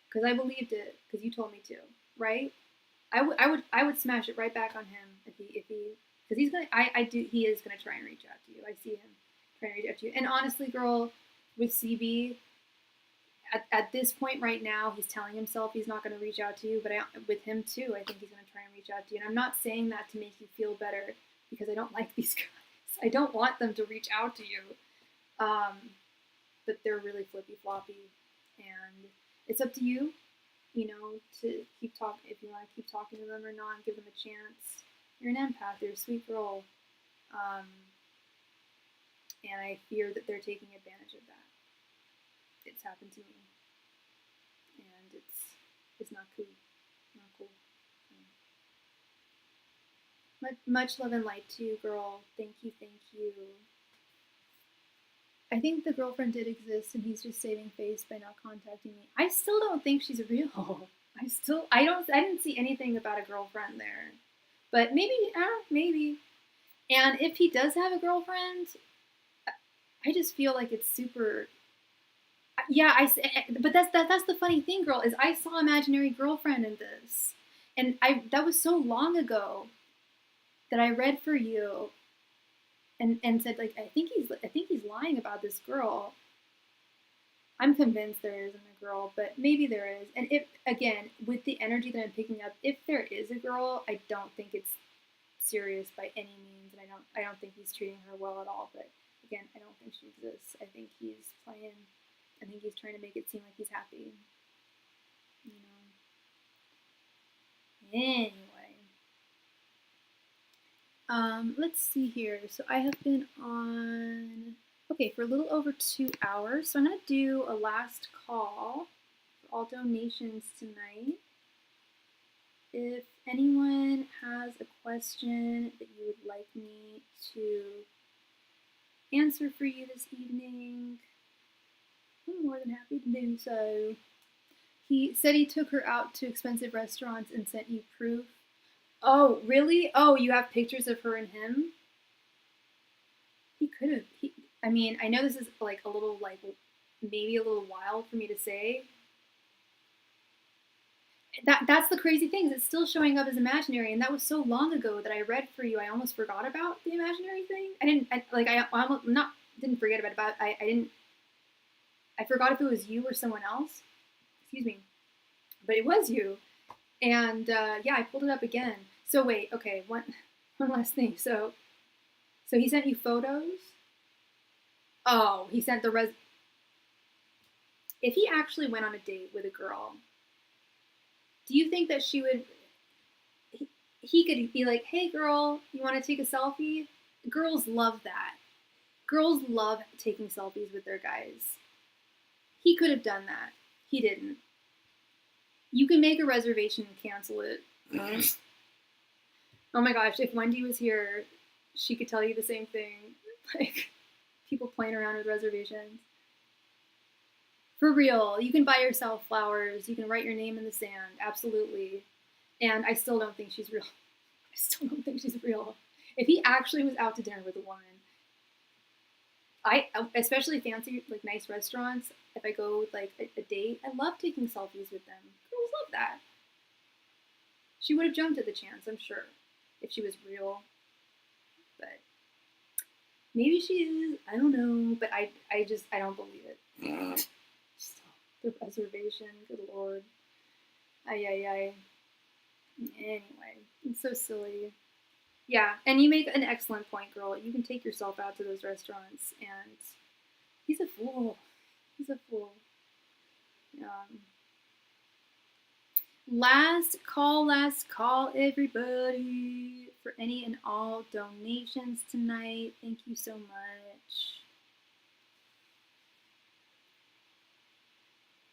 Because I believed it because you told me to, right? I would smash it right back on him if he because he is gonna try and reach out to you. I see him trying to reach out to you. And honestly, girl, with CB, at this point right now, he's telling himself he's not going to reach out to you, but with him too, I think he's going to try and reach out to you. And I'm not saying that to make you feel better because I don't like these guys. I don't want them to reach out to you. But they're really flippy floppy, and it's up to you, to keep talking, if you want to keep talking to them or not, and give them a chance. You're an empath, you're a sweet girl. And I fear that they're taking advantage of that. It's happened to me, and it's not cool. Not cool. Much love and light to you, girl. Thank you. I think the girlfriend did exist, and he's just saving face by not contacting me. I still don't think she's real. I didn't see anything about a girlfriend there, but maybe. And if he does have a girlfriend, I just feel like it's super. Yeah, but that's the funny thing, girl, is I saw imaginary girlfriend in this, and that was so long ago that I read for you, and said, like, I think he's lying about this girl. I'm convinced there isn't a girl, but maybe there is. And if, again, with the energy that I'm picking up, if there is a girl, I don't think it's serious by any means, and I don't think he's treating her well at all. But again, I don't think she exists. I think he's playing. I think he's trying to make it seem like he's happy. Anyway. Let's see here. So I have been on, for a little over 2 hours. So I'm going to do a last call for all donations tonight. If anyone has a question that you would like me to answer for you this evening, I'm more than happy to do so. He said he took her out to expensive restaurants and sent you proof. Oh, really? Oh, you have pictures of her and him? He could have. I mean, I know this is like a little, like, maybe a little wild for me to say. That's the crazy thing, is it's still showing up as imaginary, and that was so long ago that I read for you. I almost forgot about the imaginary thing. I almost didn't forget about it. I forgot if it was you or someone else. Excuse me. But it was you. And yeah, I pulled it up again. So wait, okay, one last thing. So So he sent you photos? Oh, he sent the If he actually went on a date with a girl, do you think that she would, he could be like, hey girl, you want to take a selfie? Girls love that. Girls love taking selfies with their guys. He could have done that. He didn't. You can make a reservation and cancel it. Oh my gosh, if Wendy was here, she could tell you the same thing. Like, people playing around with reservations. For real, you can buy yourself flowers. You can write your name in the sand. Absolutely. And I still don't think she's real. I still don't think she's real. If he actually was out to dinner with a woman, I especially fancy, like, nice restaurants, if I go with, like, a date, I love taking selfies with them. Girls love that. She would have jumped at the chance, I'm sure, if she was real. But maybe she is. I don't know. But I don't believe it. The reservation, good lord. Ay. Anyway, it's so silly. Yeah, and you make an excellent point, girl. You can take yourself out to those restaurants, and he's a fool. He's a fool. Last call, everybody, for any and all donations tonight. Thank you so much.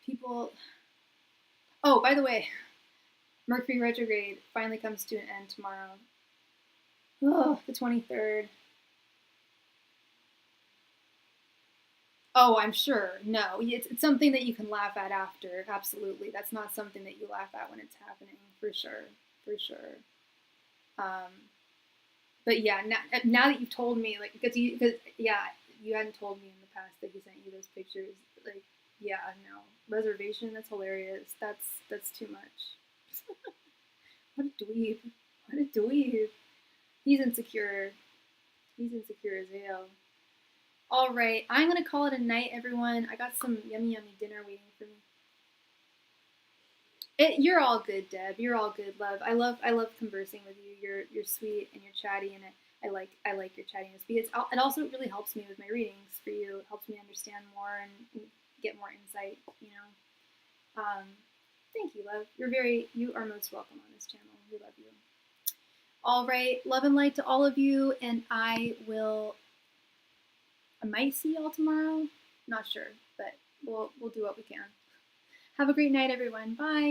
People. Oh, by the way, Mercury retrograde finally comes to an end tomorrow. Oh, the 23rd. Oh, I'm sure. No, it's something that you can laugh at after. Absolutely. That's not something that you laugh at when it's happening, for sure. For sure. But yeah, now that you've told me, like, because you hadn't told me in the past that he sent you those pictures. Like, yeah, no, reservation. That's hilarious. That's too much. What a dweeb. What a dweeb. He's insecure. He's insecure as hell. All right, I'm gonna call it a night, everyone. I got some yummy dinner waiting for me. You're all good, Deb. You're all good, love. I love conversing with you. You're sweet and you're chatty, and I like your chattiness because it also really helps me with my readings for you. It helps me understand more and get more insight. You know. Thank you, love. You are most welcome on this channel. We love you. All right, love and light to all of you, and I might see y'all tomorrow. Not sure, but we'll do what we can. Have a great night, everyone. Bye.